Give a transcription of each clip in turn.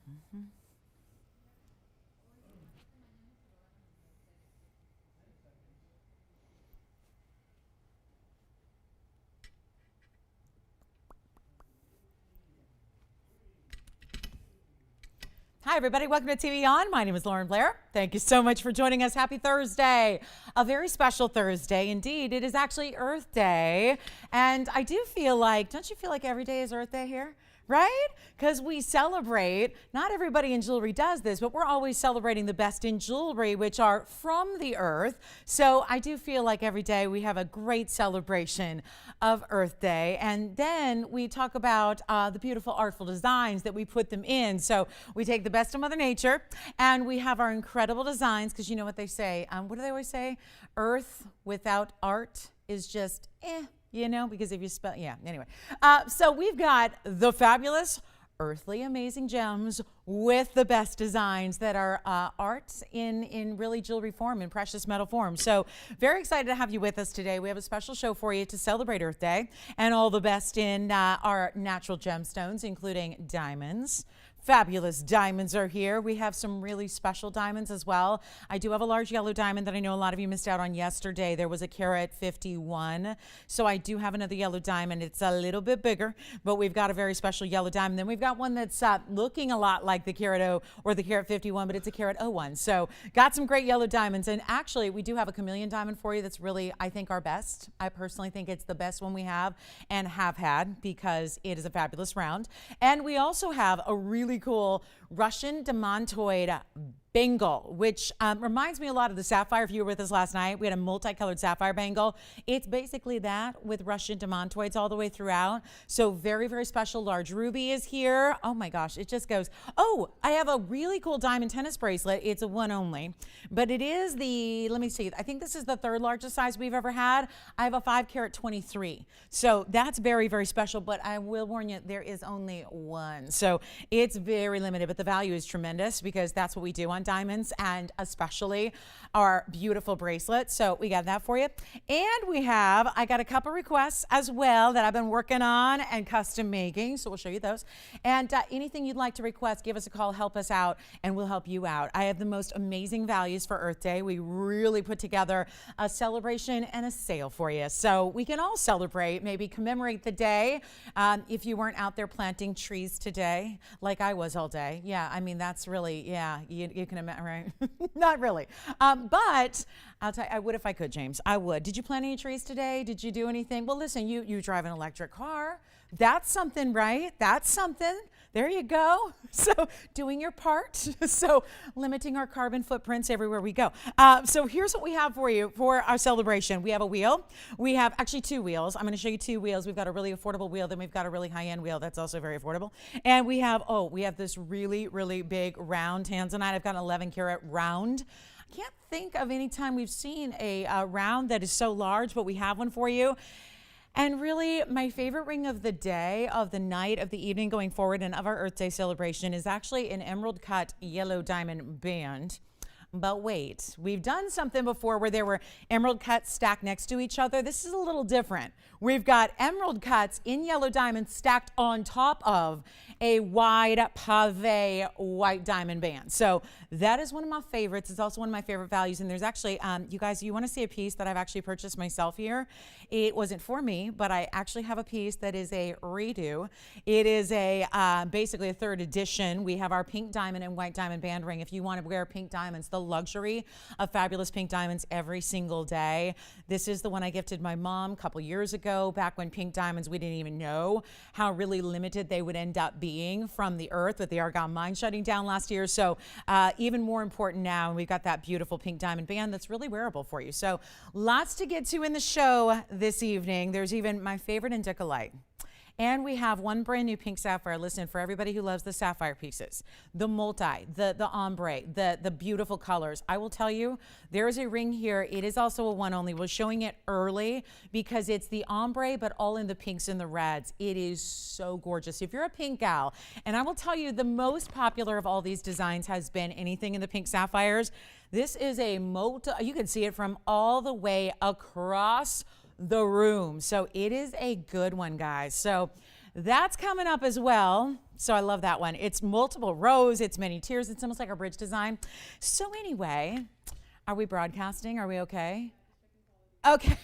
Hi, everybody. Welcome to TVON. My name is Lauren Blair. Thank you so much for joining us. Happy Thursday. A very special Thursday indeed. It is actually Earth Day. And I do feel like, don't you feel like every day is Earth Day here? Right? Because we celebrate, not everybody in jewelry does this, but we're always celebrating the best in jewelry, which are from the earth. So I do feel like every day we have a great celebration of Earth Day. And then we talk about the beautiful artful designs that we put them in. So we take the best of Mother Nature and we have our incredible designs, because you know what they say. What do they always say? Earth without art is just you know, because if you spell, anyway. So we've got the fabulous, earthly, amazing gems with the best designs that are art in really jewelry form, in precious metal form. So very excited to have you with us today. We have a special show for you to celebrate Earth Day and all the best in our natural gemstones, including diamonds. Fabulous diamonds are here. We have some really special diamonds as well. I do have a large yellow diamond that I know a lot of you missed out on yesterday. There was a carat 51. So I do have another yellow diamond. It's a little bit bigger, but we've got a very special yellow diamond. Then we've got one that's looking a lot like the carat O or the carat 51, but it's a carat 01. So got some great yellow diamonds. And actually, we do have a chameleon diamond for you that's really, I think, our best. I personally think it's the best one we have and have had, because it is a fabulous round. And we also have a really cool Russian demantoid bangle, which reminds me a lot of the sapphire. If you were with us last night, we had a multicolored sapphire bangle. It's basically that with Russian demantoids all the way throughout. So very, very special. Large ruby is here. Oh my gosh, it just goes. Oh, I have a really cool diamond tennis bracelet. It's a one only, but it is the, let me see, I think this is the third largest size we've ever had. I have a 5 carat 23. So that's very, very special, but I will warn you, there is only one. So it's very limited, but the value is tremendous, because that's what we do on diamonds, and especially our beautiful bracelet. So we got that for you. And I got a couple requests as well that I've been working on and custom making. So we'll show you those. And anything you'd like to request, give us a call, help us out, and we'll help you out. I have the most amazing values for Earth Day. We really put together a celebration and a sale for you. So we can all celebrate, maybe commemorate the day. If you weren't out there planting trees today, like I was all day. Yeah, I mean, that's really, you can imagine, right? Not really. But I'll tell you, I would if I could, James. I would. Did you plant any trees today? Did you do anything? Well, listen, you drive an electric car. That's something, right? That's something. There you go. So doing your part. So limiting our carbon footprints everywhere we go. So here's what we have for you for our celebration. We have a wheel. We have actually 2 wheels. I'm going to show you 2 wheels. We've got a really affordable wheel. Then we've got a really high-end wheel that's also very affordable. And we have this really, really big round tanzanite. I've got an 11 carat round. I can't think of any time we've seen a round that is so large, but we have one for you. And really, my favorite ring of the day, of the night, of the evening going forward, and of our Earth Day celebration is actually an emerald cut yellow diamond band. But wait, we've done something before where there were emerald cuts stacked next to each other. This is a little different. We've got emerald cuts in yellow diamonds stacked on top of a wide pave white diamond band. So that is one of my favorites. It's also one of my favorite values. And there's actually, you guys, you want to see a piece that I've actually purchased myself here? It wasn't for me, but I actually have a piece that is a redo. It is basically a 3rd edition. We have our pink diamond and white diamond band ring. If you want to wear pink diamonds, the luxury of fabulous pink diamonds every single day. This is the one I gifted my mom a couple years ago, back when pink diamonds, we didn't even know how really limited they would end up being from the earth with the argon mine shutting down last year. So even more important now, and we've got that beautiful pink diamond band that's really wearable for you. So lots to get to in the show this evening. There's even my favorite Endicolite. And we have one brand new pink sapphire. Listen, for everybody who loves the sapphire pieces, the multi, the ombre, the beautiful colors. I will tell you, there is a ring here. It is also a one only. We're showing it early because it's the ombre, but all in the pinks and the reds. It is so gorgeous. If you're a pink gal, and I will tell you, the most popular of all these designs has been anything in the pink sapphires. This is a you can see it from all the way across the room. So it is a good one, guys. So that's coming up as well. So I love that one. It's multiple rows, it's many tiers. It's almost like a bridge design. So anyway, are we broadcasting? Are we okay? Okay.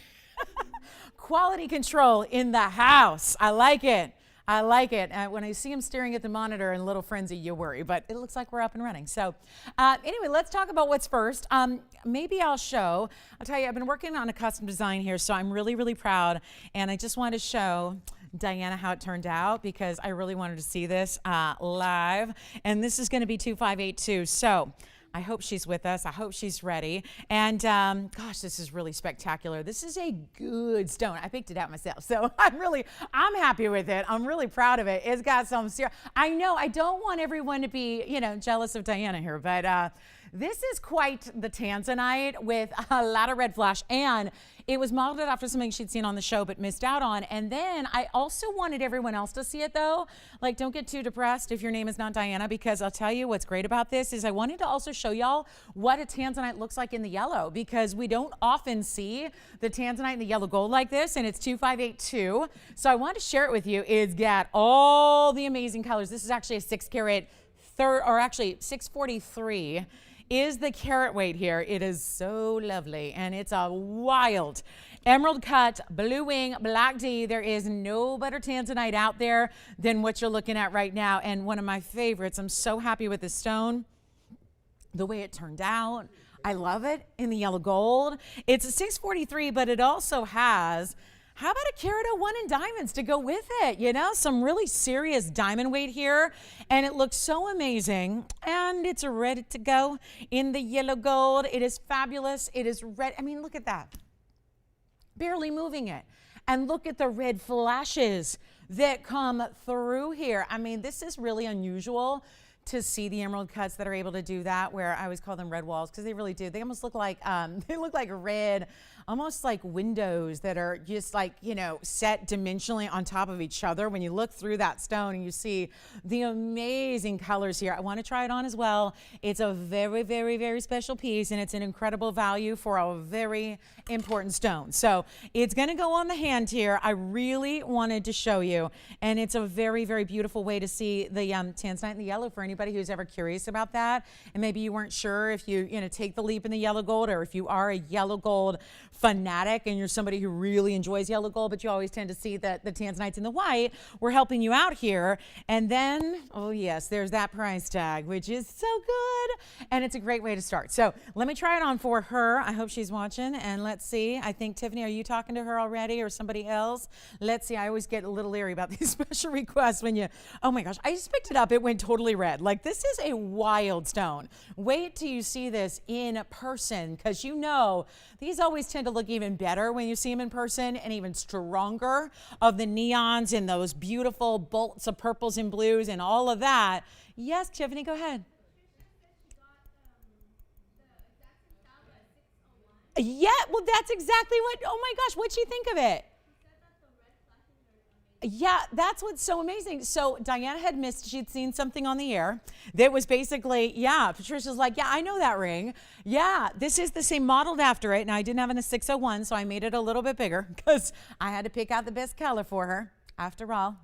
Quality control in the house. I like it. I like it. When I see him staring at the monitor in a little frenzy, you worry, but it looks like we're up and running. So anyway, let's talk about what's first. Maybe I'll tell you, I've been working on a custom design here, so I'm really, really proud. And I just wanted to show Diana how it turned out because I really wanted to see this live. And this is going to be 2582. So I hope she's with us. I hope she's ready. And gosh, this is really spectacular. This is a good stone. I picked it out myself. So I'm happy with it. I'm really proud of it. It's got some serious, I know I don't want everyone to be, jealous of Diana here, but this is quite the tanzanite with a lot of red flash, and it was modeled after something she'd seen on the show but missed out on. And then I also wanted everyone else to see it though. Like, don't get too depressed if your name is not Diana, because I'll tell you what's great about this is I wanted to also show y'all what a tanzanite looks like in the yellow, because we don't often see the tanzanite in the yellow gold like this, and it's 2582. So I wanted to share it with you. It's got all the amazing colors. This is actually a 6 carat or actually 643 is the carat weight here. It is so lovely, and it's a wild emerald cut, blue wing, black D. There is no better tanzanite out there than what you're looking at right now, and one of my favorites. I'm so happy with this stone, the way it turned out. I love it in the yellow gold. It's a 643, but it also has, how about a carat of 1 in diamonds to go with it? Some really serious diamond weight here. And it looks so amazing. And it's ready to go in the yellow gold. It is fabulous. It is red. I mean, look at that. Barely moving it. And look at the red flashes that come through here. I mean, this is really unusual to see the emerald cuts that are able to do that, where I always call them red walls, because they really do. They almost look like red, almost like windows that are just like, set dimensionally on top of each other. When you look through that stone and you see the amazing colors here. I want to try it on as well. It's a very, very, very special piece, and it's an incredible value for a very important stone. So it's going to go on the hand here. I really wanted to show you, and it's a very, very beautiful way to see the tanzanite in the yellow for anybody who's ever curious about that. And maybe you weren't sure if you take the leap in the yellow gold, or if you are a yellow gold fanatic and you're somebody who really enjoys yellow gold, but you always tend to see that the tanzanites in the white. We're helping you out here. And then, oh yes, there's that price tag, which is so good. And it's a great way to start. So let me try it on for her. I hope she's watching, and let's see. I think, Tiffany, are you talking to her already, or somebody else? Let's see. I always get a little leery about these special requests when oh my gosh, I just picked it up. It went totally red. Like, this is a wild stone. Wait till you see this in person, because these always tend to look even better when you see them in person, and even stronger of the neons and those beautiful bolts of purples and blues and all of that. Yes, Tiffany, go ahead. Yeah, well, that's exactly oh my gosh, what'd she think of it? Yeah, that's what's so amazing. So Diana had missed, she'd seen something on the air that was basically, Patricia's like, yeah, I know that ring. Yeah, this is the same, modeled after it. Now, I didn't have it in a 601, so I made it a little bit bigger because I had to pick out the best color for her. After all,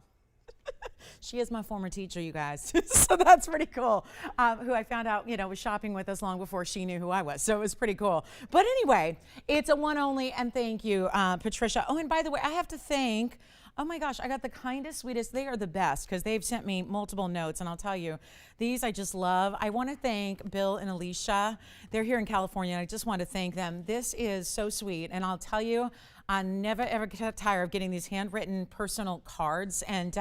she is my former teacher, you guys. So that's pretty cool. Who I found out, was shopping with us long before she knew who I was. So it was pretty cool. But anyway, it's a one only, and thank you, Patricia. Oh, and by the way, I have to thank, oh my gosh, I got the kindest, sweetest, they are the best, because they've sent me multiple notes, and I'll tell you, these I just love. I want to thank Bill and Alicia. They're here in California, and I just want to thank them. This is so sweet, and I'll tell you, I never ever get tired of getting these handwritten personal cards, and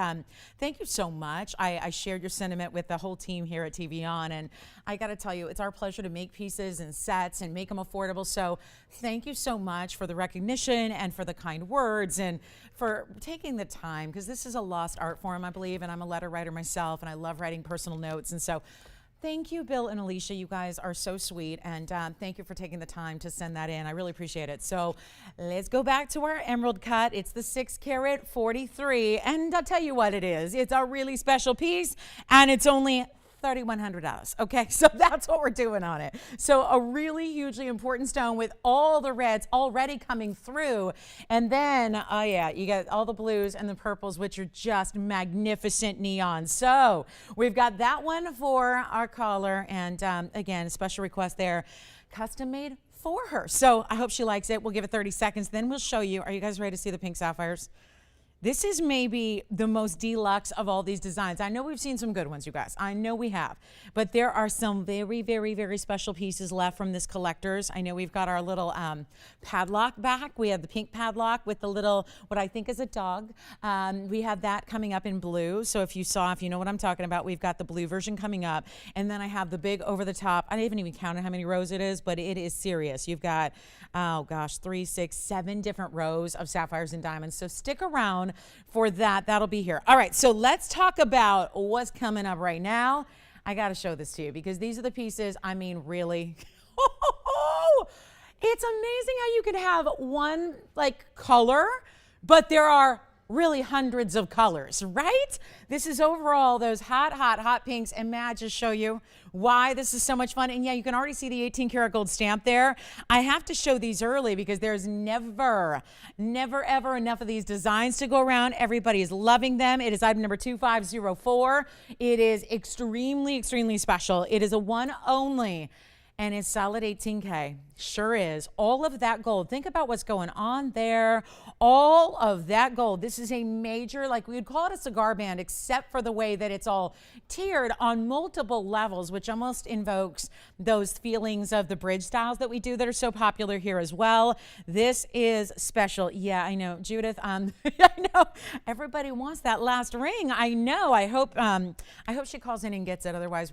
thank you so much. I shared your sentiment with the whole team here at TVON, and I got to tell you, it's our pleasure to make pieces and sets and make them affordable. So thank you so much for the recognition and for the kind words and for taking the time, because this is a lost art form, I believe, and I'm a letter writer myself, and I love writing personal notes. And so thank you, Bill and Alicia. You guys are so sweet, and thank you for taking the time to send that in. I really appreciate it. So let's go back to our emerald cut. It's the 6 carat 43, and I'll tell you what it is. It's a really special piece, and it's only $3,100. Okay, so that's what we're doing on it. So a really hugely important stone with all the reds already coming through. And then, oh yeah, you got all the blues and the purples, which are just magnificent neon. So we've got that one for our caller. And again, special request there, custom made for her. So I hope she likes it. We'll give it 30 seconds. Then we'll show you. Are you guys ready to see the pink sapphires? This is maybe the most deluxe of all these designs. I know we've seen some good ones, you guys. I know we have. But there are some very, very, very special pieces left from this collector's. I know we've got our little padlock back. We have the pink padlock with the little, what I think is a dog. We have that coming up in blue. So if you know what I'm talking about, we've got the blue version coming up. And then I have the big over the top. I haven't even counted how many rows it is, but it is serious. You've got, oh gosh, 3, 6, 7 different rows of sapphires and diamonds. So stick around for that. That'll be here. All right, so let's talk about what's coming up right now. I got to show this to you because these are the pieces, I mean, really. It's amazing how you can have one like color, but there are really hundreds of colors, right? This is overall those hot, hot, hot pinks. And may I just show you why this is so much fun? And yeah, you can already see the 18 karat gold stamp there. I have to show these early because there's never, ever enough of these designs to go around. Everybody is loving them. It is item number 2504. It is extremely, extremely special. It is a one only. And it's solid 18K. Sure is. All of that gold. Think about what's going on there. All of that gold. This is a major, like we would call it a cigar band, except for the way that it's all tiered on multiple levels, which almost invokes those feelings of the bridge styles that we do that are so popular here as well. This is special. Yeah, I know. Judith, I know. Everybody wants that last ring. I know. I hope she calls in and gets it. Otherwise,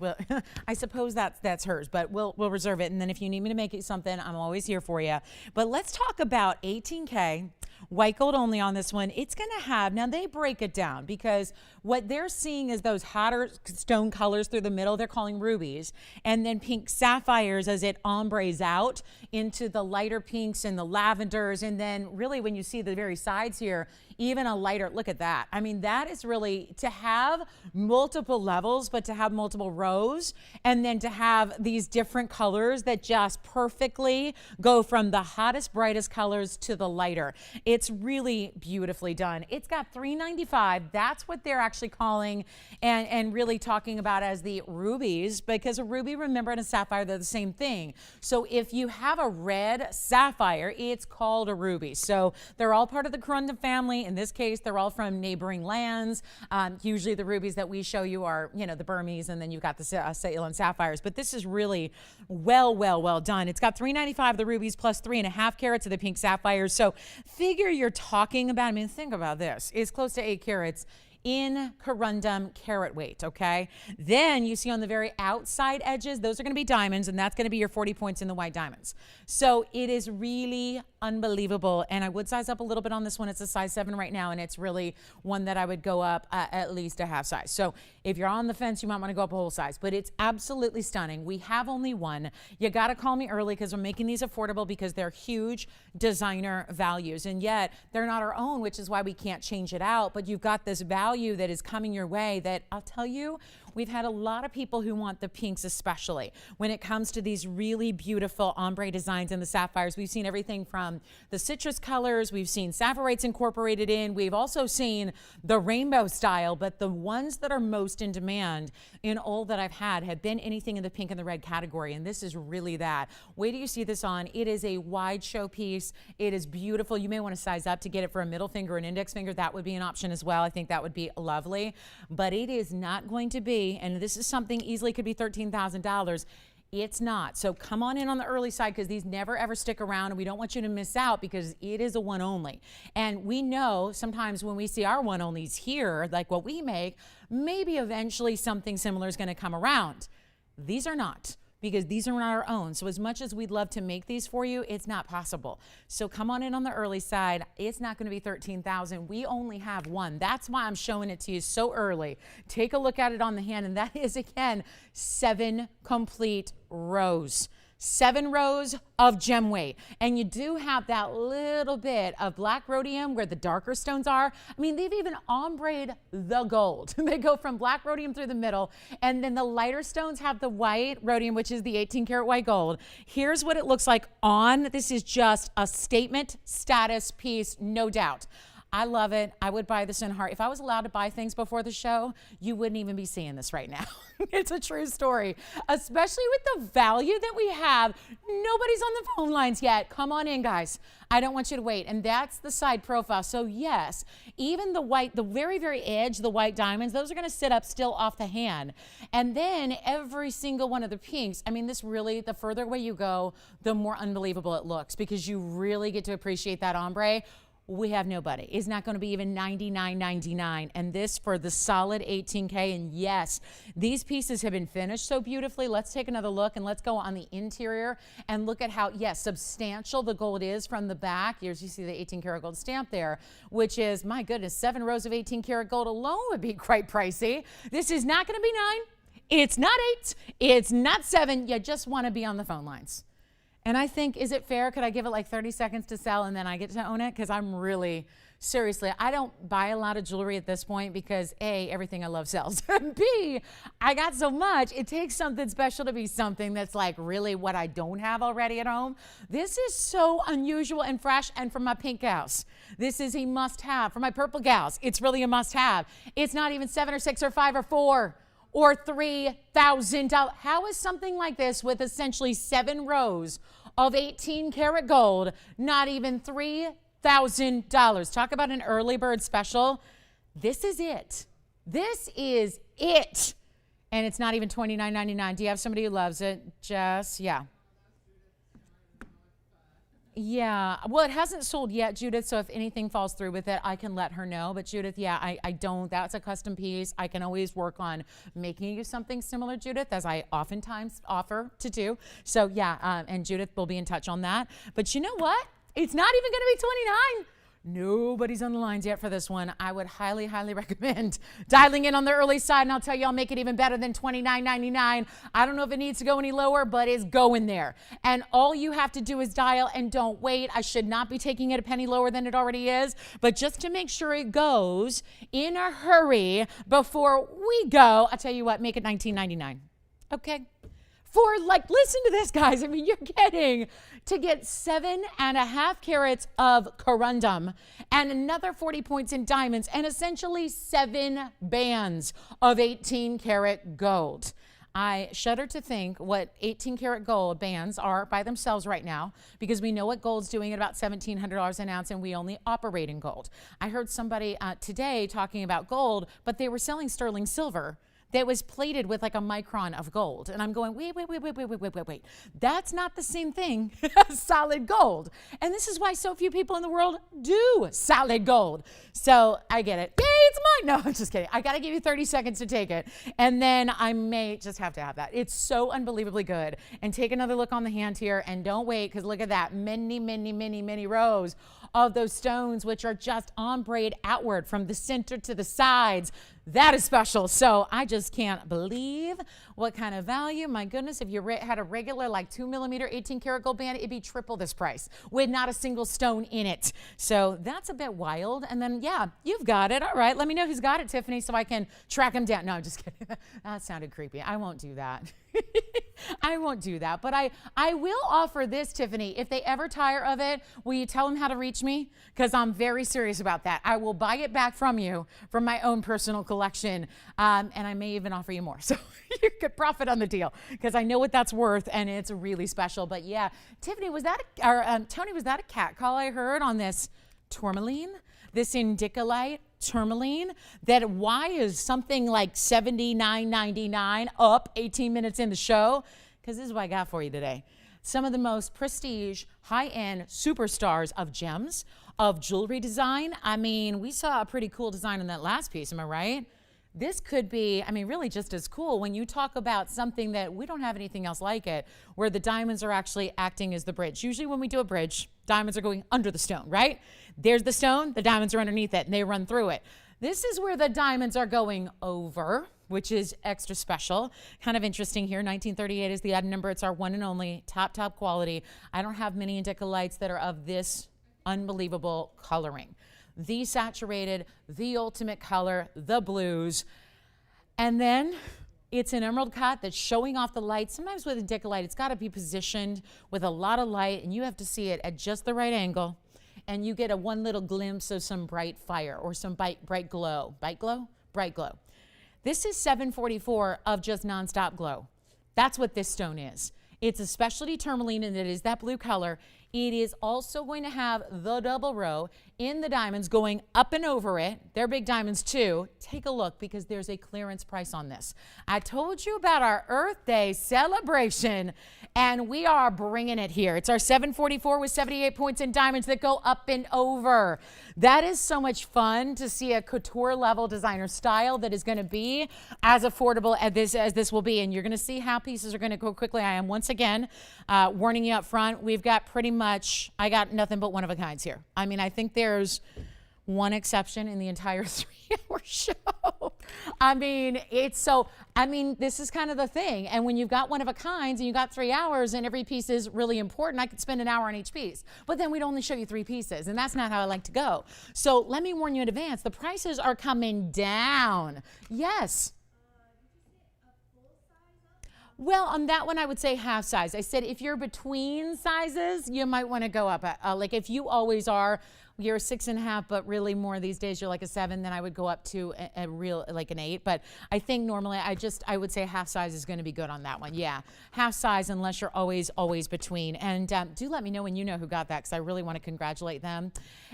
I suppose that's hers, but we'll reserve it. And then if you need me to make it something, I'm always here for you. But let's talk about 18K, white gold only on this one. It's going to have, now they break it down because what they're seeing is those hotter stone colors through the middle, they're calling rubies, and then pink sapphires as it ombres out into the lighter pinks and the lavenders. And then really when you see the very sides here, even a lighter, look at that. I mean, that is really to have multiple levels, but to have multiple rows, and then to have these different colors that just perfectly go from the hottest, brightest colors to the lighter. It's really beautifully done. It's got $395. That's what they're actually calling and really talking about as the rubies, because a ruby, remember, and a sapphire, they're the same thing. So if you have a red sapphire, it's called a ruby. So they're all part of the corundum family. In this case, they're all from neighboring lands. Usually the rubies that we show you are, the Burmese, and then you've got the Ceylon sapphires. But this is really well done. It's got $395 the rubies plus 3.5 carats of the pink sapphires. So figure you're talking about, I mean, think about this. It's close to 8 carats in corundum carat weight, okay? Then you see on the very outside edges, those are gonna be diamonds, and that's gonna be your 40 points in the white diamonds. So it is really unbelievable, and I would size up a little bit on this one. It's a size 7 right now, and it's really one that I would go up at least a half size. So if you're on the fence, you might wanna go up a whole size, but it's absolutely stunning. We have only one. You gotta call me early because we're making these affordable because they're huge designer values, and yet they're not our own, which is why we can't change it out, but you've got this value that is coming your way that I'll tell you, we've had a lot of people who want the pinks, especially when it comes to these really beautiful ombre designs and the sapphires. We've seen everything from the citrus colors, we've seen sapphirites incorporated in, we've also seen the rainbow style, but the ones that are most in demand in all that I've had have been anything in the pink and the red category, and this is really that. Wait till you see this on. It is a wide show piece. It is beautiful. You may want to size up to get it for a middle finger and index finger. That would be an option as well. I think that would be lovely, but it is not going to be, and this is something easily could be $13,000. It's not. So come on in on the early side because these never ever stick around, and we don't want you to miss out because it is a one only. And we know sometimes when we see our one onlys here, like what we make, maybe eventually something similar is going to come around. These are not, because these are not our own. So as much as we'd love to make these for you, it's not possible. So come on in on the early side. It's not going to be $13,000. We only have one. That's why I'm showing it to you so early. Take a look at it on the hand, and that is, again, 7 complete rows. 7 rows of gem weight. And you do have that little bit of black rhodium where the darker stones are. I mean, they've even ombre'd the gold. They go from black rhodium through the middle, and then the lighter stones have the white rhodium, which is the 18 karat white gold. Here's what it looks like on. This is just a statement status piece, no doubt. I love it. I would buy this in heart. If I was allowed to buy things before the show, you wouldn't even be seeing this right now. It's a true story, especially with the value that we have. Nobody's on the phone lines yet. Come on in, guys. I don't want you to wait. And that's the side profile. So yes, even the white, the very, very edge, the white diamonds, those are going to sit up still off the hand. And then every single one of the pinks, I mean, this really, the further away you go, the more unbelievable it looks, because you really get to appreciate that ombre. We have nobody. It's not going to be even $99.99. And this for the solid 18K. And yes, these pieces have been finished so beautifully. Let's take another look, and let's go on the interior and look at how, yes, substantial the gold is from the back. Here's, you see the 18 karat gold stamp there, which is, my goodness, 7 rows of 18 karat gold alone would be quite pricey. This is not going to be 9. It's not 8. It's not 7. You just want to be on the phone lines. And I think, is it fair? Could I give it like 30 seconds to sell and then I get to own it? Because I'm really, seriously, I don't buy a lot of jewelry at this point because A, everything I love sells. B, I got so much, it takes something special to be something that's like really what I don't have already at home. This is so unusual and fresh. And for my pink gals, this is a must have. For my purple gals, it's really a must have. It's not even 7 or 6 or 5 or 4. Or $3,000. How is something like this with essentially 7 rows of 18 karat gold not even $3,000? Talk about an early bird special. This is it. This is it. And it's not even $29.99. Do you have somebody who loves it? Jess? Yeah. Yeah, well, it hasn't sold yet, Judith, so if anything falls through with it, I can let her know. But Judith, yeah, I don't. That's a custom piece. I can always work on making you something similar, Judith, as I oftentimes offer to do. So yeah, and Judith will be in touch on that. But you know what? It's not even going to be 29. Nobody's on the lines yet for this one. I would highly, highly recommend dialing in on the early side, and I'll tell you, I'll make it even better than $29.99. I don't know if it needs to go any lower, but it's going there. And all you have to do is dial and don't wait. I should not be taking it a penny lower than it already is, but just to make sure it goes in a hurry before we go, I'll tell you what, make it $19.99. Okay? For like, listen to this, guys. I mean, you're getting to get 7.5 carats of corundum and another 40 points in diamonds and essentially 7 bands of 18 karat gold. I shudder to think what 18 karat gold bands are by themselves right now, because we know what gold's doing at about $1,700 an ounce, and we only operate in gold. I heard somebody today talking about gold, but they were selling sterling silver that was plated with like a micron of gold. And I'm going, wait. That's not the same thing as solid gold. And this is why so few people in the world do solid gold. So I get it. Yay, it's mine. No, I'm just kidding. I got to give you 30 seconds to take it. And then I may just have to have that. It's so unbelievably good. And take another look on the hand here, and don't wait, because look at that. Many rows of those stones, which are just ombre'd outward from the center to the sides. That is special. So I just can't believe what kind of value. My goodness, if you had a regular like 2mm 18 karat gold band, it'd be triple this price with not a single stone in it. So that's a bit wild. And then, yeah, you've got it. All right, let me know who's got it, Tiffany, so I can track him down. No, I'm just kidding. That sounded creepy. I won't do that. I won't do that. But I will offer this, Tiffany. If they ever tire of it, will you tell them how to reach me? Because I'm very serious about that. I will buy it back from you from my own personal collection. And I may even offer you more. So you could profit on the deal, because I know what that's worth, and it's really special. But yeah, Tiffany, was that, Tony, was that a cat call I heard on this tourmaline? This Endicolite tourmaline, that why is something like $79.99 up 18 minutes in the show? Because this is what I got for you today. Some of the most prestige, high-end superstars of gems, of jewelry design. I mean, we saw a pretty cool design on that last piece, am I right? This could be, I mean, really just as cool when you talk about something that we don't have anything else like it, where the diamonds are actually acting as the bridge. Usually when we do a bridge, diamonds are going under the stone, right? There's the stone, the diamonds are underneath it, and they run through it. This is where the diamonds are going over, which is extra special. Kind of interesting here. 1938 is the item number. It's our one and only top quality. I don't have many Endicolites that are of this unbelievable coloring. The saturated, the ultimate color, the blues. And then it's an emerald cut that's showing off the light. Sometimes with Endicolite, it's got to be positioned with a lot of light, and you have to see it at just the right angle. And you get a one little glimpse of some bright fire or some bright glow. Bright glow? Bright glow. This is 744 of just nonstop glow. That's what this stone is. It's a specialty tourmaline, and it is that blue color. It is also going to have the double row in the diamonds going up and over it. They're big diamonds too. Take a look because there's a clearance price on this. I told you about our Earth Day celebration, and we are bringing it here. It's our 744 with 78 points in diamonds that go up and over. That is so much fun to see a couture level designer style that is going to be as affordable as this will be. And you're going to see how pieces are going to go quickly. I am once again warning you up front. We've got pretty much, I got nothing but one of a kinds here. I mean, I think there's one exception in the entire 3-hour show. I mean, this is kind of the thing. And when you've got one of a kinds and you got 3 hours and every piece is really important, I could spend an hour on each piece. But then we'd only show you 3 pieces, and that's not how I like to go. So let me warn you in advance, the prices are coming down. Yes. Well, on that one, I would say half size. I said if you're between sizes, you might want to go up. Like if you always are, you're a 6.5, but really more these days you're like a 7, then I would go up to a real, like an 8. But I think normally I would say half size is going to be good on that one. Yeah, half size unless you're always between. And do let me know when you know who got that, because I really want to congratulate them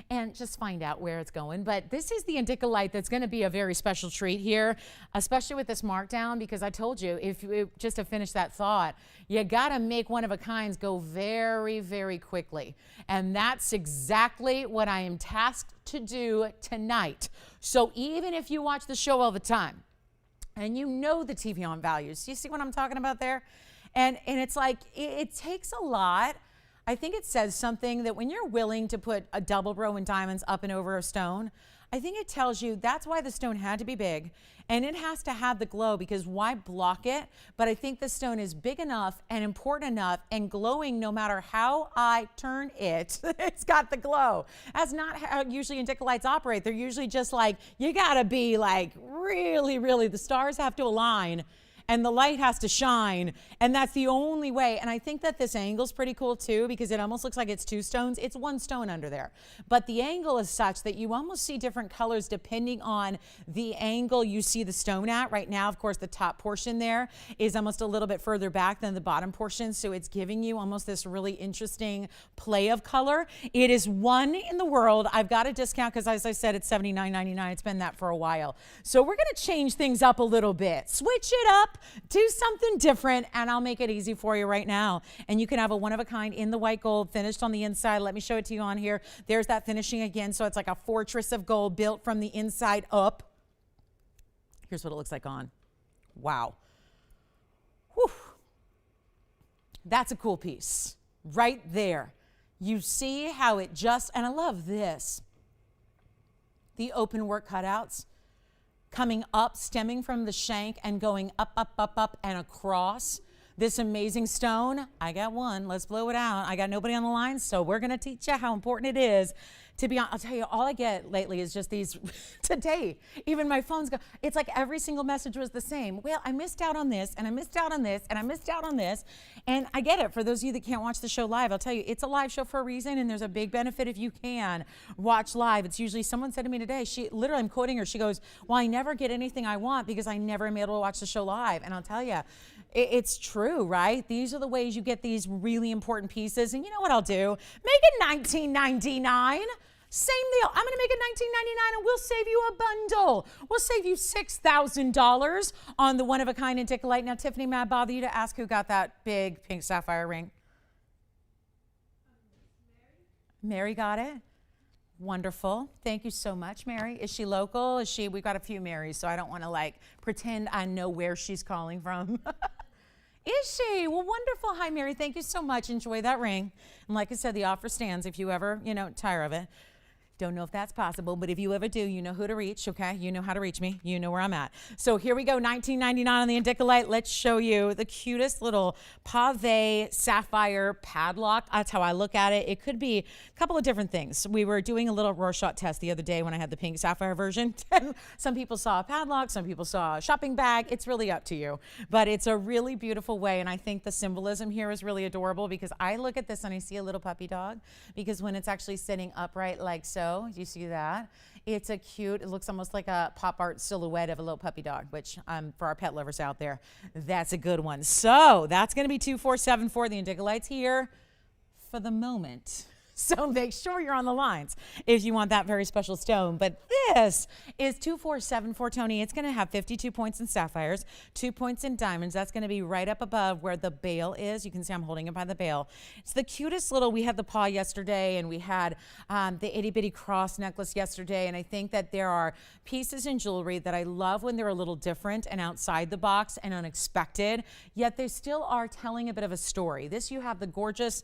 and just find out where it's going. But this is the Endicolite that's going to be a very special treat here, especially with this markdown, because I told you, just to finish that thought, you got to make one of a kinds go very, very quickly. And that's exactly what I am tasked to do tonight. So even if you watch the show all the time and you know the TVON values, you see what I'm talking about there? And it's like, it takes a lot. I think it says something that when you're willing to put a double row in diamonds up and over a stone, I think it tells you that's why the stone had to be big, and it has to have the glow, because why block it? But I think the stone is big enough and important enough and glowing no matter how I turn it. It's got the glow. That's not how usually Endicolites operate. They're usually just like, you gotta be like really, the stars have to align and the light has to shine, and that's the only way. And I think that this angle's pretty cool too, because it almost looks like it's 2 stones. It's 1 stone under there, but the angle is such that you almost see different colors depending on the angle you see the stone at. Right now, of course, the top portion there is almost a little bit further back than the bottom portion, so it's giving you almost this really interesting play of color. It is one in the world. I've got a discount because, as I said, it's $79.99. It's been that for a while. So we're gonna change things up a little bit. Switch it up. Do something different, and I'll make it easy for you right now. And you can have a one-of-a-kind in the white gold, finished on the inside. Let me show it to you on here. There's that finishing again, so it's like a fortress of gold built from the inside up. Here's what it looks like on. Wow. Whew. That's a cool piece right there. You see how it just, and I love this, the open work cutouts coming up, stemming from the shank and going up and across this amazing stone. I got one. Let's blow it out. I got nobody on the line, so we're going to teach you how important it is to be on. I'll tell you, all I get lately is just these today. Even my phones go, it's like every single message was the same. Well, I missed out on this, and I missed out on this, and I missed out on this. And I get it. For those of you that can't watch the show live, I'll tell you, it's a live show for a reason, and there's a big benefit if you can watch live. It's usually, someone said to me today, she literally, I'm quoting her, she goes, well, I never get anything I want because I never am able to watch the show live. And I'll tell you, it's true, right? These are the ways you get these really important pieces. And you know what I'll do? Make it $19.99. Same deal. I'm going to make it $19.99 and we'll save you a bundle. We'll save you $6,000 on the one-of-a-kind Endicolite. Now, Tiffany, may I bother you to ask who got that big pink sapphire ring? Mary got it. Wonderful. Thank you so much, Mary. Is she local? We've got a few Marys, so I don't want to like pretend I know where she's calling from. Is she? Well, wonderful. Hi, Mary. Thank you so much. Enjoy that ring. And like I said, the offer stands if you ever, tire of it. Don't know if that's possible, but if you ever do, you know who to reach, okay? You know how to reach me. You know where I'm at. So here we go, $19.99 on the Endicolite. Let's show you the cutest little pave sapphire padlock. That's how I look at it. It could be a couple of different things. We were doing a little Rorschach test the other day when I had the pink sapphire version. Some people saw a padlock, some people saw a shopping bag. It's really up to you. But it's a really beautiful way, and I think the symbolism here is really adorable because I look at this and I see a little puppy dog, because when it's actually sitting upright like so, do you see that? It's a cute, it looks almost like a pop art silhouette of a little puppy dog, which for our pet lovers out there, that's a good one. So that's going to be 2474. The Endicolite's here for the moment. So make sure you're on the lines if you want that very special stone. But this is 2474, Tony. It's going to have 52 points in sapphires, 2 points in diamonds. That's going to be right up above where the bail is. You can see I'm holding it by the bail. It's the cutest little, we had the paw yesterday, and we had the itty bitty cross necklace yesterday. And I think that there are pieces in jewelry that I love when they're a little different and outside the box and unexpected, yet they still are telling a bit of a story. This, you have the gorgeous,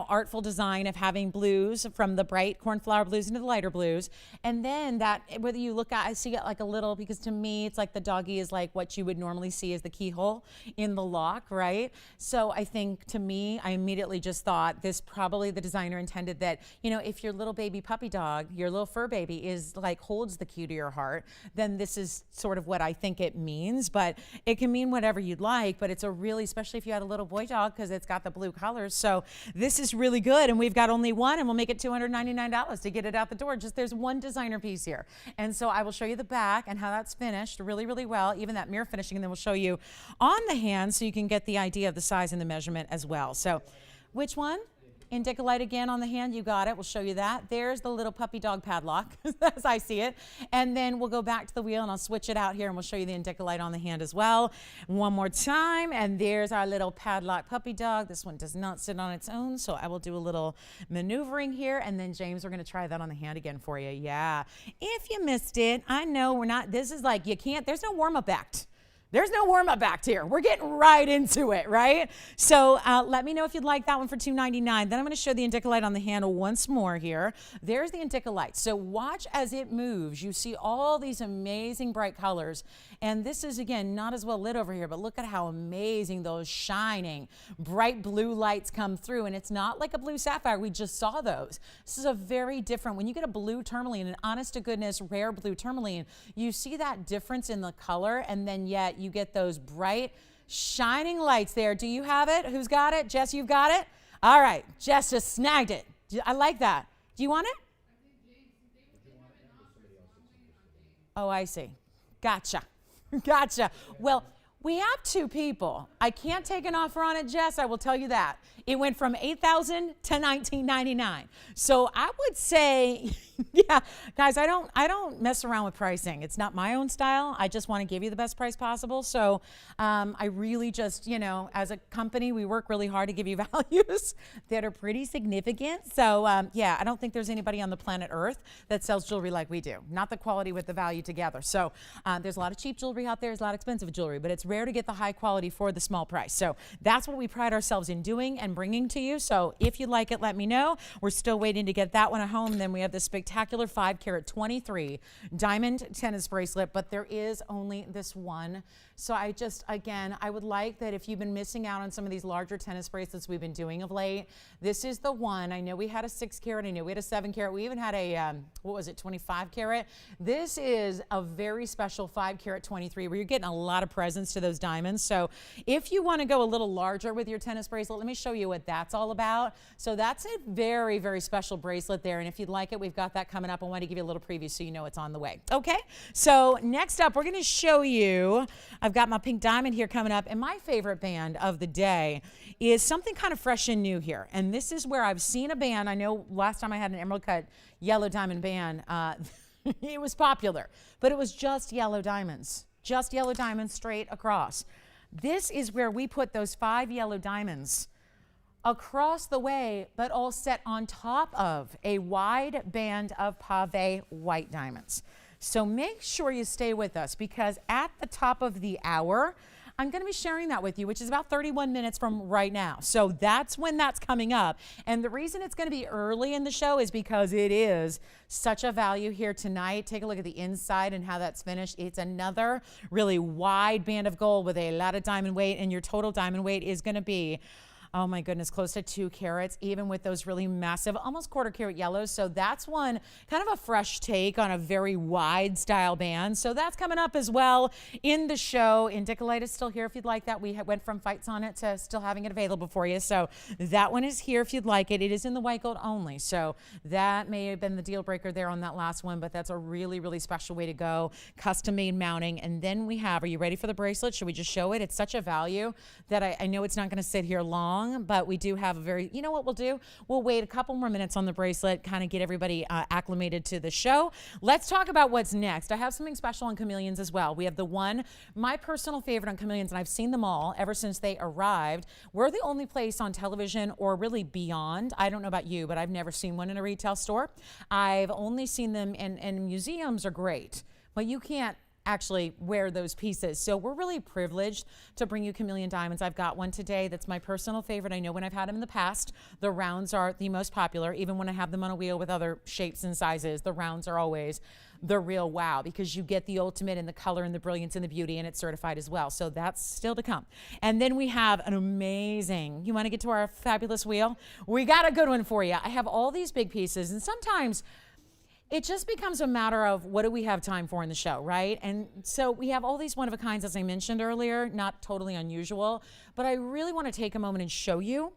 artful design of having blues, from the bright cornflower blues into the lighter blues, and then that, whether you look at, I see it like a little, because to me it's like the doggy is like what you would normally see as the keyhole in the lock, right? So I think, to me, I immediately just thought this, probably the designer intended that, if your little baby puppy dog, your little fur baby is like holds the key to your heart, then this is sort of what I think it means. But it can mean whatever you'd like, but it's a really, especially if you had a little boy dog, because it's got the blue colors. So this is really good, and we've got only one, and we'll make it $299 to get it out the door. Just, there's one designer piece here. And so I will show you the back and how that's finished really, really well, even that mirror finishing, and then we'll show you on the hand so you can get the idea of the size and the measurement as well. So which one? Endicolite again on the hand, you got it. We'll show you that. There's the little puppy dog padlock, as I see it. And then we'll go back to the wheel, and I'll switch it out here, and we'll show you the Endicolite on the hand as well. One more time, and there's our little padlock puppy dog. This one does not sit on its own, so I will do a little maneuvering here, and then James, we're going to try that on the hand again for you. Yeah. If you missed it, I know we're not, this is like, you can't, there's no warm-up act. There's no warm-up act here. We're getting right into it, right? So let me know if you'd like that one for $299. Then I'm going to show the Endicolite on the handle once more here. There's the Endicolite. So watch as it moves. You see all these amazing bright colors. And this is, again, not as well lit over here, but look at how amazing those shining bright blue lights come through. And it's not like a blue sapphire. We just saw those. This is a very different, when you get a blue tourmaline, an honest-to-goodness rare blue tourmaline, you see that difference in the color, and then yet you get those bright, shining lights there. Do you have it? Who's got it? Jess, you've got it? All right. Jess just snagged it. I like that. Do you want it? Oh, I see. Gotcha. Gotcha. Well, we have two people. I can't take an offer on it, Jess. I will tell you that. It went from $8,000 to $19.99. So I would say, yeah, guys, I don't mess around with pricing. It's not my own style. I just want to give you the best price possible. So I really just, as a company, we work really hard to give you values that are pretty significant. So yeah, I don't think there's anybody on the planet Earth that sells jewelry like we do. Not the quality with the value together. So there's a lot of cheap jewelry out there. There's a lot of expensive jewelry, but it's rare to get the high quality for the small price. So that's what we pride ourselves in doing and bringing to you. So if you like it, let me know. We're still waiting to get that one at home. And then we have this spectacular 5-carat 23 diamond tennis bracelet, but there is only this one. So I just, again, I would like that if you've been missing out on some of these larger tennis bracelets we've been doing of late, this is the one. I know we had a 6-carat, I know we had a 7-carat, we even had a, 25-carat. This is a very special 5-carat 23 where you're getting a lot of presents to those diamonds. So if you want to go a little larger with your tennis bracelet, let me show you what that's all about. So that's a very, very special bracelet there. And if you'd like it, we've got that coming up. I want to give you a little preview so you know it's on the way. Okay, so next up, we're going to show you, I've got my pink diamond here coming up, and my favorite band of the day is something kind of fresh and new here. And this is where I've seen a band. I know last time I had an emerald cut yellow diamond band, it was popular, but it was just yellow diamonds straight across. This is where we put those 5 yellow diamonds across the way, but all set on top of a wide band of pave white diamonds. So make sure you stay with us, because at the top of the hour, I'm going to be sharing that with you, which is about 31 minutes from right now. So that's when that's coming up. And the reason it's going to be early in the show is because it is such a value here tonight. Take a look at the inside and how that's finished. It's another really wide band of gold with a lot of diamond weight, and your total diamond weight is going to be, oh my goodness, close to 2 carats, even with those really massive, almost quarter carat yellows. So that's one kind of a fresh take on a very wide style band. So that's coming up as well in the show. Endicolite is still here if you'd like that. We went from fights on it to still having it available for you. So that one is here if you'd like it. It is in the white gold only. So that may have been the deal breaker there on that last one, but that's a really, really special way to go. Custom made mounting. And then we have, are you ready for the bracelet? Should we just show it? It's such a value that I know it's not going to sit here long, but we do have a very, you know what we'll do? We'll wait a couple more minutes on the bracelet, kind of get everybody acclimated to the show. Let's talk about what's next. I have something special on chameleons as well. We have the one, my personal favorite on chameleons, and I've seen them all ever since they arrived. We're the only place on television or really beyond. I don't know about you, but I've never seen one in a retail store. I've only seen them in museums are great, but you can't actually wear those pieces. So we're really privileged to bring you chameleon diamonds. I've got one today that's my personal favorite. I know when I've had them in the past, the rounds are the most popular. Even when I have them on a wheel with other shapes and sizes, the rounds are always the real wow, because you get the ultimate in the color and the brilliance and the beauty, and it's certified as well. So that's still to come. And then we have an amazing, you want to get to our fabulous wheel? We got a good one for you. I have all these big pieces, and sometimes it just becomes a matter of what do we have time for in the show, right? And so we have all these one-of-a-kinds, as I mentioned earlier, not totally unusual, but I really want to take a moment and show you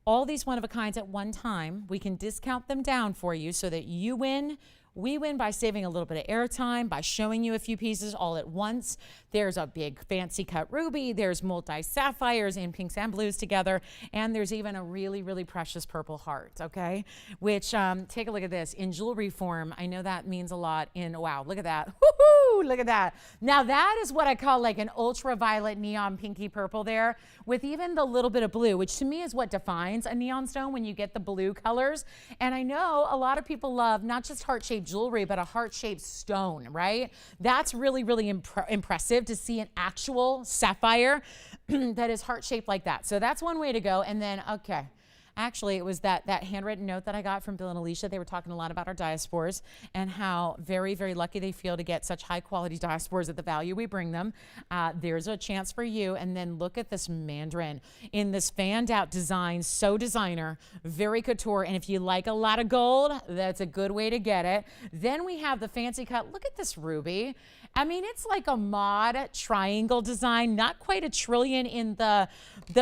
all these one-of-a-kinds at one time. We can discount them down for you so that you win. We win by saving a little bit of airtime, by showing you a few pieces all at once. There's a big fancy cut ruby, there's multi-sapphires in pinks and blues together, and there's even a really, really precious purple heart, okay? Which, take a look at this. In jewelry form, I know that means a lot in, wow, look at that. Woohoo, look at that. Now that is what I call like an ultraviolet neon pinky purple there, with even the little bit of blue, which to me is what defines a neon stone when you get the blue colors. And I know a lot of people love not just heart-shaped jewelry, but a heart-shaped stone, right? That's really, really impressive to see an actual sapphire that is heart-shaped like that. So that's one way to go. And then, okay, actually, it was that handwritten note that I got from Bill and Alicia. They were talking a lot about our diaspores and how very, very lucky they feel to get such high-quality diaspores at the value we bring them. There's a chance for you. And then look at this mandarin in this fanned-out design, so designer, very couture. And if you like a lot of gold, that's a good way to get it. Then we have the fancy cut. Look at this ruby. I mean, it's like a mod triangle design, not quite a trillion in the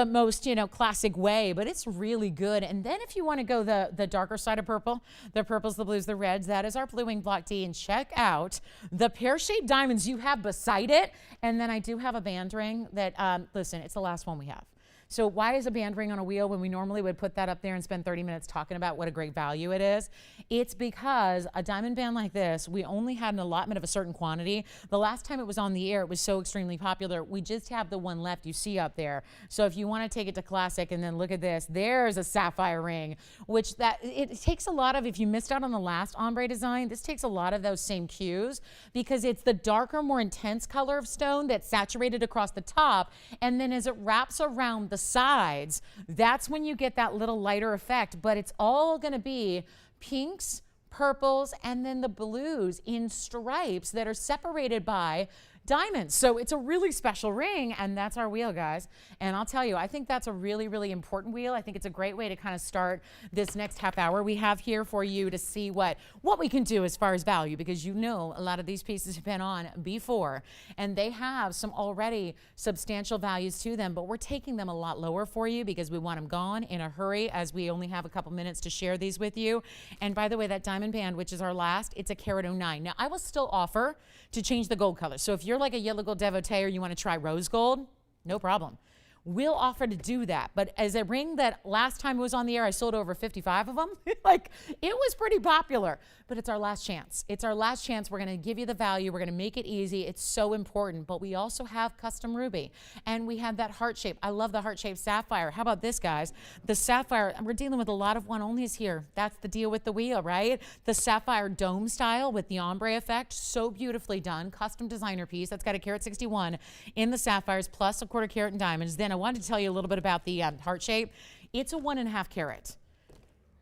most, you know, classic way, but it's really good. And then if you want to go the darker side of purple, the purples, the blues, the reds, that is our blue wing block D. And check out the pear-shaped diamonds you have beside it. And then I do have a band ring that, listen, it's the last one we have. So why is a band ring on a wheel when we normally would put that up there and spend 30 minutes talking about what a great value it is? It's because a diamond band like this, we only had an allotment of a certain quantity. The last time it was on the air, it was so extremely popular. We just have the one left you see up there. So if you want to take it to classic, and then look at this, there's a sapphire ring, which it takes a lot of, if you missed out on the last ombre design, this takes a lot of those same cues, because it's the darker, more intense color of stone that's saturated across the top, and then as it wraps around the sides, that's when you get that little lighter effect. But it's all going to be pinks, purples, and then the blues in stripes that are separated by diamonds. So it's a really special ring, and that's our wheel, guys. And I'll tell you, I think that's a really, really important wheel. I think it's a great way to kind of start this next half hour we have here for you to see what we can do as far as value, because you know a lot of these pieces have been on before, and they have some already substantial values to them, but we're taking them a lot lower for you because we want them gone in a hurry, as we only have a couple minutes to share these with you. And by the way, that diamond band, which is our last, it's a carat 09. Now, I will still offer to change the gold color. So if you're like a yellow gold devotee or you want to try rose gold, no problem. we'll offer to do that. But as a ring that last time it was on the air, I sold over 55 of them. Like, it was pretty popular, but it's our last chance. It's our last chance. We're going to give you the value. We're going to make it easy. It's so important. But we also have custom ruby, and we have that heart shape. I love the heart shaped sapphire. How about this, guys? The sapphire, we're dealing with a lot of one-onlys here. That's the deal with the wheel, right? The sapphire dome style with the ombre effect, so beautifully done. Custom designer piece. That's got a carat 61 in the sapphires plus a 1/4 carat in diamonds. Then I wanted to tell you a little bit about the heart shape. It's a 1.5 carat.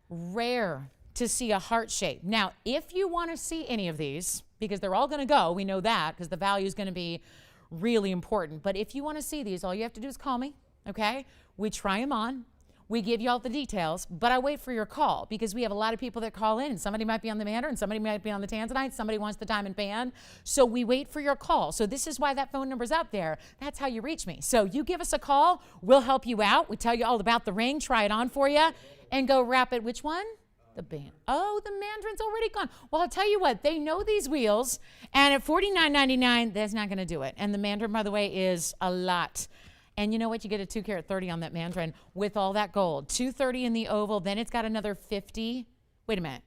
Rare to see a heart shape. Now, if you want to see any of these, because they're all going to go, we know that, because the value is going to be really important. But if you want to see these, all you have to do is call me, okay? We try them on. We give you all the details, but I wait for your call because we have a lot of people that call in, and somebody might be on the mandarin, somebody might be on the tanzanite, somebody wants the diamond band. So we wait for your call. So this is why that phone number's out there. That's how you reach me. So you give us a call, we'll help you out. We tell you all about the ring, try it on for you, and go wrap it. Which one? The band. Oh, the mandarin's already gone. Well, I'll tell you what, they know these wheels, and at $49.99, that's not going to do it. And the mandarin, by the way, is a lot. And you know what? You get a 2 carat 30 on that mandarin with all that gold. 230 in the oval. Then it's got another 50. Wait a minute.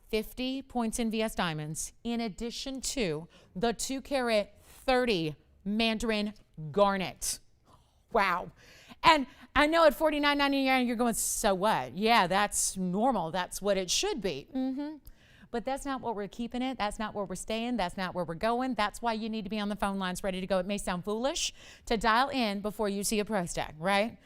50 points in VS diamonds in addition to the 2 carat 30 mandarin garnet. Wow. And I know at $49.99 you're going, so what? Yeah, that's normal. That's what it should be. But that's not what we're keeping it. That's not where we're staying. That's not where we're going. That's why you need to be on the phone lines ready to go. It may sound foolish to dial in before you see a price tag, right?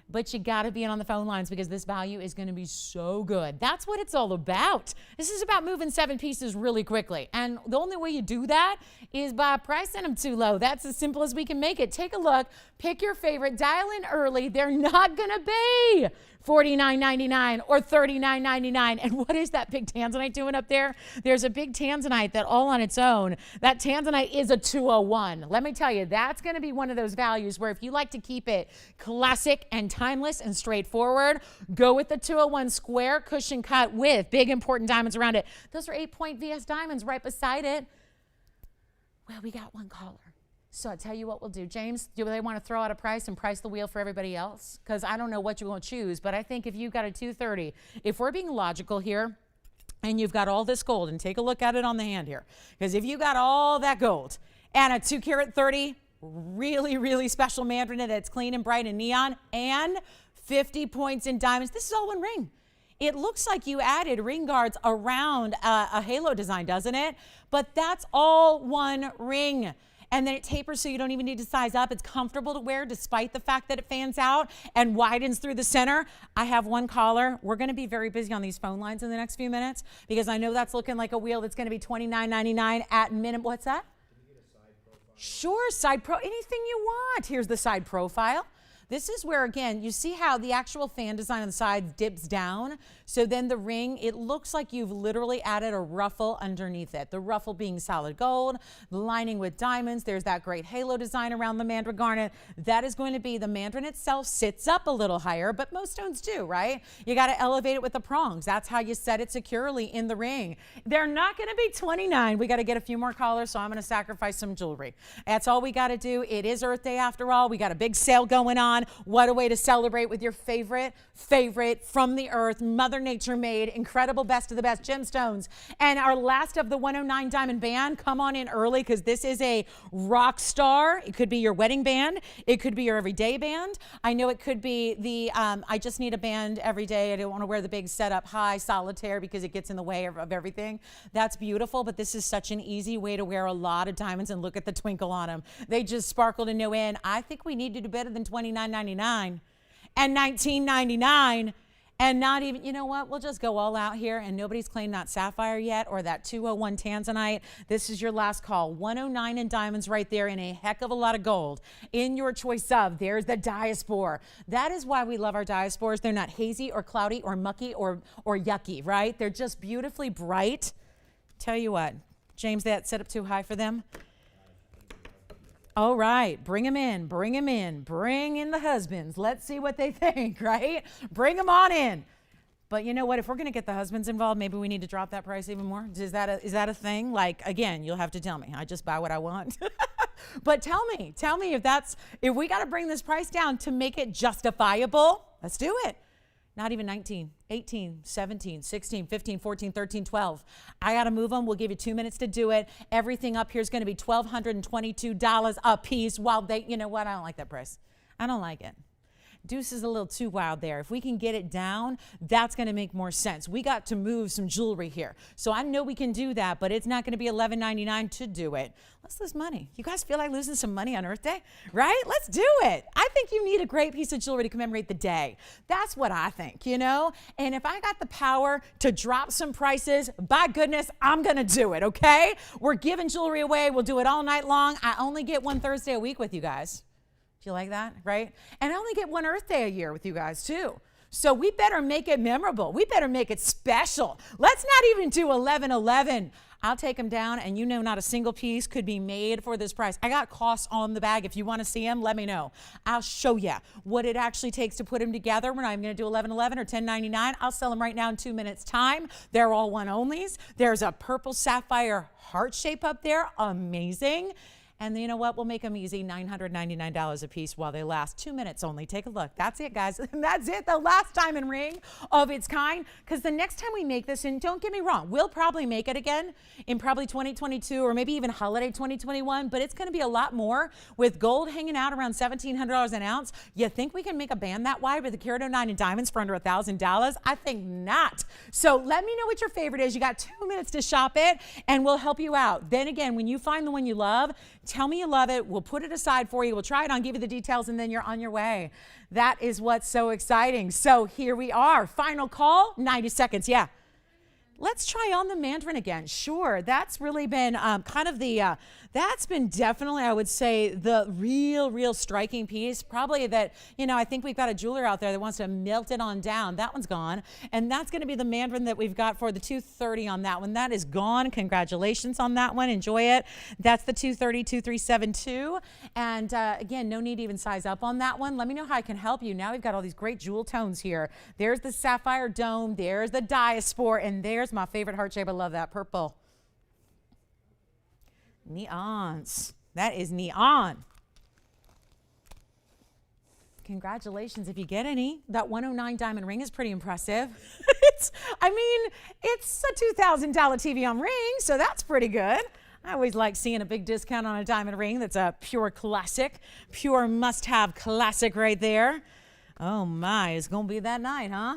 But you got to be on the phone lines because this value is going to be so good. That's what it's all about. This is about moving 7 pieces really quickly. And the only way you do that is by pricing them too low. That's as simple as we can make it. Take a look, pick your favorite, dial in early. They're not going to be $49.99 or $39.99. And what is that big tanzanite doing up there? There's a big tanzanite that all on its own, that tanzanite is a 201. Let me tell you, that's going to be one of those values where if you like to keep it classic and timeless and straightforward, go with the 201 square cushion cut with big important diamonds around it. Those are 8-point VS diamonds right beside it. Well, we got one caller. So I tell you what we'll do. James, do they want to throw out a price and price the wheel for everybody else? Because I don't know what you're going to choose, but I think if you've got a 230, if we're being logical here, and you've got all this gold, and take a look at it on the hand here, because if you got all that gold and a 2 carat 30, really, really special mandarin that's clean and bright and neon, and 50 points in diamonds, this is all one ring. It looks like you added ring guards around a halo design, doesn't it? But that's all one ring. And then it tapers so you don't even need to size up. It's comfortable to wear despite the fact that it fans out and widens through the center. I have one caller. We're going to be very busy on these phone lines in the next few minutes because I know that's looking like a wheel that's going to be $29.99 at minimum. What's that? Can you get a side profile? Sure, side pro, anything you want. Here's the side profile. This is where, again, you see how the actual fan design on the sides dips down. So then the ring, it looks like you've literally added a ruffle underneath it. The ruffle being solid gold, the lining with diamonds. There's that great halo design around the mandarin garnet. That is going to be, the mandarin itself sits up a little higher, but most stones do, right? You got to elevate it with the prongs. That's how you set it securely in the ring. They're not going to be $29. We got to get a few more callers, so I'm going to sacrifice some jewelry. That's all we got to do. It is Earth Day after all. We got a big sale going on. What a way to celebrate with your favorite from the earth, Mother Nature made, incredible best of the best gemstones. And our last of the 109 diamond band, come on in early because this is a rock star. It could be your wedding band. It could be your everyday band. I know it could be the, I just need a band every day. I don't want to wear the big setup high solitaire because it gets in the way of everything. That's beautiful, but this is such an easy way to wear a lot of diamonds and look at the twinkle on them. They just sparkle to no end. I think we need to do better than $29.99 and $19.99 and not even, you know what, we'll just go all out here and nobody's claimed that sapphire yet or that 201 tanzanite. This is your last call. 109 in diamonds right there and a heck of a lot of gold in your choice of. There's the diaspore. That is why we love our diaspores. They're not hazy or cloudy or mucky or yucky, right? They're just beautifully bright. Tell you what, James, that set up too high for them? All right, bring them in, bring them in, bring in the husbands. Let's see what they think, right? Bring them on in. But you know what? If we're going to get the husbands involved, maybe we need to drop that price even more. Is that a thing? Like, again, you'll have to tell me. I just buy what I want. But tell me if we got to bring this price down to make it justifiable, let's do it. Not even 19, 18, 17, 16, 15, 14, 13, 12. I got to move them. We'll give you 2 minutes to do it. Everything up here is going to be $1,222 a piece while they, you know what? I don't like that price. I don't like it. Deuce is a little too wild there. If we can get it down, that's going to make more sense. We got to move some jewelry here. So I know we can do that, but it's not going to be $11.99 to do it. Let's lose money. You guys feel like losing some money on Earth Day, right? Let's do it. I think you need a great piece of jewelry to commemorate the day. That's what I think, you know? And if I got the power to drop some prices, by goodness, I'm going to do it, okay? We're giving jewelry away. We'll do it all night long. I only get one Thursday a week with you guys. You like that, right? And I only get one Earth Day a year with you guys too. So we better make it memorable. We better make it special. Let's not even do 11.11. I'll take them down, and you know not a single piece could be made for this price. I got costs on the bag. If you want to see them, let me know. I'll show you what it actually takes to put them together. When I'm going to do 11.11 or 10.99, I'll sell them right now in 2 minutes time. They're all one onlys. There's a purple sapphire heart shape up there. Amazing. And you know what? We'll make them easy, $999 a piece while they last. 2 minutes only. Take a look. That's it, guys. And that's it. The last diamond ring of its kind. Because the next time we make this, and don't get me wrong, we'll probably make it again in probably 2022 or maybe even holiday 2021. But it's going to be a lot more with gold hanging out around $1,700 an ounce. You think we can make a band that wide with a carat 09 in diamonds for under $1,000? I think not. So let me know what your favorite is. You got 2 minutes to shop it, and we'll help you out. Then again, when you find the one you love, tell me you love it. We'll put it aside for you. We'll try it on, give you the details, and then you're on your way. That is what's so exciting. So here we are. Final call, 90 seconds. Yeah. Let's try on the mandarin again. Sure. That's really been kind of the, that's been definitely, I would say, the real striking piece. Probably that, you know, I think we've got a jeweler out there that wants to melt it on down. That one's gone. And that's going to be the mandarin that we've got for the 230 on that one. That is gone. Congratulations on that one. Enjoy it. That's the 230, 2372. And again, no need to even size up on that one. Let me know how I can help you. Now we've got all these great jewel tones here. There's the sapphire dome. There's the diaspore. And there's my favorite heart shape. I love that purple. Neons. That is neon. Congratulations if you get any. That 109 diamond ring is pretty impressive. It's a $2,000 TVON ring, so that's pretty good. I always like seeing a big discount on a diamond ring. That's a pure classic, pure must-have classic right there. Oh my, it's gonna be that night, huh?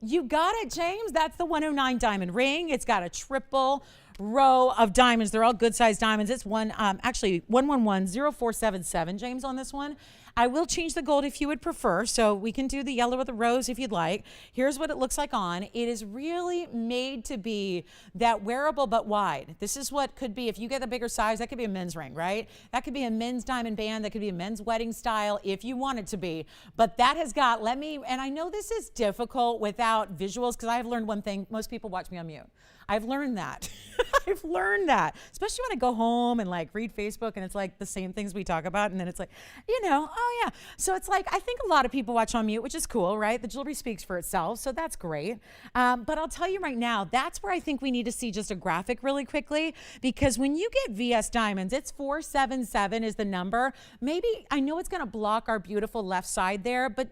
You got it, James. That's the 109 diamond ring. It's got a triple row of diamonds. They're all good sized diamonds. It's actually 1110477, James, on this one. I will change the gold if you would prefer, so we can do the yellow or the rose if you'd like. Here's what it looks like on. It is really made to be that wearable but wide. This is what could be, if you get a bigger size, that could be a men's ring, right? That could be a men's diamond band. That could be a men's wedding style if you want it to be. But that has got, and I know this is difficult without visuals because I've learned one thing. Most people watch me on mute. I've learned that. I've learned that, especially when I go home and like read Facebook and it's like the same things we talk about. And then it's like, oh yeah. So it's like, I think a lot of people watch on mute, which is cool, right? The jewelry speaks for itself. So that's great. But I'll tell you right now, that's where I think we need to see just a graphic really quickly, because when you get VS diamonds, it's 477 is the number. Maybe, I know it's going to block our beautiful left side there, but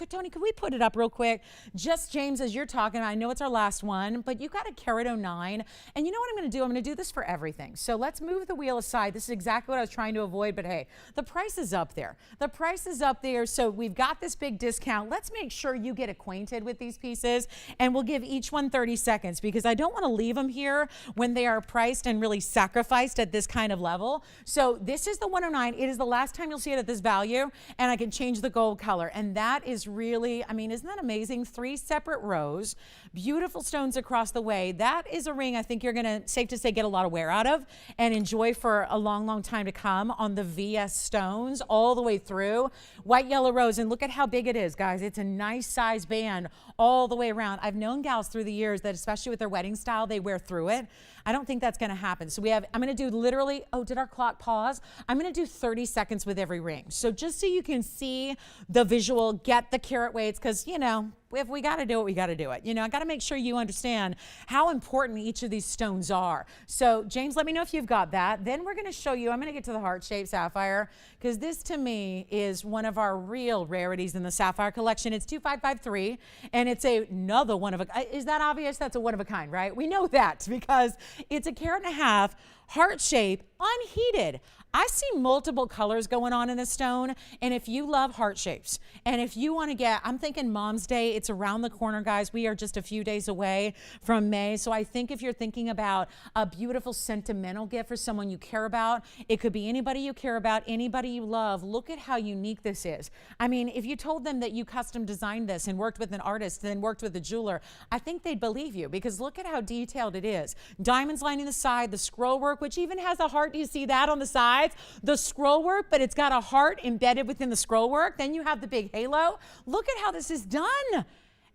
Tony, could we put it up real quick? Just James, as you're talking, I know it's our last one, but you got a carat 09. And you know what I'm going to do? I'm going to do this for everything. So let's move the wheel aside. This is exactly what I was trying to avoid, but hey, the price is up there. The price is up there. So we've got this big discount. Let's make sure you get acquainted with these pieces, and we'll give each one 30 seconds because I don't want to leave them here when they are priced and really sacrificed at this kind of level. So this is the 109. It is the last time you'll see it at this value, and I can change the gold color. And that is really, I mean, isn't that amazing? 3 separate rows, beautiful stones across the way. That is a ring I think you're going to, safe to say, get a lot of wear out of and enjoy for a long time to come on the VS stones all the way through. White, yellow, rose, and look at how big it is, guys. It's a nice size band all the way around. I've known gals through the years that, especially with their wedding style, they wear through it. I don't think that's going to happen. So I'm going to do literally, oh, did our clock pause? I'm going to do 30 seconds with every ring. So just so you can see the visual, get the carat weights, because, you know, if we got to do it, we got to do it. You know, I got to make sure you understand how important each of these stones are. So James, let me know if you've got that. Then we're going to show you, I'm going to get to the heart-shaped sapphire, because this to me is one of our real rarities in the sapphire collection. It's 2553, and it's another one of a, is that obvious? That's a one of a kind, right? We know that because it's a carat and a half, heart shape, unheated. I see multiple colors going on in this stone, and if you love heart shapes, and if you want to get, I'm thinking Mom's Day, it's around the corner, guys. We are just a few days away from May, so I think if you're thinking about a beautiful sentimental gift for someone you care about, it could be anybody you care about, anybody you love. Look at how unique this is. I mean, if you told them that you custom designed this and worked with an artist, then worked with a jeweler, I think they'd believe you, because look at how detailed it is. Diamonds lining the side, the scroll work, which even has a heart. Do you see that on the side? The scroll work, but it's got a heart embedded within the scroll work. Then you have the big halo. Look at how this is done.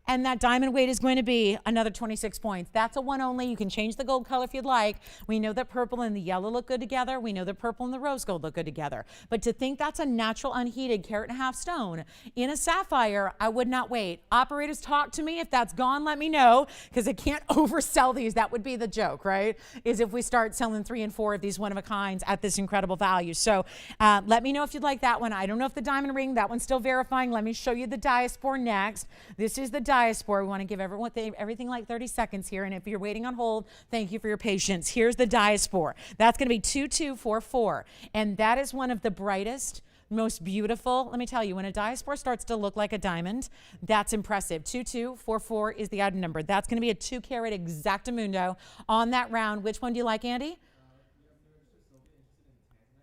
And that diamond weight is going to be another 26 points. That's a one only. You can change the gold color if you'd like. We know that purple and the yellow look good together. We know that purple and the rose gold look good together. But to think that's a natural unheated carat and a half stone in a sapphire, I would not wait. Operators, talk to me. If that's gone, let me know, because I can't oversell these. That would be the joke, right? Is if we start selling 3 and 4 of these one of a kinds at this incredible value. So let me know if you'd like that one. I don't know if the diamond ring, that one's still verifying. Let me show you the diaspora next. This is the diaspora. We want to give everyone everything like 30 seconds here. And if you're waiting on hold, thank you for your patience. Here's the diaspora. That's going to be 2244. And that is one of the brightest, most beautiful. Let me tell you, when a diaspora starts to look like a diamond, that's impressive. 2244 is the item number. That's going to be a 2 carat exactamundo on that round. Which one do you like, Andy?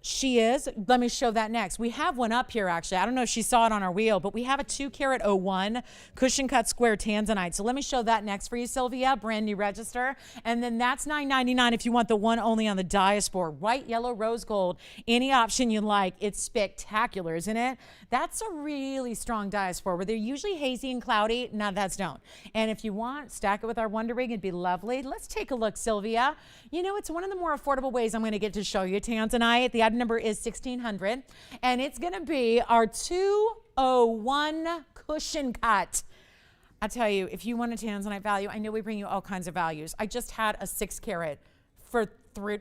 She is. Let me show that next. We have one up here, actually. I don't know if she saw it on our wheel, but we have a 2 carat 01 cushion cut square tanzanite. So let me show that next for you, Sylvia. Brand new register. And then that's $9.99 if you want the one only on the diaspora. White, yellow, rose gold. Any option you like. It's spectacular, isn't it? That's a really strong diaspora where they're usually hazy and cloudy. Now that's don't. And if you want, stack it with our Wonder Ring. It'd be lovely. Let's take a look, Sylvia. You know, it's one of the more affordable ways I'm going to get to show you tanzanite. The item number is 1600, and it's going to be our 201 cushion cut. I tell you, if you want a tanzanite value, I know we bring you all kinds of values. I just had a 6 carat for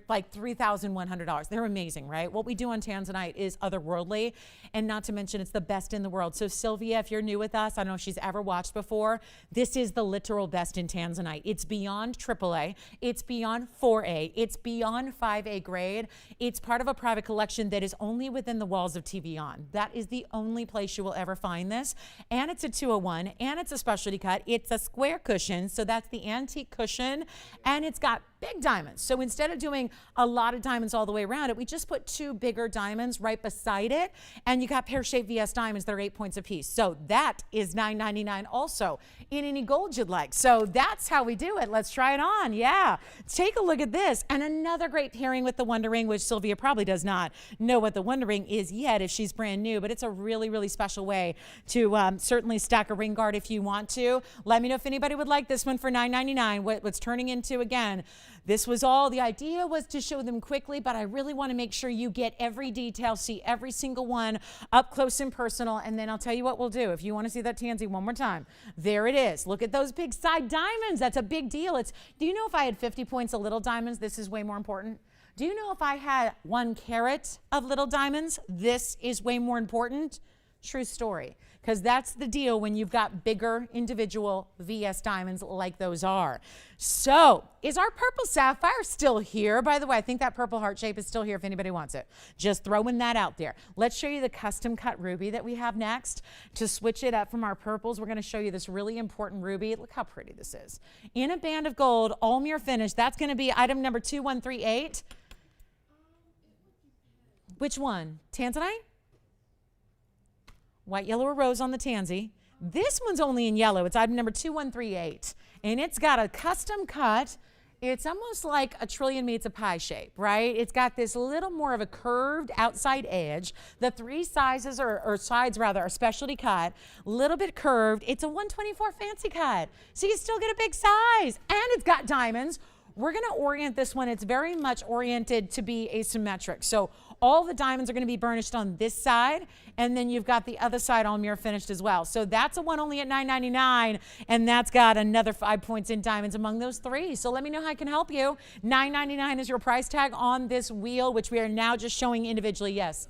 like $3,100. They're amazing, right? What we do on tanzanite is otherworldly, and not to mention it's the best in the world. So Sylvia, if you're new with us, I don't know if she's ever watched before, this is the literal best in tanzanite. It's beyond AAA, it's beyond 4A, it's beyond 5A grade. It's part of a private collection that is only within the walls of TVON. That is the only place you will ever find this. And it's a 201, and it's a specialty cut. It's a square cushion, so that's the antique cushion, and it's got big diamonds. So instead of doing a lot of diamonds all the way around it, we just put 2 bigger diamonds right beside it, and you got pear-shaped VS diamonds that are 8 points apiece. So that is $9.99 also in any gold you'd like. So that's how we do it. Let's try it on. Yeah, take a look at this. And another great pairing with the Wonder Ring, which Sylvia probably does not know what the Wonder Ring is yet if she's brand new, but it's a really, really special way to certainly stack a ring guard if you want to. Let me know if anybody would like this one for $9.99. What's turning into, again, this was all, the idea was to show them quickly, but I really want to make sure you get every detail, see every single one up close and personal, and then I'll tell you what we'll do. If you want to see that tansy one more time, there it is. Look at those big side diamonds. That's a big deal. Do you know if I had 50 points of little diamonds, this is way more important? Do you know if I had 1 carat of little diamonds, this is way more important? True story. Because that's the deal when you've got bigger individual VS diamonds like those are. So, is our purple sapphire still here? By the way, I think that purple heart shape is still here if anybody wants it. Just throwing that out there. Let's show you the custom cut ruby that we have next. To switch it up from our purples, we're going to show you this really important ruby. Look how pretty this is. In a band of gold, all mirror finish. That's going to be item number 2138. Which one? Tanzanite? White, yellow, or rose on the tansy. This one's only in yellow. It's item number 2138. And it's got a custom cut. It's almost like a trillion meets a pie shape, right? It's got this little more of a curved outside edge. The 3 sizes, or sides rather, are specialty cut. Little bit curved. It's a 124 fancy cut. So you still get a big size. And it's got diamonds we're going to orient this one. It's very much oriented to be asymmetric. So all the diamonds are going to be burnished on this side, and then you've got the other side all mirror finished as well. So that's a one only at $9.99, and that's got another 5 points in diamonds among those three. So let me know how I can help you. $9.99 is your price tag on this wheel, which we are now just showing individually. Yes.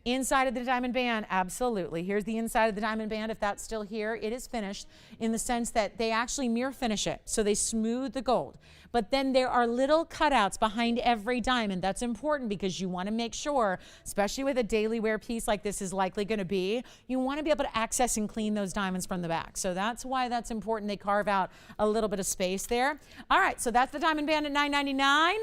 Inside of the diamond band, absolutely. Here's the inside of the diamond band. If that's still here, it is finished in the sense that they actually mirror finish it. So they smooth the gold. But then there are little cutouts behind every diamond. That's important because you want to make sure, especially with a daily wear piece like this is likely going to be, you want to be able to access and clean those diamonds from the back. So that's why that's important. They carve out a little bit of space there. All right, so that's the diamond band at $9.99.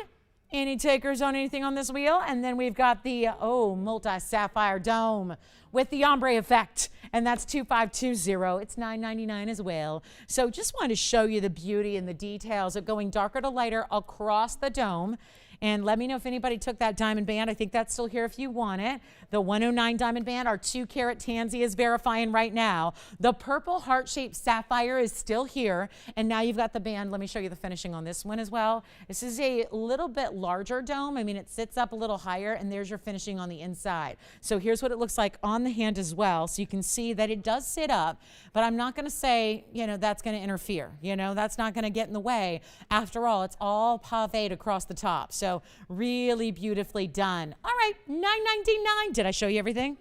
Any takers on anything on this wheel? And then we've got the, multi-sapphire dome with the ombre effect, and that's 2520. It's $9.99 as well. So just wanted to show you the beauty and the details of going darker to lighter across the dome. And let me know if anybody took that diamond band. I think that's still here if you want it. The 109 diamond band, our 2-carat tansy is verifying right now. The purple heart-shaped sapphire is still here. And now you've got the band. Let me show you the finishing on this one as well. This is a little bit larger dome. I mean, it sits up a little higher, and there's your finishing on the inside. So here's what it looks like on the hand as well. So you can see that it does sit up, but I'm not going to say, that's going to interfere. That's not going to get in the way. After all, it's all pavéed across the top. So really beautifully done. All right, $9.99. Did I show you everything?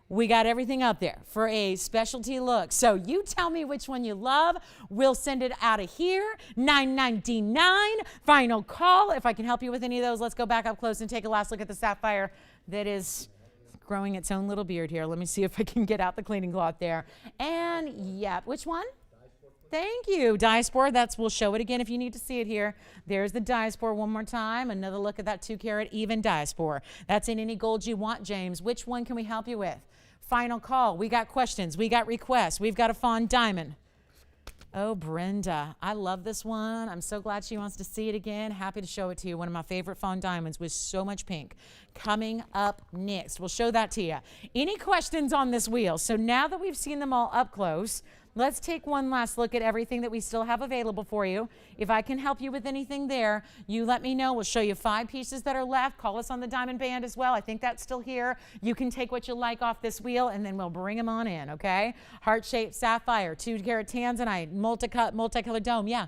We got everything up there for a specialty look. So you tell me which one you love. We'll send it out of here. $9.99. Final call. If I can help you with any of those, let's go back up close and take a last look at the sapphire that is growing its own little beard here. Let me see if I can get out the cleaning cloth there. And yeah, which one? Thank you. Diaspora, we'll show it again if you need to see it here. There's the diaspora one more time. Another look at that 2-carat even diaspora. That's in any gold you want, James. Which one can we help you with? Final call. We got questions. We got requests. We've got a fawn diamond. Oh, Brenda, I love this one. I'm so glad she wants to see it again. Happy to show it to you. One of my favorite fawn diamonds with so much pink. Coming up next. We'll show that to you. Any questions on this wheel? So now that we've seen them all up close, let's take one last look at everything that we still have available for you. If I can help you with anything there, you let me know. We'll show you 5 pieces that are left. Call us on the diamond band as well. I think that's still here. You can take what you like off this wheel, and then we'll bring them on in, okay? Heart-shaped sapphire, 2-carat tanzanite, multicolored dome. Yeah.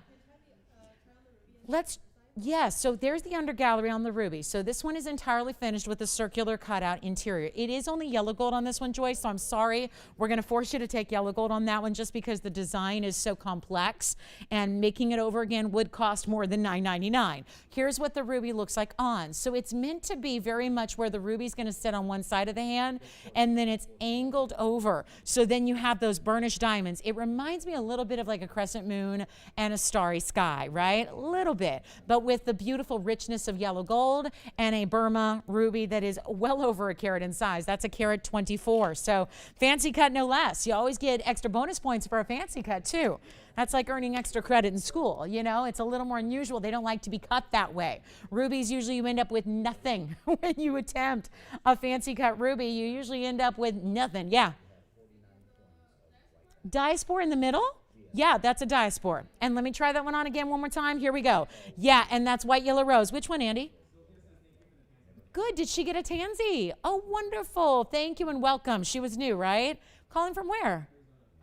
Yes, so there's the under gallery on the ruby. So this one is entirely finished with a circular cutout interior. It is only yellow gold on this one, Joyce, so I'm sorry. We're going to force you to take yellow gold on that one just because the design is so complex, and making it over again would cost more than $9.99. Here's what the ruby looks like on. So it's meant to be very much where the ruby's going to sit on one side of the hand, and then it's angled over. So then you have those burnished diamonds. It reminds me a little bit of like a crescent moon and a starry sky, right? A little bit, but with the beautiful richness of yellow gold and a Burma ruby that is well over a carat in size. That's a carat 24. So fancy cut no less. You always get extra bonus points for a fancy cut too. That's like earning extra credit in school. It's a little more unusual. They don't like to be cut that way. Rubies, usually you end up with nothing. When you attempt a fancy cut ruby, you usually end up with nothing. Yeah. Diaspora in the middle? Yeah, that's a diaspora. And let me try that one on again one more time. Here we go. Yeah, and that's white, yellow, rose. Which one, Andy? Good. Did she get a tansy? Oh, wonderful. Thank you and welcome. She was new, right? Calling from where?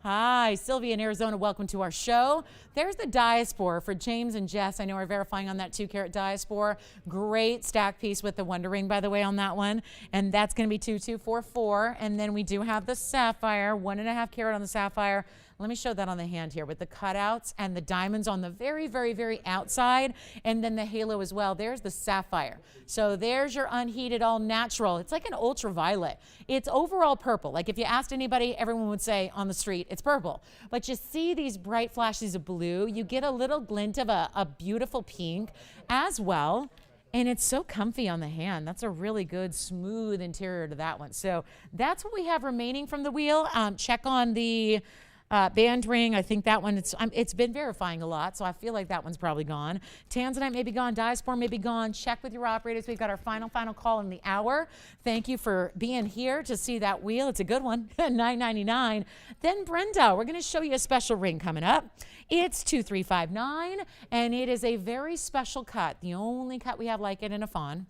Hi, Sylvia in Arizona. Welcome to our show. There's the diaspora for James and Jess. I know we're verifying on that 2-carat diaspora. Great stack piece with the Wonder Ring, by the way, on that one. And that's going to be 2244. And then we do have the sapphire, 1.5 carat on the sapphire. Let me show that on the hand here with the cutouts and the diamonds on the very, very, very outside, and then the halo as well. There's the sapphire. So there's your unheated, all natural. It's like an ultraviolet. It's overall purple. Like if you asked anybody, everyone would say on the street, it's purple. But you see these bright flashes of blue. You get a little glint of a beautiful pink as well. And it's so comfy on the hand. That's a really good, smooth interior to that one. So that's what we have remaining from the wheel. Check on the Band ring, I think that one, it's been verifying a lot, so I feel like that one's probably gone. Tanzanite may be gone, Diaspora may be gone. Check with your operators. We've got our final call in the hour. Thank you for being here to see that wheel. It's a good one, $9.99. Then Brenda, we're gonna show you a special ring coming up. It's 2359, and it is a very special cut, the only cut we have like it in a fawn.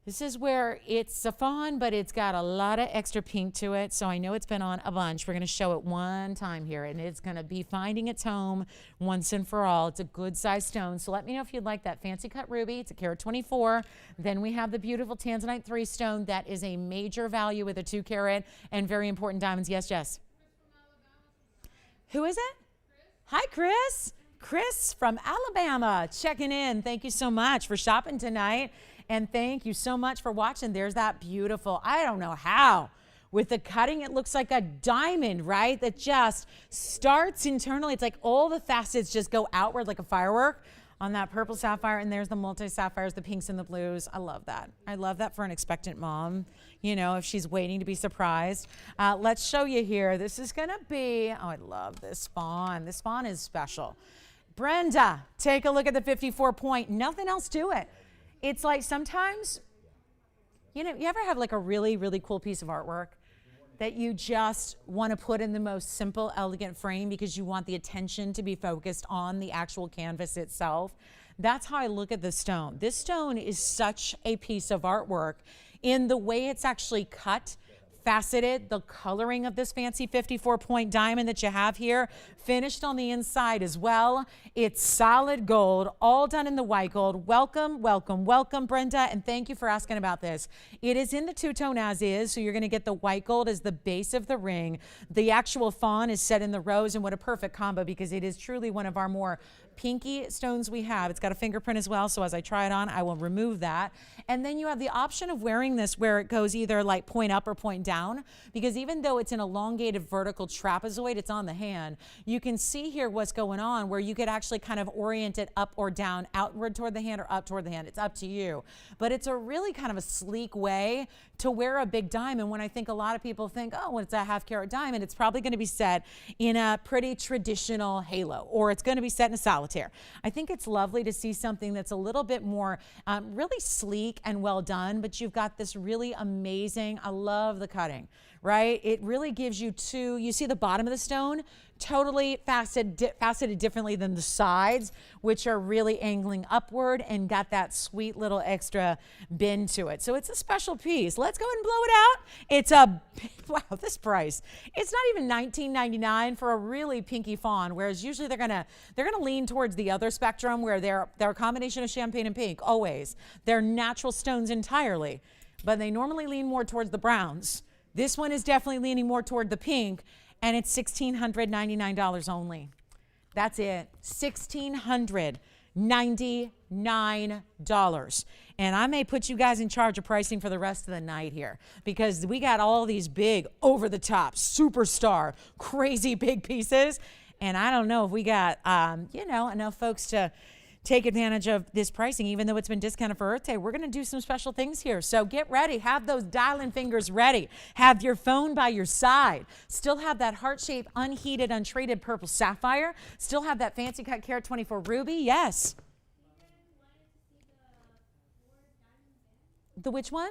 This is where it's a fawn, but it's got a lot of extra pink to it, so I know it's been on a bunch. We're going to show it one time here, and it's going to be finding its home once and for all. It's a good-sized stone, so let me know if you'd like that fancy cut ruby. It's a carat 24. Then we have the beautiful Tanzanite 3 stone. That is a major value with a 2 carat and very important diamonds. Yes, Jess? Who is it? Hi, Chris. Chris from Alabama checking in. Thank you so much for shopping tonight. And thank you so much for watching. There's that beautiful, I don't know how, with the cutting, it looks like a diamond, right? That just starts internally. It's like all the facets just go outward like a firework on that purple sapphire. And there's the multi-sapphires, the pinks and the blues. I love that. I love that for an expectant mom, you know, if she's waiting to be surprised. Let's show you here. This is gonna be, oh, I love this fawn. This fawn is special. Brenda, take a look at the 54 point, nothing else to it. It's like sometimes, you know, you ever have like a really, really cool piece of artwork that you just want to put in the most simple, elegant frame because you want the attention to be focused on the actual canvas itself? That's how I look at this stone. This stone is such a piece of artwork in the way it's actually cut, faceted, the coloring of this fancy 54 point diamond that you have here, finished on the inside as well. It's solid gold, all done in the white gold. Welcome, welcome, welcome, Brenda, and thank you for asking about this. It is in the two-tone as is, so you're gonna get the white gold as the base of the ring. The actual fawn is set in the rose, and what a perfect combo because it is truly one of our more pinky stones we have. It's got a fingerprint as well, so as I try it on, I will remove that. And then you have the option of wearing this where it goes either like point up or point down, because even though it's an elongated vertical trapezoid, it's on the hand, you can see here what's going on where you could actually kind of orient it up or down, outward toward the hand or up toward the hand. It's up to you. But it's a really kind of a sleek way to wear a big diamond when I think a lot of people think, oh, when it's a half carat diamond, it's probably going to be set in a pretty traditional halo, or it's going to be set in a solitaire. I think it's lovely to see something that's a little bit more really sleek and well done, but you've got this really amazing, I love the cutting, right? It really gives you two, you see the bottom of the stone, totally faceted differently than the sides, which are really angling upward and got that sweet little extra bend to it. So it's a special piece. Let's go and blow it out. It's a, wow, this price. It's not even $19.99 for a really pinky fawn, whereas usually they're gonna lean towards the other spectrum where they're a combination of champagne and pink, always. They're natural stones entirely, but they normally lean more towards the browns. This one is definitely leaning more toward the pink, and it's $1,699 only. That's it, $1,699. And I may put you guys in charge of pricing for the rest of the night here because we got all these big, over-the-top, superstar, crazy big pieces. And I don't know if we got, you know, enough folks to take advantage of this pricing, even though it's been discounted for Earth Day. We're going to do some special things here. So get ready. Have those dialing fingers ready. Have your phone by your side. Still have that heart-shaped, unheated, untreated purple sapphire. Still have that fancy cut carat 24 ruby. Yes. The which one?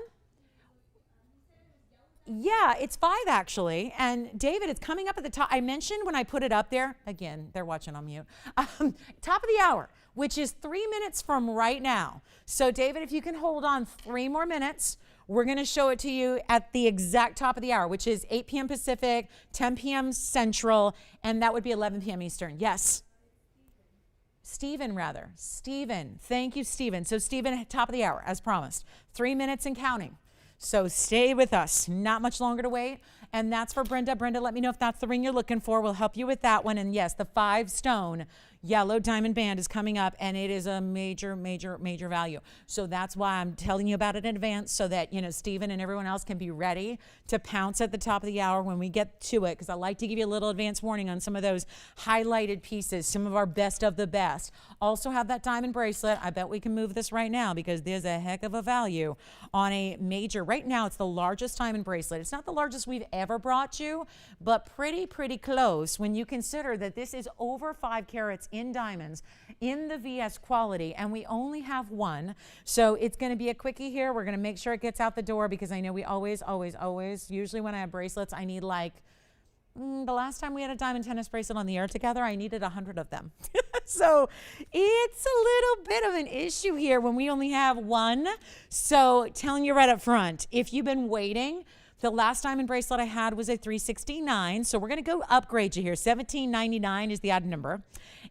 Yeah, it's 5 actually. And David, it's coming up at the top. I mentioned when I put it up there, again, they're watching on mute, top of the hour, which is 3 minutes from right now. So David, if you can hold on 3 more minutes, we're gonna show it to you at the exact top of the hour, which is 8 p.m. Pacific, 10 p.m. Central, and that would be 11 p.m. Eastern. Yes. Stephen, rather. Stephen. Thank you, Stephen. So Stephen, top of the hour, as promised. 3 minutes and counting. So stay with us. Not much longer to wait. And that's for Brenda. Brenda, let me know if that's the ring you're looking for. We'll help you with that one. And yes, the 5 stone, yellow diamond band is coming up, and it is a major, major, major value. So that's why I'm telling you about it in advance, so that, you know, Stephen and everyone else can be ready to pounce at the top of the hour when we get to it, because I like to give you a little advance warning on some of those highlighted pieces, some of our best of the best. Also have that diamond bracelet. I bet we can move this right now because there's a heck of a value on a major. Right now, it's the largest diamond bracelet. It's not the largest we've ever brought you, but pretty close when you consider that this is over 5 carats in diamonds in the VS quality, and we only have one. So it's going to be a quickie here. We're going to make sure it gets out the door, because I know we always, usually when I have bracelets, I need like, the last time we had a diamond tennis bracelet on the air together, I needed 100 of them. So it's a little bit of an issue here when we only have one. So telling you right up front, if you've been waiting, the last diamond bracelet I had was a $369. So we're going to go upgrade you here. $17.99 is the odd number.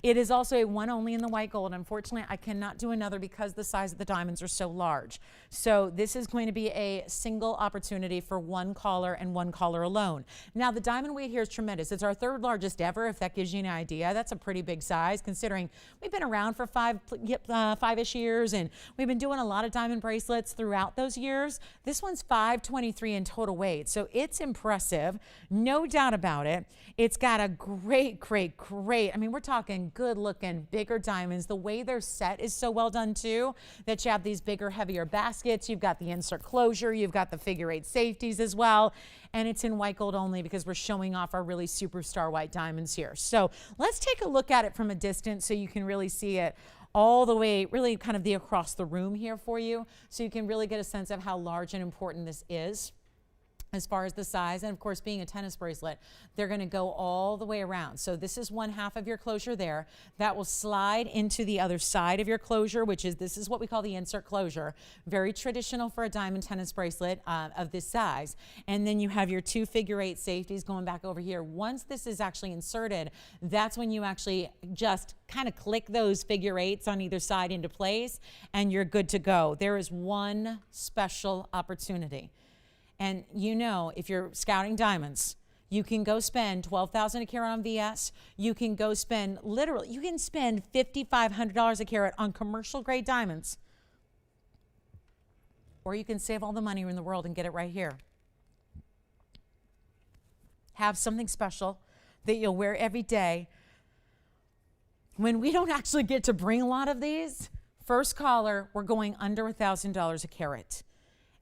It is also a one only in the white gold. Unfortunately, I cannot do another because the size of the diamonds are so large. So this is going to be a single opportunity for one caller and one caller alone. Now, the diamond weight here is tremendous. It's our third largest ever, if that gives you an idea. That's a pretty big size, considering we've been around for five-ish years, and we've been doing a lot of diamond bracelets throughout those years. This one's 523 in total weight, so it's impressive, no doubt about it. It's got a great, I mean, we're talking good looking, bigger diamonds. The way they're set is so well done too, that you have these bigger, heavier baskets. You've got the insert closure. You've got the figure 8 safeties as well. And it's in white gold only because we're showing off our really superstar white diamonds here. So let's take a look at it from a distance so you can really see it all the way, really kind of the across the room here for you, so you can really get a sense of how large and important this is as far as the size. And of course, being a tennis bracelet, they're going to go all the way around. So this is one half of your closure there that will slide into the other side of your closure, which is, this is what we call the insert closure. Very traditional for a diamond tennis bracelet of this size. And then you have your 2 figure 8 safeties going back over here. Once this is actually inserted, that's when you actually just kind of click those figure 8s on either side into place, and you're good to go. There is one special opportunity. And you know, if you're scouting diamonds, you can go spend $12,000 a carat on VS. You can go spend, literally, you can spend $5,500 a carat on commercial grade diamonds. Or you can save all the money in the world and get it right here. Have something special that you'll wear every day. When we don't actually get to bring a lot of these, first caller, we're going under $1,000 a carat.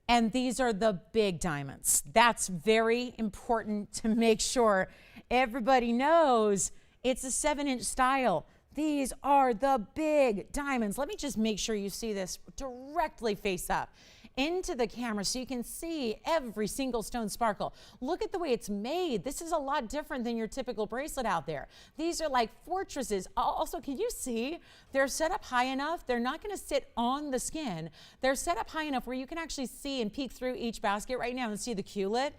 And these are the big diamonds. That's very important to make sure everybody knows it's a 7-inch style. These are the big diamonds. Let me just make sure you see this directly face up into the camera so you can see every single stone sparkle. Look at the way it's made. This is a lot different than your typical bracelet out there. These are like fortresses. Also, can you see they're set up high enough? They're not going to sit on the skin. They're set up high enough where you can actually see and peek through each basket right now and see the culet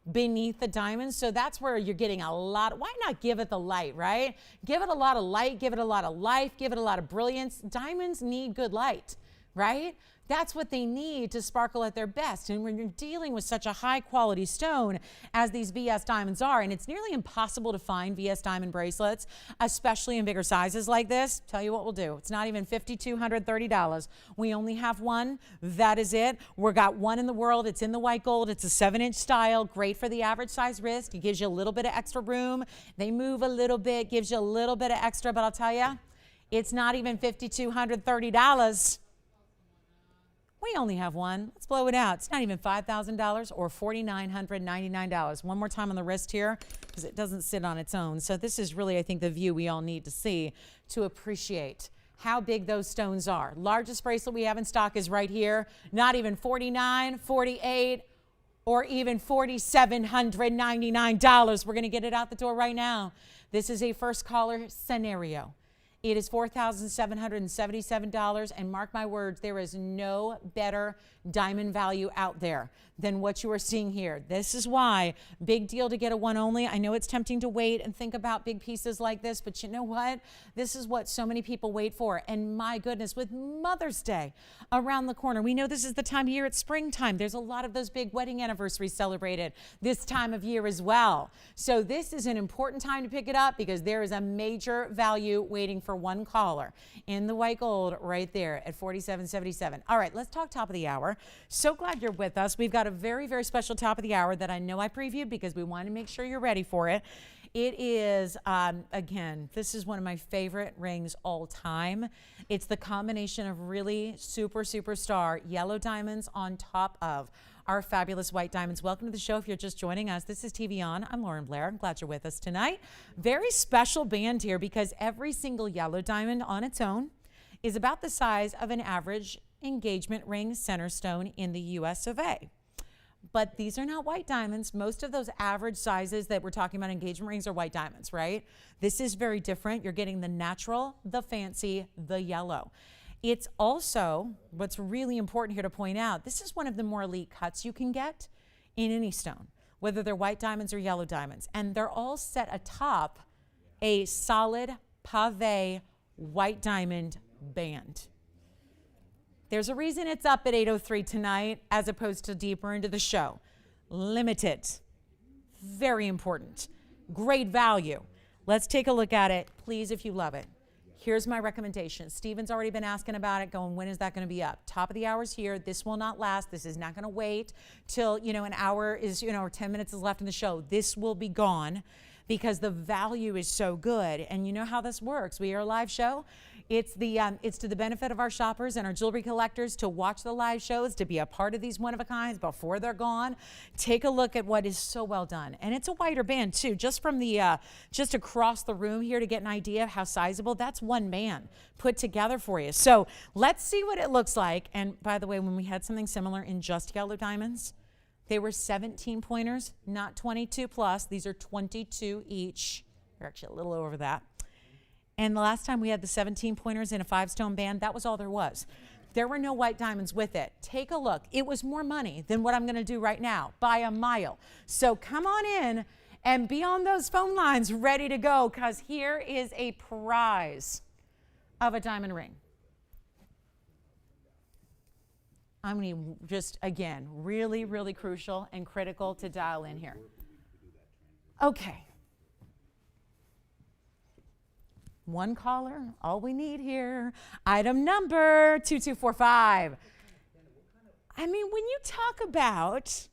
beneath the diamonds. So that's where you're getting a lot. Why not give it the light, right? Give it a lot of light, give it a lot of life, give it a lot of brilliance. Diamonds need good light, right? That's what they need to sparkle at their best. And when you're dealing with such a high quality stone as these VS diamonds are, and it's nearly impossible to find VS diamond bracelets, especially in bigger sizes like this, tell you what we'll do. It's not even $5,230. We only have one. That is it. We've got one in the world. It's in the white gold. It's a 7-inch style, great for the average size wrist. It gives you a little bit of extra room. They move a little bit, gives you a little bit of extra, but I'll tell you, it's not even $5,230. We only have one. Let's blow it out. It's not even $5,000 or $4,999. One more time on the wrist here because it doesn't sit on its own. So this is really, I think, the view we all need to see to appreciate how big those stones are. Largest bracelet we have in stock is right here. Not even $49, $48, or even $4,799. We're going to get it out the door right now. This is a first caller scenario. It is $4,777, and mark my words, there is no better diamond value out there than what you are seeing here. This is why, big deal to get a one only. I know it's tempting to wait and think about big pieces like this, but you know what? This is what so many people wait for. And my goodness, with Mother's Day around the corner, we know this is the time of year, it's springtime. There's a lot of those big wedding anniversaries celebrated this time of year as well. So this is an important time to pick it up because there is a major value waiting for for one caller in the white gold right there at $47.77. All right, let's talk top of the hour. So glad you're with us. We've got a very, very special top of the hour that I know I previewed because we want to make sure you're ready for it. It is, again, this is one of my favorite rings all time. It's the combination of really superstar yellow diamonds on top of our fabulous white diamonds. Welcome to the show. If you're just joining us, this is TVON. I'm Lauren Blair. I'm glad you're with us tonight. Very special band here because every single yellow diamond on its own is about the size of an average engagement ring center stone in the US of A. But these are not white diamonds. Most of those average sizes that we're talking about engagement rings are white diamonds, right? This is very different. You're getting the natural, the fancy, the yellow. It's also, what's really important here to point out, this is one of the more elite cuts you can get in any stone, whether they're white diamonds or yellow diamonds. And they're all set atop a solid pave white diamond band. There's a reason it's up at 8:03 tonight as opposed to deeper into the show. Limited. Very important. Great value. Let's take a look at it, please, if you love it. Here's my recommendation. Steven's already been asking about it, going, when is that going to be up? Top of the hour's here. This will not last. This is not going to wait till, an hour is, or 10 minutes is left in the show. This will be gone because the value is so good. And you know how this works. We are a live show. It's to the benefit of our shoppers and our jewelry collectors to watch the live shows, to be a part of these one-of-a-kinds before they're gone. Take a look at what is so well done. And it's a wider band, too. Just from the, just across the room here to get an idea of how sizable, that's one band put together for you. So let's see what it looks like. And by the way, when we had something similar in just yellow diamonds, they were 17 pointers, not 22 plus. These are 22 each. They're actually a little over that. And the last time we had the 17 pointers in a 5-stone band, that was all there was. There were no white diamonds with it. Take a look. It was more money than what I'm going to do right now by a mile. So come on in and be on those phone lines ready to go because here is a prize of a diamond ring. I mean, just again, really, really crucial and critical to dial in here. Okay. One caller, all we need here. Item number 2245. I mean, when you talk about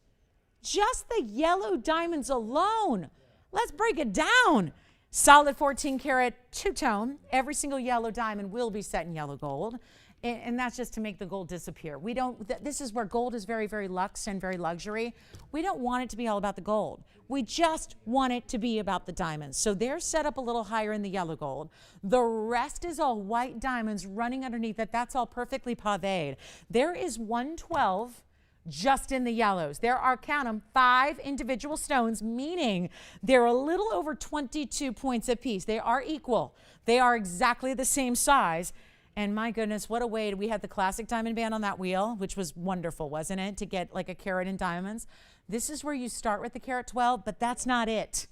just the yellow diamonds alone, let's break it down. Solid 14 karat two-tone. Every single yellow diamond will be set in yellow gold. And that's just to make the gold disappear. We don't, this is where gold is very, very luxe and very luxury. We don't want it to be all about the gold. We just want it to be about the diamonds. So they're set up a little higher in the yellow gold. The rest is all white diamonds running underneath it. That's all perfectly paved. There is 112 just in the yellows. There are, count them, 5 individual stones, meaning they're a little over 22 points apiece. They are equal. They are exactly the same size. And my goodness, what a way. We had the classic diamond band on that wheel, which was wonderful, wasn't it? To get like a carat in diamonds. This is where you start with the carat 12, but that's not it.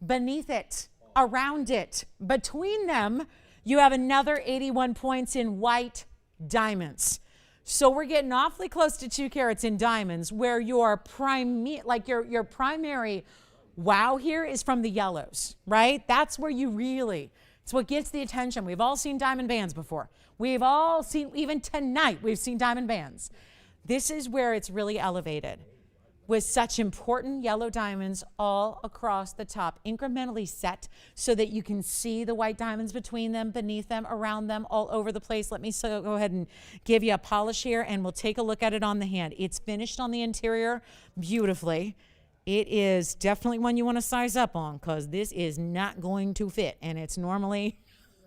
Beneath it, around it, between them, you have another 81 points in white diamonds. So we're getting awfully close to 2 carats in diamonds, where your primary wow here is from the yellows, right? That's where you really, it's what gets the attention. We've all seen diamond bands before. We've all seen, even tonight, we've seen diamond bands. This is where it's really elevated with such important yellow diamonds all across the top, incrementally set so that you can see the white diamonds between them, beneath them, around them, all over the place. Let me go ahead and give you a polish here, and we'll take a look at it on the hand. It's finished on the interior beautifully. It is definitely one you want to size up on because this is not going to fit, and it's normally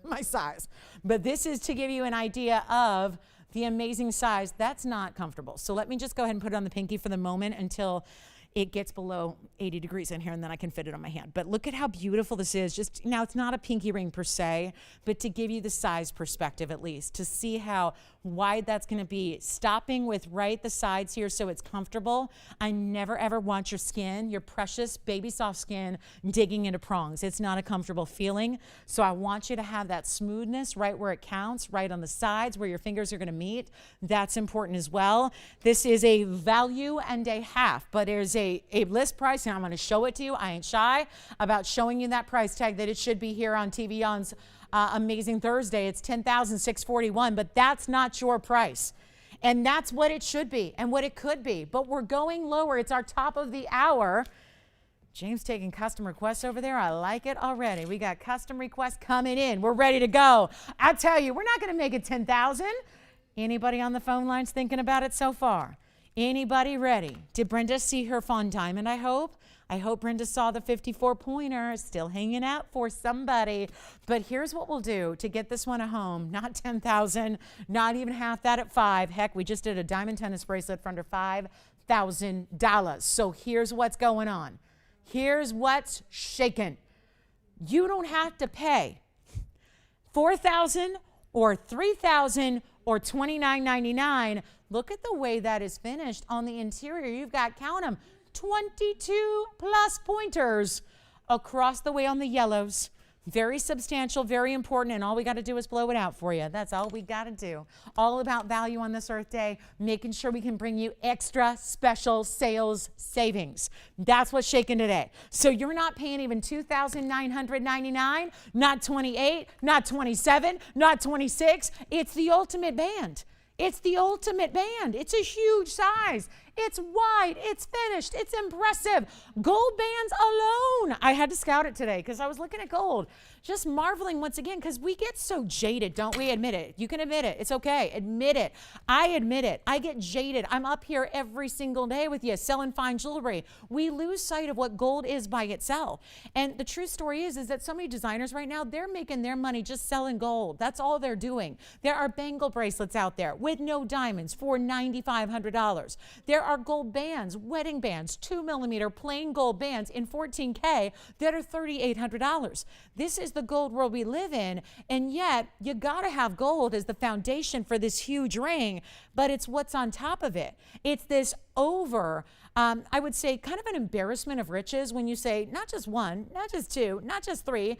my size. But this is to give you an idea of the amazing size. That's not comfortable. So let me just go ahead and put it on the pinky for the moment until it gets below 80 degrees in here, and then I can fit it on my hand. But look at how beautiful this is. Just now, it's not a pinky ring per se, but to give you the size perspective at least, to see how wide that's going to be. Stopping with right the sides here so it's comfortable. I never ever want your skin, your precious baby soft skin, digging into prongs. It's not a comfortable feeling. So I want you to have that smoothness right where it counts, right on the sides where your fingers are going to meet. That's important as well. This is a value and a half, but there's a a list price, and I'm going to show it to you. I ain't shy about showing you that price tag that it should be here on TVON's Amazing Thursday. It's $10,641, but that's not your price. And that's what it should be and what it could be. But we're going lower. It's our top of the hour. James taking custom requests over there. I like it already. We got custom requests coming in. We're ready to go. I tell you, we're not going to make it 10,000. Anybody on the phone lines thinking about it so far? Anybody ready? Did Brenda see her fawn diamond, I hope? I hope Brenda saw the 54-pointer still hanging out for somebody. But here's what we'll do to get this one at home. Not 10,000, not even half that at 5. Heck, we just did a diamond tennis bracelet for under $5,000. So here's what's going on. Here's what's shaking. You don't have to pay $4,000 or $3,000 or $29.99. Look at the way that is finished on the interior. You've got, count them, 22 plus pointers across the way on the yellows. Very substantial, very important, and all we got to do is blow it out for you. That's all we got to do. All about value on this Earth Day, making sure we can bring you extra special sales savings. That's what's shaking today. So you're not paying even $2,999, not 28, not 27, not 26. It's the ultimate band. It's the ultimate band. It's a huge size. It's wide, it's finished, it's impressive. Gold bands alone. I had to scout it today because I was looking at gold. Just marveling once again because we get so jaded, don't we? Admit it. You can admit it. It's okay. Admit it. I admit it. I get jaded. I'm up here every single day with you selling fine jewelry. We lose sight of what gold is by itself. And the true story is that so many designers right now, they're making their money just selling gold. That's all they're doing. There are bangle bracelets out there with no diamonds for $9,500. There are gold bands, wedding bands, 2mm plain gold bands in 14K that are $3,800. This is the gold world we live in, and yet you gotta have gold as the foundation for this huge ring, but it's what's on top of it. It's this I would say kind of an embarrassment of riches when you say not just one, not just two, not just three,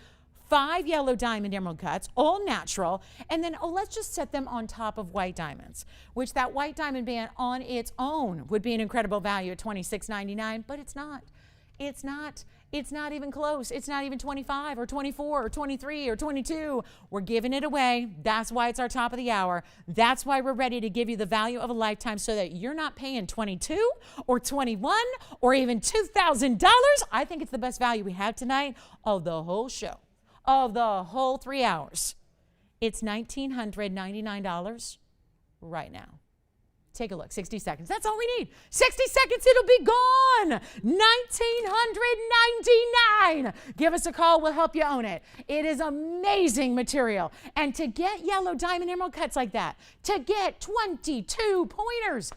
5 yellow diamond emerald cuts, all natural, and then, let's just set them on top of white diamonds, which that white diamond band on its own would be an incredible value at $26.99, but it's not. It's not. It's not even close. It's not even 25 or 24 or 23 or 22. We're giving it away. That's why it's our top of the hour. That's why we're ready to give you the value of a lifetime so that you're not paying 22 or 21 or even $2,000. I think it's the best value we have tonight of the whole show. Of the whole 3 hours. It's $1,999 right now. Take a look, 60 seconds. That's all we need. 60 seconds, it'll be gone. $1,999. Give us a call, we'll help you own it. It is amazing material. And to get yellow diamond emerald cuts like that, to get 22 pointers,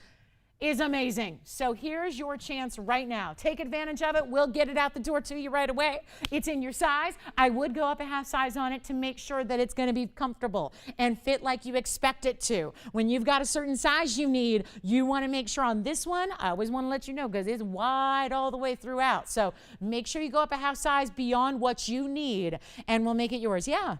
is amazing. So here's your chance right now. Take advantage of it. We'll get it out the door to you right away. It's in your size. I would go up a half size on it to make sure that it's going to be comfortable and fit like you expect it to. When you've got a certain size you need, you want to make sure on this one, I always want to let you know because it's wide all the way throughout. So make sure you go up a half size beyond what you need and we'll make it yours. Yeah.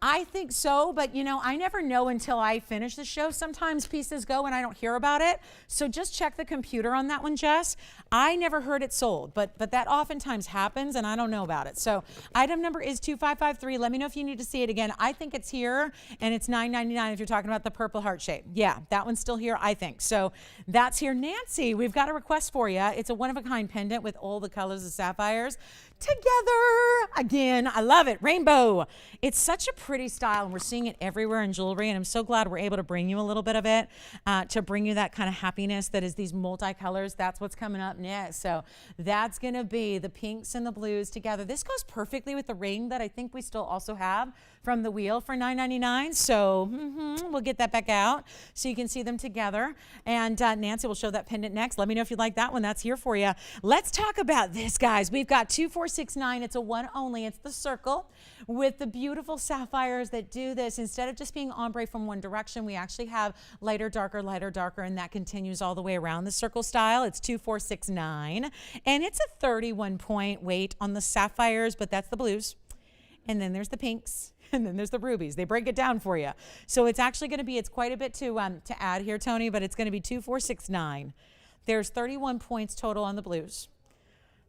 I think so, but you know, I never know until I finish the show. Sometimes pieces go and I don't hear about it. So just check the computer on that one, Jess. I never heard it sold, but that oftentimes happens and I don't know about it. So item number is 2553. Let me know if you need to see it again. I think it's here and it's $9.99 if you're talking about the purple heart shape. Yeah, that one's still here, I think. So that's here. Nancy, we've got a request for you. It's a one-of-a-kind pendant with all the colors of sapphires together. Again, I love it. Rainbow. It's such a pretty style and we're seeing it everywhere in jewelry and I'm so glad we're able to bring you a little bit of it to bring you that kind of happiness that is these multicolors. That's what's coming up next. So that's going to be the pinks and the blues together. This goes perfectly with the ring that I think we still also have from the wheel for $9.99. So we'll get that back out so you can see them together. And Nancy will show that pendant next. Let me know if you like that one. That's here for you. Let's talk about this, guys. We've got 2469. It's a one only. It's the circle with the beautiful sapphires that do this. Instead of just being ombre from one direction, we actually have lighter, darker, and that continues all the way around the circle style. It's 2469. And it's a 31-point weight on the sapphires, but that's the blues. And then there's the pinks. And then there's the rubies. They break it down for you. So it's actually going to be, it's quite a bit to add here, Tony, but it's going to be 2469. There's 31 points total on the blues.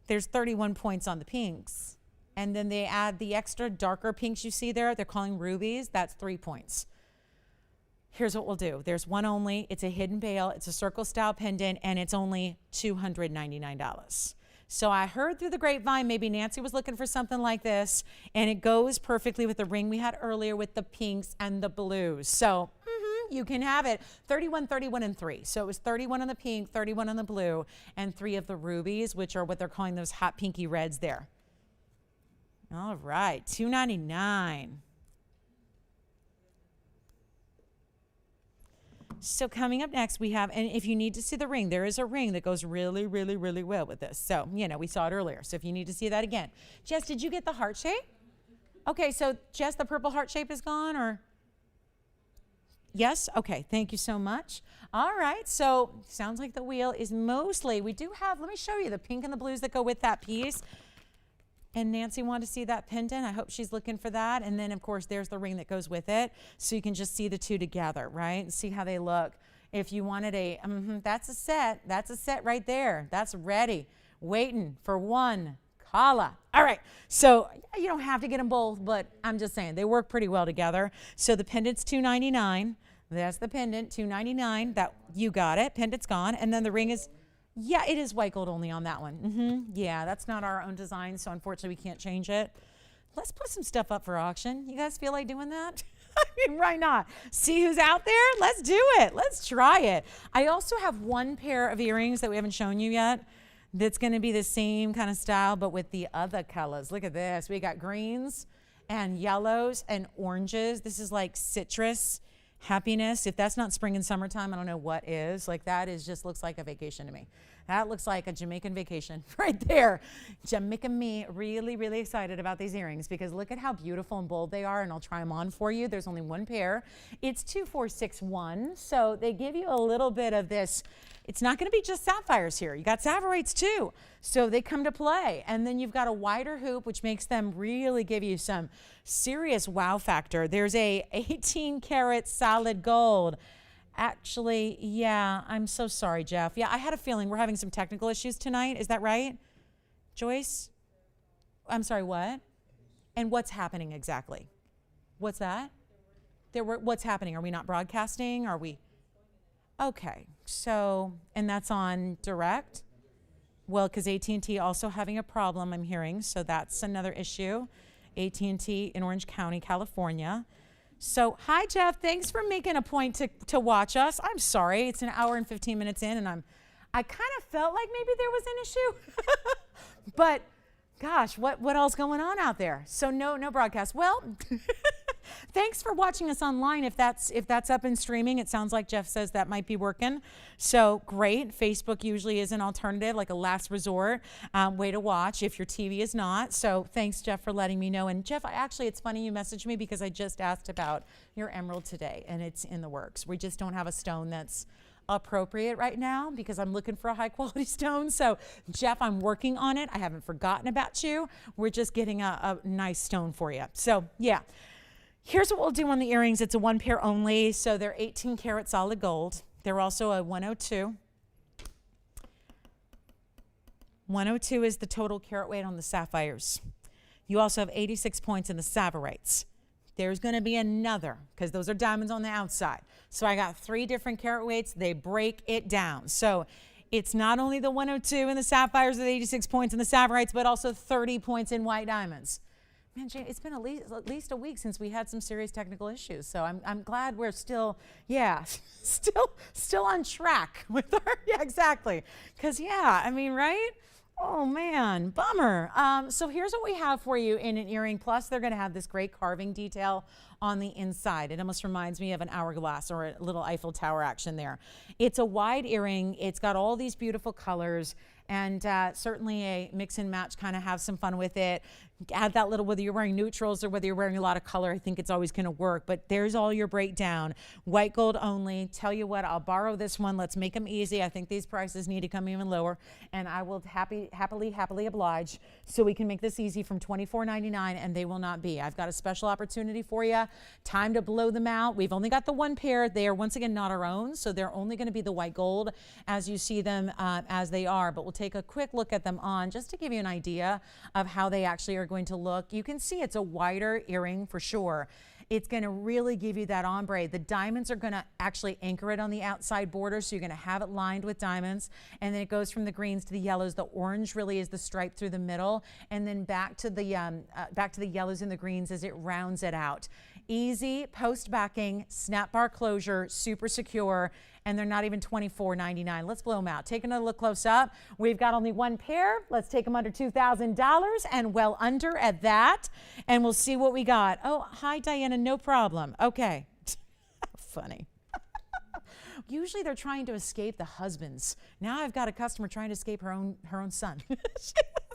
There's 31 points on the pinks. And then they add the extra darker pinks you see there. They're calling rubies. That's 3 points. Here's what we'll do. There's one only. It's a hidden bail. It's a circle style pendant, and it's only $299. So I heard through the grapevine, maybe Nancy was looking for something like this, and it goes perfectly with the ring we had earlier with the pinks and the blues. So you can have it. 31, 31, and 3. So it was 31 on the pink, 31 on the blue, and 3 of the rubies, which are what they're calling those hot pinky reds there. All right, $299. So coming up next, we have, and if you need to see the ring, there is a ring that goes really, really, really well with this. So, you know, we saw it earlier. So if you need to see that again. Jess, did you get the heart shape? Okay, so Jess, the purple heart shape is gone, or? Yes? Okay, thank you so much. All right, so sounds like the wheel is mostly, we do have, let me show you the pink and the blues that go with that piece. And Nancy wanted to see that pendant. I hope she's looking for that. And then, of course, there's the ring that goes with it. So you can just see the two together, right? And see how they look. If you wanted a, that's a set. That's a set right there. That's ready, waiting for one calla. All right. So you don't have to get them both, but I'm just saying they work pretty well together. So the pendant's $299. That's the pendant, $299. That you got it. Pendant's gone. And then the ring is... Yeah, it is white gold only on that one. Yeah, that's not our own design, so unfortunately we can't change it. Let's put some stuff up for auction. You guys feel like doing that? I mean, why not? See who's out there? Let's do it. Let's try it. I also have one pair of earrings that we haven't shown you yet that's going to be the same kind of style, but with the other colors. Look at this. We got greens and yellows and oranges. This is like citrus. Happiness. If that's not spring and summertime, I don't know what is. Like that is just looks like a vacation to me. That looks like a Jamaican vacation right there. Jamaican me really, really excited about these earrings because look at how beautiful and bold they are, and I'll try them on for you. There's only one pair. It's 2461, so they give you a little bit of this. It's not going to be just sapphires here. You got sapphites too, so they come to play. And then you've got a wider hoop, which makes them really give you some serious wow factor. There's a 18 karat solid gold. Actually, yeah, I'm so sorry, Jeff. Yeah, I had a feeling we're having some technical issues tonight. Is that right? Joyce? I'm sorry, what? And what's happening exactly? What's that? What's happening? Are we not broadcasting? Are we? Okay, so, and that's on direct? Well, because AT&T also having a problem, I'm hearing, so that's another issue. AT&T in Orange County, California. So, hi, Jeff. Thanks for making a point to watch us. I'm sorry. It's an hour and 15 minutes in, and I kind of felt like maybe there was an issue. But, gosh, what else going on out there? So, no broadcast. Well, thanks for watching us online. If that's up and streaming, it sounds like Jeff says that might be working. So great. Facebook usually is an alternative, like a last resort way to watch if your TV is not. So thanks, Jeff, for letting me know. And Jeff, it's funny you messaged me because I just asked about your emerald today, and it's in the works. We just don't have a stone that's appropriate right now because I'm looking for a high quality stone. So Jeff, I'm working on it. I haven't forgotten about you. We're just getting a nice stone for you. So yeah. Here's what we'll do on the earrings. It's a one pair only, so they're 18 karat solid gold. They're also a 102. 102 is the total carat weight on the sapphires. You also have 86 points in the sapphites. There's going to be another, because those are diamonds on the outside. So I got 3 different carat weights. They break it down. So it's not only the 102 in the sapphires with 86 points in the sapphites, but also 30 points in white diamonds. Man, Jane, it's been at least a week since we had some serious technical issues. So I'm glad we're still on track with our, yeah, exactly. Because, yeah, I mean, right? Oh, man, bummer. So here's what we have for you in an earring. Plus, they're going to have this great carving detail on the inside. It almost reminds me of an hourglass or a little Eiffel Tower action there. It's a wide earring. It's got all these beautiful colors. And certainly a mix and match, kind of have some fun with it. Add that little, whether you're wearing neutrals or whether you're wearing a lot of color, I think it's always going to work. But there's all your breakdown. White gold only. Tell you what, I'll borrow this one. Let's make them easy. I think these prices need to come even lower. And I will happily oblige so we can make this easy from $24.99, and they will not be. I've got a special opportunity for you. Time to blow them out. We've only got the one pair. They are once again not our own, so they're only going to be the white gold as you see them as they are. But we'll take a quick look at them on just to give you an idea of how they actually are going to look. You can see it's a wider earring for sure. It's going to really give you that ombre. The diamonds are going to actually anchor it on the outside border, so you're going to have it lined with diamonds, and then it goes from the greens to the yellows. The orange really is the stripe through the middle, and then back to the yellows and the greens as it rounds it out. Easy post backing, snap bar closure, super secure, and they're not even $24.99. Let's blow them out. Take another look close up. We've got only one pair. Let's take them under $2,000 and well under at that, and we'll see what we got. Oh, hi, Diana, no problem. Okay. Funny. Usually they're trying to escape the husbands. Now I've got a customer trying to escape her own son.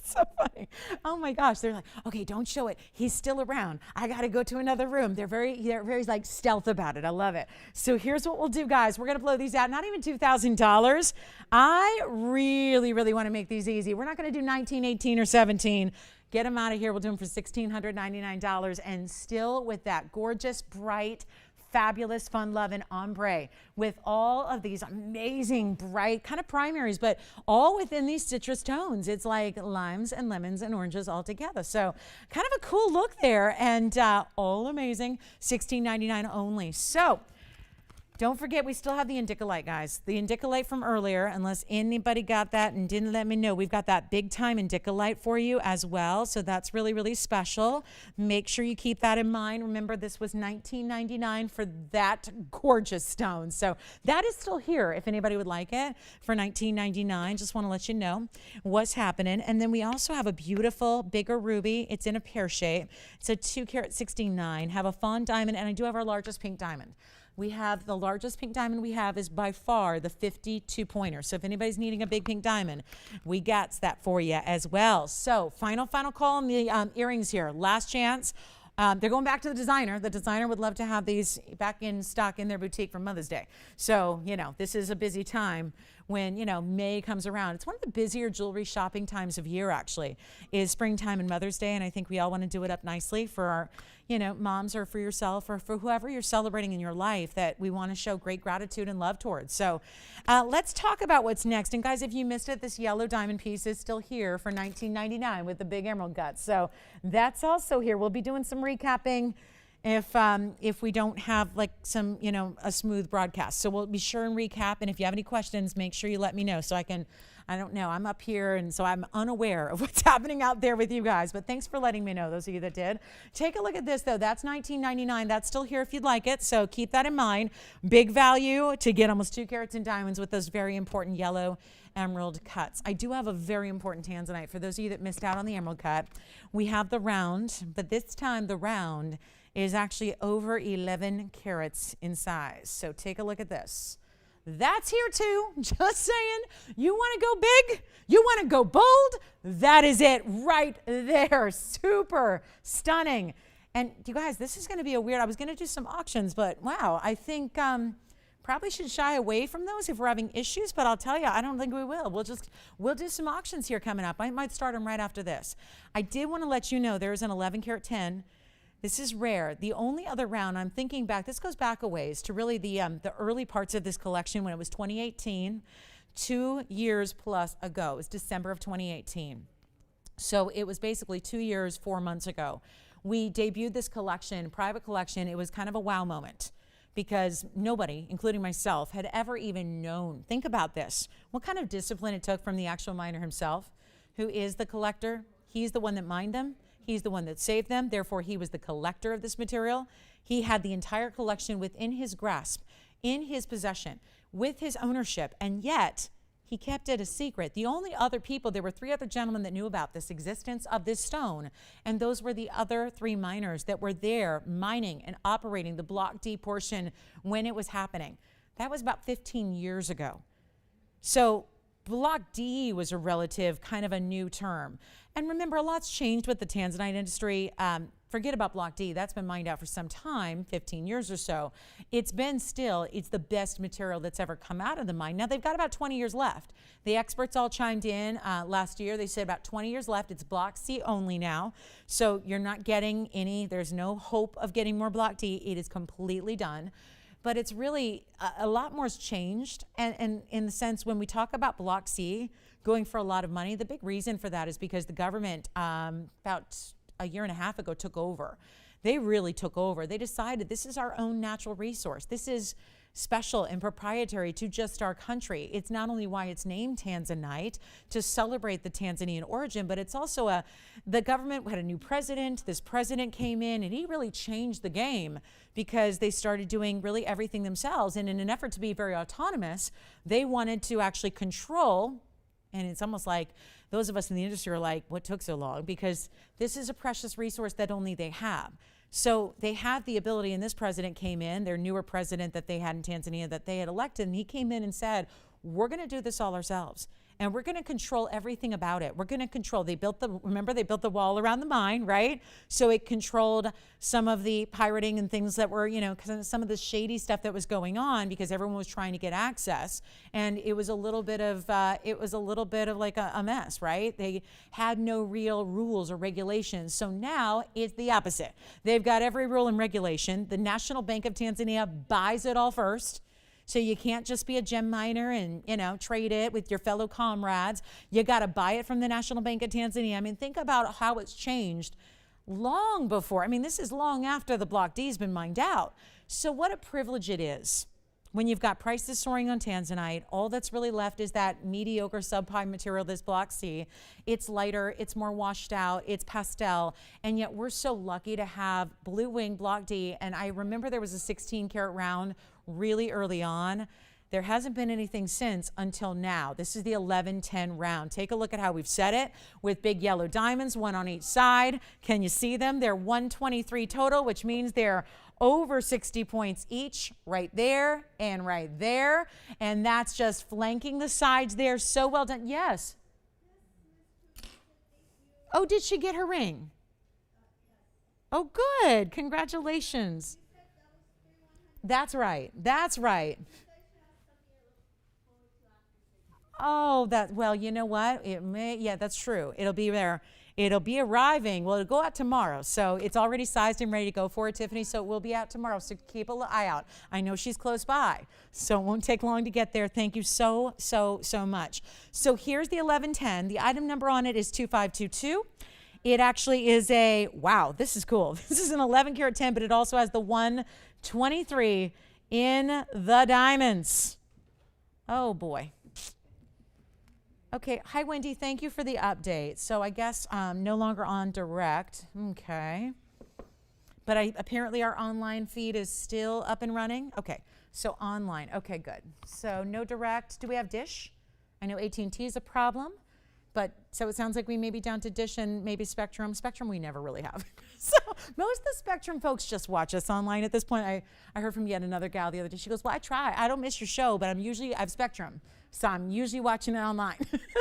So funny. Oh my gosh. They're like, okay, don't show it. He's still around. I got to go to another room. They're very like stealth about it. I love it. So here's what we'll do, guys. We're going to blow these out. Not even $2,000. I really want to make these easy. We're not going to do 19, 18, or 17. Get them out of here. We'll do them for $1,699 and still with that gorgeous, bright, fabulous, fun loving ombre with all of these amazing bright kind of primaries, but all within these citrus tones. It's like limes and lemons and oranges all together. So kind of a cool look there, and all amazing, $16.99 only. So don't forget, we still have the Endicolite, guys. The Endicolite from earlier, unless anybody got that and didn't let me know, we've got that big time Endicolite for you as well. So that's really special. Make sure you keep that in mind. Remember, this was $19.99 for that gorgeous stone. So that is still here if anybody would like it for $19.99. Just want to let you know what's happening. And then we also have a beautiful, bigger ruby. It's in a pear shape. It's a 2 carat 69. Have a fawn diamond, and I do have our largest pink diamond. We have the largest pink diamond we have is by far the 52 pointer. So if anybody's needing a big pink diamond, we got that for you as well. So final call on the earrings here. Last chance. They're going back to the designer. The designer would love to have these back in stock in their boutique for Mother's Day. So, this is a busy time when, May comes around. It's one of the busier jewelry shopping times of year, actually, is springtime and Mother's Day. And I think we all want to do it up nicely for our, moms or for yourself or for whoever you're celebrating in your life that we want to show great gratitude and love towards. So let's talk about what's next. And guys, if you missed it, this yellow diamond piece is still here for $19.99 with the big emerald guts. So that's also here. We'll be doing some recapping if we don't have like some, a smooth broadcast. So we'll be sure and recap. And if you have any questions, make sure you let me know so I don't know. I'm up here, and so I'm unaware of what's happening out there with you guys. But thanks for letting me know, those of you that did. Take a look at this, though. That's $19.99. That's still here if you'd like it. So keep that in mind. Big value to get almost 2 carats in diamonds with those very important yellow emerald cuts. I do have a very important tanzanite. For those of you that missed out on the emerald cut, we have the round, but this time the round is actually over 11 carats in size. So take a look at this. That's here too. Just saying. You want to go big? You want to go bold? That is it right there. Super stunning. And you guys, this is going to be a weird, I was going to do some auctions, but wow, I think probably should shy away from those if we're having issues, but I'll tell you, I don't think we will. We'll do some auctions here coming up. I might start them right after this. I did want to let you know there's an 11 carat 10. This is rare. The only other round, I'm thinking back, this goes back a ways to really the early parts of this collection when it was 2018, 2 years plus ago. It was December of 2018. So it was basically 2 years, 4 months ago. We debuted this collection, private collection. It was kind of a wow moment because nobody, including myself, had ever even known. Think about this. What kind of discipline it took from the actual miner himself, who is the collector. He's the one that mined them. He's the one that saved them. Therefore, he was the collector of this material. He had the entire collection within his grasp, in his possession, with his ownership, and yet he kept it a secret. The only other people, there were 3 other gentlemen that knew about this existence of this stone, and those were the other 3 miners that were there mining and operating the Block D portion when it was happening. That was about 15 years ago. So Block D was a relative, kind of a new term. And remember, a lot's changed with the tanzanite industry. Forget about Block D. That's been mined out for some time, 15 years or so. It's the best material that's ever come out of the mine. Now, they've got about 20 years left. The experts all chimed in last year. They said about 20 years left. It's Block C only now. So you're not getting any, there's no hope of getting more Block D. It is completely done. But it's really, a lot more has changed. And in the sense, when we talk about Block C going for a lot of money, the big reason for that is because the government, about a year and a half ago, took over. They really took over. They decided this is our own natural resource. This is special and proprietary to just our country. It's not only why it's named Tanzanite, to celebrate the Tanzanian origin, but it's also the government had a new president. This president came in and he really changed the game because they started doing really everything themselves. And in an effort to be very autonomous, they wanted to actually control. And it's almost like those of us in the industry are like, what took so long? Because this is a precious resource that only they have. So they have the ability, and this president came in, their newer president that they had in Tanzania that they had elected, and he came in and said, we're going to do this all ourselves. And we're going to control everything about it. We're going to control, remember they built the wall around the mine, right? So it controlled some of the pirating and things that were, some of the shady stuff that was going on because everyone was trying to get access. And it was a little bit of like a mess, right? They had no real rules or regulations. So now it's the opposite. They've got every rule and regulation. The National Bank of Tanzania buys it all first. So you can't just be a gem miner and, trade it with your fellow comrades. You got to buy it from the National Bank of Tanzania. I mean, think about how it's changed long before. I mean, this is long after the Block D has been mined out. So what a privilege it is when you've got prices soaring on tanzanite. All that's really left is that mediocre subprime material, this Block C. It's lighter, it's more washed out, it's pastel, and yet we're so lucky to have Blue Wing Block D. And I remember there was a 16 karat round really early on. There hasn't been anything since until now. This is the 1110 round. Take a look at how we've set it with big yellow diamonds, one on each side. Can you see them? They're 123 total, which means they're over 60 points each, right there and right there. And that's just flanking the sides there. So well done. Yes. Oh, did she get her ring? Oh, good. Congratulations. That's right. That's right. Oh, well, you know what? Yeah, that's true. It'll be there. It'll be arriving. Well, it'll go out tomorrow. So it's already sized and ready to go for it, Tiffany. So it will be out tomorrow. So keep an eye out. I know she's close by. So it won't take long to get there. Thank you so much. So here's the 1110. The item number on it is 2522. It actually is wow, this is cool. This is an 11 karat 10, but it also has the 123 in the diamonds. Oh boy. Okay, hi Wendy, thank you for the update. So I guess no longer on direct, okay. But apparently our online feed is still up and running. Okay, so online, okay, good. So no direct, do we have Dish? I know AT&T is a problem, but so it sounds like we may be down to Dish and maybe Spectrum. Spectrum we never really have. So most of the Spectrum folks just watch us online at this point. I heard from yet another gal the other day. She goes, well, I try. I don't miss your show, but I have Spectrum. So I'm usually watching it online.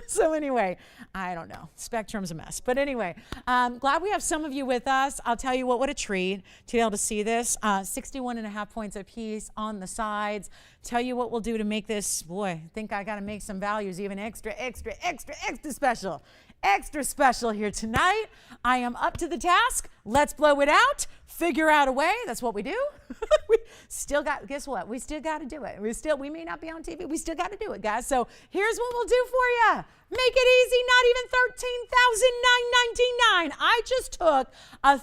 So anyway, I don't know. Spectrum's a mess. But anyway, glad we have some of you with us. I'll tell you what a treat to be able to see this. 61.5 points a piece on the sides. Tell you what we'll do to make this, boy, I think I got to make some values even extra special. Extra special here tonight. I am up to the task. Let's blow it out. Figure out a way. That's what we do. We still got, guess what? We still got to do it. We may not be on TV. We still got to do it, guys. So here's what we'll do for you. Make it easy, not even $13,999. I just took a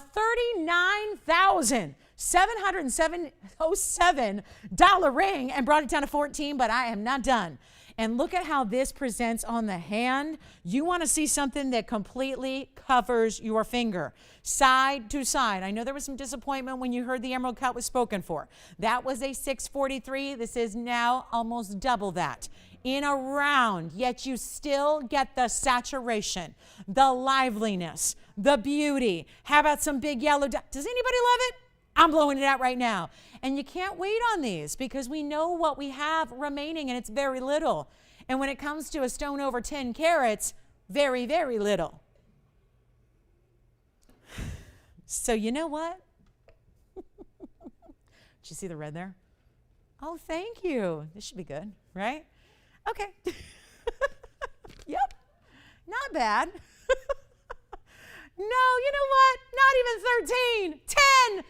$39,707 ring and brought it down to 14, but I am not done. And look at how this presents on the hand. You want to see something that completely covers your finger, side to side. I know there was some disappointment when you heard the emerald cut was spoken for. That was a 643. This is now almost double that. In a round, yet you still get the saturation, the liveliness, the beauty. How about some big yellow? Does anybody love it? I'm blowing it out right now. And you can't wait on these because we know what we have remaining and it's very little. And when it comes to a stone over 10 carats, very, very little. So you know what? Did you see the red there? Oh, thank you. This should be good, right? Okay. Yep. Not bad. No, you know what? Not even 13, 10,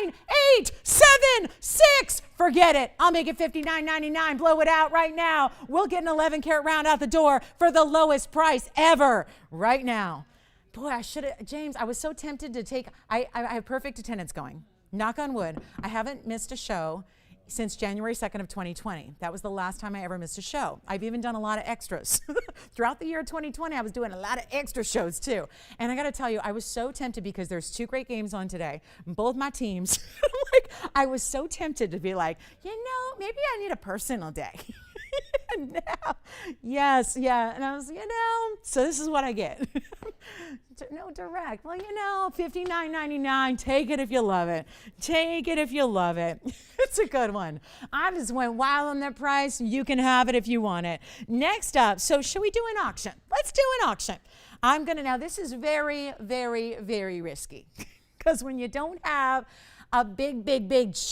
9, 8, 7, 6. Forget it. I'll make it $59.99. Blow it out right now. We'll get an 11 karat round out the door for the lowest price ever right now. Boy, I should have, James, I was so tempted to take, I have perfect attendance going. Knock on wood. I haven't missed a show since January 2nd of 2020. That was the last time I ever missed a show. I've even done a lot of extras. Throughout the year 2020, I was doing a lot of extra shows too. And I got to tell you, I was so tempted because there's 2 great games on today. Both my teams. I was so tempted to be like, you know, maybe I need a personal day. Now, yes, yeah. And I was, so this is what I get. No direct. Well, $59.99. Take it if you love it. Take it if you love it. It's a good one. I just went wild on that price. You can have it if you want it. Next up, so should we do an auction? Let's do an auction. Now this is very, very, very risky. Because when you don't have a big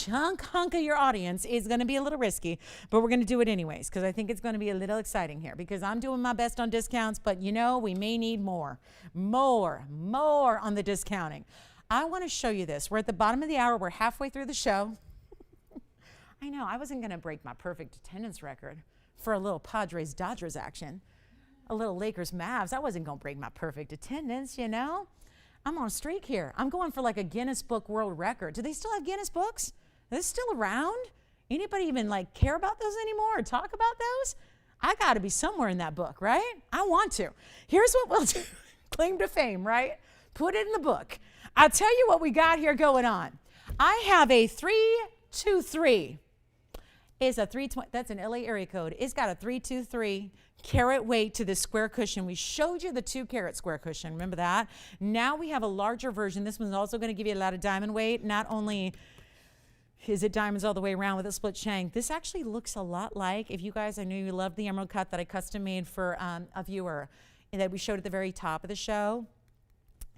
hunk of your audience, is going to be a little risky, but we're going to do it anyways because I think it's going to be a little exciting here because I'm doing my best on discounts, but we may need more on the discounting. I want to show you this. We're at the bottom of the hour. We're halfway through the show. I know I wasn't going to break my perfect attendance record for a little Padres-Dodgers action, a little Lakers-Mavs. I wasn't going to break my perfect attendance, I'm on a streak here. I'm going for like a Guinness Book World Record. Do they still have Guinness books? Are they still around? Anybody even care about those anymore or talk about those? I got to be somewhere in that book, right? I want to. Here's what we'll do. Claim to fame, right? Put it in the book. I'll tell you what we got here going on. I have a 323. It's a 320. That's an LA area code. It's got a 323 carat weight to this square cushion. We showed you the 2 carat square cushion. Remember that? Now we have a larger version. This one's also going to give you a lot of diamond weight. Not only is it diamonds all the way around with a split shank, this actually looks a lot like, if you guys, I know you loved the emerald cut that I custom made for a viewer that we showed at the very top of the show.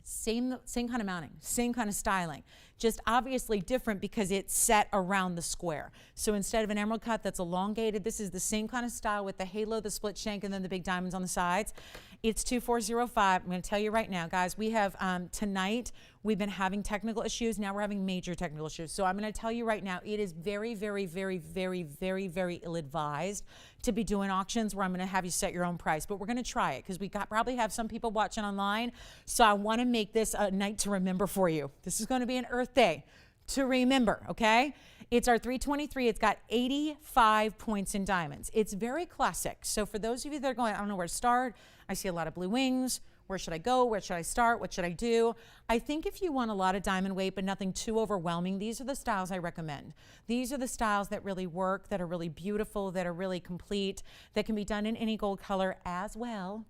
Same kind of mounting, same kind of styling, just obviously different because it's set around the square. So instead of an emerald cut that's elongated, this is the same kind of style with the halo, the split shank, and then the big diamonds on the sides. It's 2405. I'm going to tell you right now, guys, we have tonight, we've been having technical issues. Now we're having major technical issues. So I'm going to tell you right now, it is very, very, very, very, very, very ill-advised to be doing auctions where I'm going to have you set your own price. But we're going to try it because we probably have some people watching online. So I want to make this a night to remember for you. This is going to be an Earth Day to remember, okay? It's our 323. It's got 85 points in diamonds. It's very classic. So for those of you that are going, I don't know where to start, I see a lot of blue wings. Where should I go? Where should I start? What should I do? I think if you want a lot of diamond weight, but nothing too overwhelming, these are the styles I recommend. These are the styles that really work, that are really beautiful, that are really complete, that can be done in any gold color as well.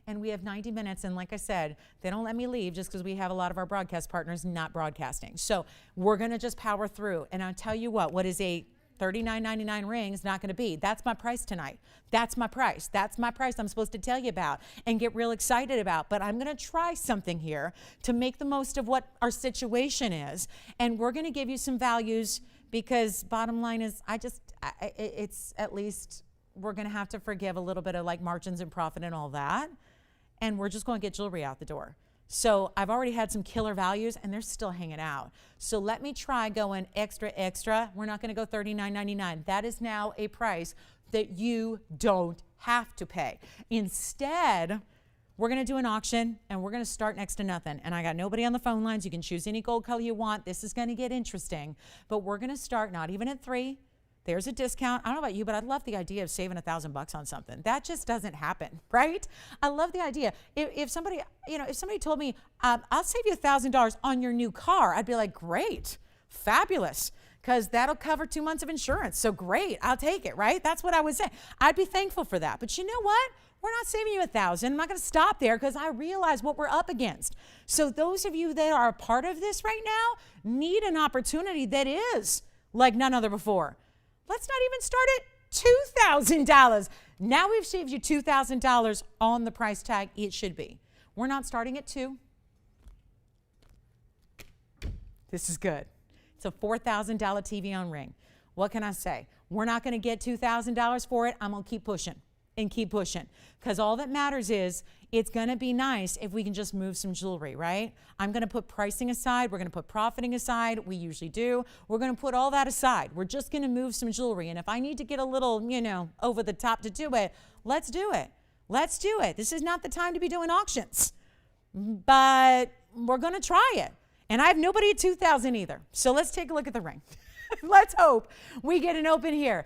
And we have 90 minutes, and like I said, they don't let me leave just because we have a lot of our broadcast partners not broadcasting. So we're going to just power through. And I'll tell you what is a $39.99 ring is not going to be. That's my price tonight. That's my price. That's my price I'm supposed to tell you about and get real excited about. But I'm going to try something here to make the most of what our situation is. And we're going to give you some values because bottom line is it's at least we're going to have to forgive a little bit of margins and profit and all that. And we're just going to get jewelry out the door. So I've already had some killer values and they're still hanging out. So let me try going extra. We're not going to go $39.99. That is now a price that you don't have to pay. Instead, we're going to do an auction and we're going to start next to nothing. And I got nobody on the phone lines. You can choose any gold color you want. This is going to get interesting. But we're going to start not even at 3. There's a discount. I don't know about you, but I'd love the idea of saving $1,000 on something. That just doesn't happen, right? I love the idea. If somebody told me, I'll save you $1,000 on your new car, I'd be like, great, fabulous, because that'll cover 2 months of insurance. So great, I'll take it, right? That's what I would say. I'd be thankful for that. But you know what? We're not saving you $1,000. I'm not going to stop there because I realize what we're up against. So those of you that are a part of this right now need an opportunity that is like none other before. Let's not even start at $2,000. Now we've saved you $2,000 on the price tag it should be. We're not starting at $2,000. This is good. It's a $4,000 TVON ring. What can I say? We're not going to get $2,000 for it. I'm going to keep pushing and keep pushing, because all that matters is it's going to be nice if we can just move some jewelry, right? I'm going to put pricing aside. We're going to put profiting aside. We usually do. We're going to put all that aside. We're just going to move some jewelry. And if I need to get a little, over the top to do it, let's do it. Let's do it. This is not the time to be doing auctions, but we're going to try it. And I have nobody at 2,000 either. So let's take a look at the ring. Let's hope we get an open here.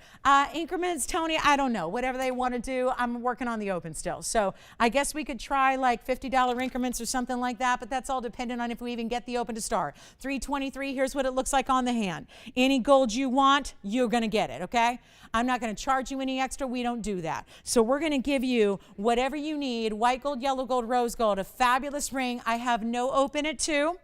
Increments, Tony, I don't know. Whatever they want to do, I'm working on the open still. So I guess we could try like $50 increments or something like that, but that's all dependent on if we even get the open to start. 323, here's what it looks like on the hand. Any gold you want, you're going to get it, okay? I'm not going to charge you any extra. We don't do that. So we're going to give you whatever you need, white gold, yellow gold, rose gold, a fabulous ring. I have no open at 2.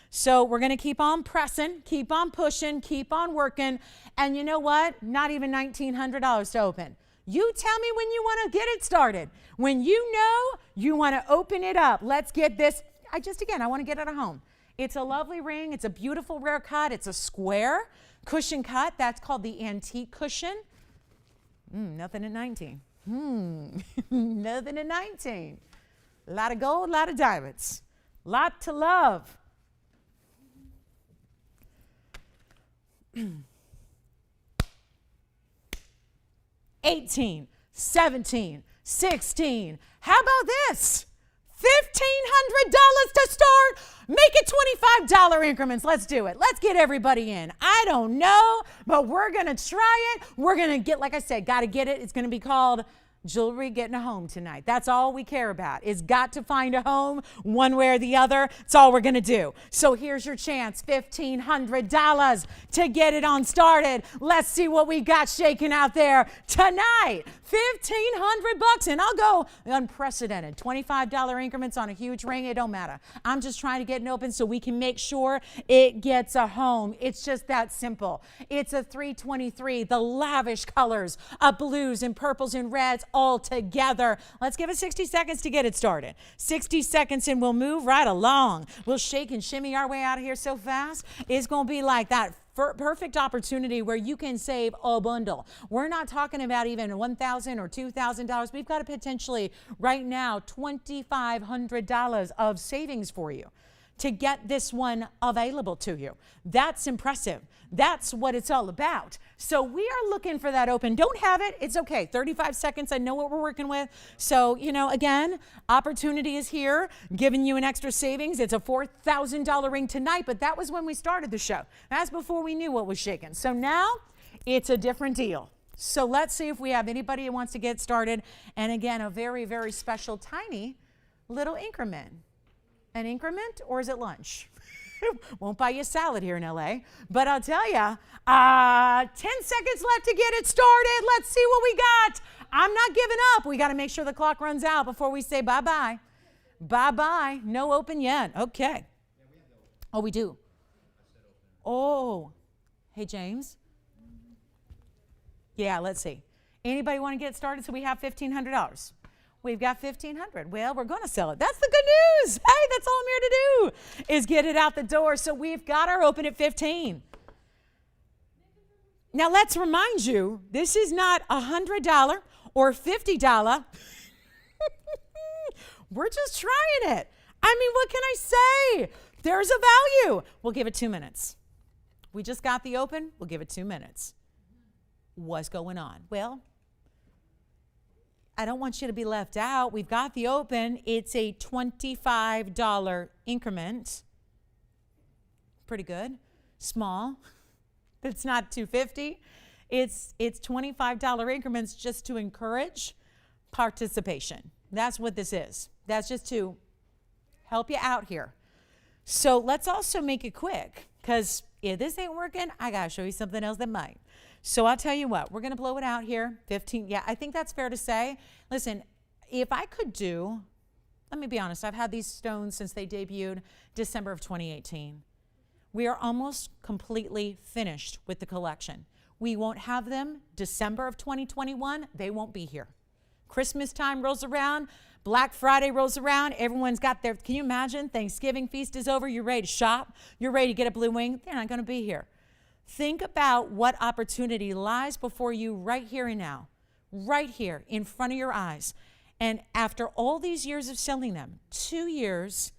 So we're going to keep on pressing, keep on pushing, keep on working. And you know what? Not even $1,900 to open. You tell me when you want to get it started. When you know you want to open it up. Let's get this. I want to get it at home. It's a lovely ring. It's a beautiful rare cut. It's a square cushion cut. That's called the antique cushion. Nothing at 19. Nothing at 19. A lot of gold, a lot of diamonds. Lot to love. 18, 17, 16. How about this? $1,500 to start. Make it $25 increments. Let's do it. Let's get everybody in. I don't know, but we're going to try it. We're going to get, like I said, got to get it. It's going to be called Jewelry Getting a Home tonight. That's all we care about, is got to find a home one way or the other. It's all we're going to do. So here's your chance, $1,500 to get it on started. Let's see what we got shaking out there tonight. $1,500, and I'll go unprecedented. $25 increments on a huge ring. It don't matter. I'm just trying to get it open so we can make sure it gets a home. It's just that simple. It's a 323, the lavish colors of blues and purples and reds all together. Let's give it 60 seconds to get it started. 60 seconds and we'll move right along. We'll shake and shimmy our way out of here so fast. It's going to be like that perfect opportunity where you can save a bundle. We're not talking about even $1,000 or $2,000. We've got potentially right now $2,500 of savings for you to get this one available to you. That's impressive. That's what it's all about. So we are looking for that open. Don't have it, it's okay. 35 seconds, I know what we're working with. So, again, opportunity is here, giving you an extra savings. It's a $4,000 ring tonight, but that was when we started the show. That's before we knew what was shaking. So now it's a different deal. So let's see if we have anybody who wants to get started. And again, a very, very special, tiny little increment. An increment, or is it lunch? Won't buy you a salad here in LA, but I'll tell you, 10 seconds left to get it started. Let's see what we got. I'm not giving up. We got to make sure the clock runs out before we say bye-bye. Bye-bye. No open yet. Okay. Oh, we do. Oh, hey, James. Yeah, let's see. Anybody want to get started? So we have $1,500. We've got $1,500. Well, we're going to sell it. That's the good news. Hey, that's all I'm here to do is get it out the door. So we've got our open at 15. Now let's remind you, this is not $100 or $50. We're just trying it. I mean, what can I say? There's a value. We'll give it 2 minutes. We just got the open. We'll give it 2 minutes. What's going on? Well, I don't want you to be left out. We've got the open. It's a $25 increment. Pretty good. Small. It's not $250. It's $25 increments just to encourage participation. That's what this is. That's just to help you out here. So let's also make it quick, because if this ain't working, I got to show you something else that might. So I'll tell you what, we're going to blow it out here. 15, yeah, I think that's fair to say. Listen, if I could do, let me be honest, I've had these stones since they debuted December of 2018. We are almost completely finished with the collection. We won't have them December of 2021. They won't be here. Christmas time rolls around, Black Friday rolls around, everyone's got their, can you imagine? Thanksgiving feast is over, you're ready to shop, you're ready to get a blue wing, they're not gonna be here. Think about what opportunity lies before you right here and now, right here in front of your eyes. And after all these years of selling them, 2 years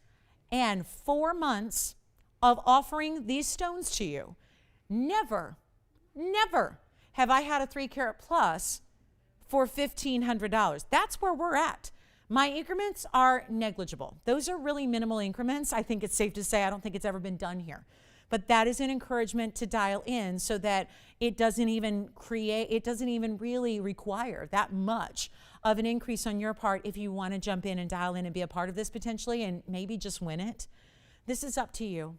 and 4 months of offering these stones to you, never have I had a 3 carat plus for $1,500. That's where we're at. My increments are negligible. Those are really minimal increments. I think it's safe to say I don't think it's ever been done here. But that is an encouragement to dial in so that it doesn't even really require that much of an increase on your part if you want to jump in and dial in and be a part of this potentially and maybe just win it. This is up to you.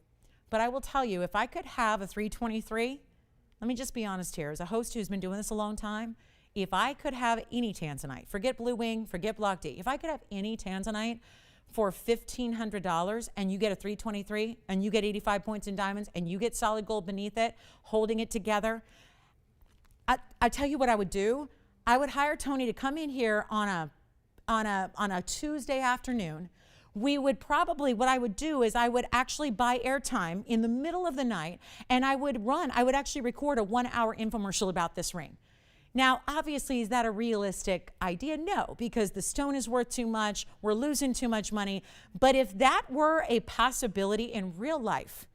But I will tell you, if I could have a 323, let me just be honest here, as a host who's been doing this a long time, if I could have any tanzanite, forget blue wing, forget block D, if I could have any tanzanite for $1,500 and you get a 323 and you get 85 points in diamonds and you get solid gold beneath it, holding it together, I tell you what I would do. I would hire Tony to come in here on a Tuesday afternoon. We would probably, what I would do is I would actually buy airtime in the middle of the night and I would actually record a 1-hour infomercial about this ring. Now, obviously, is that a realistic idea? No, because the stone is worth too much, we're losing too much money. But if that were a possibility in real life,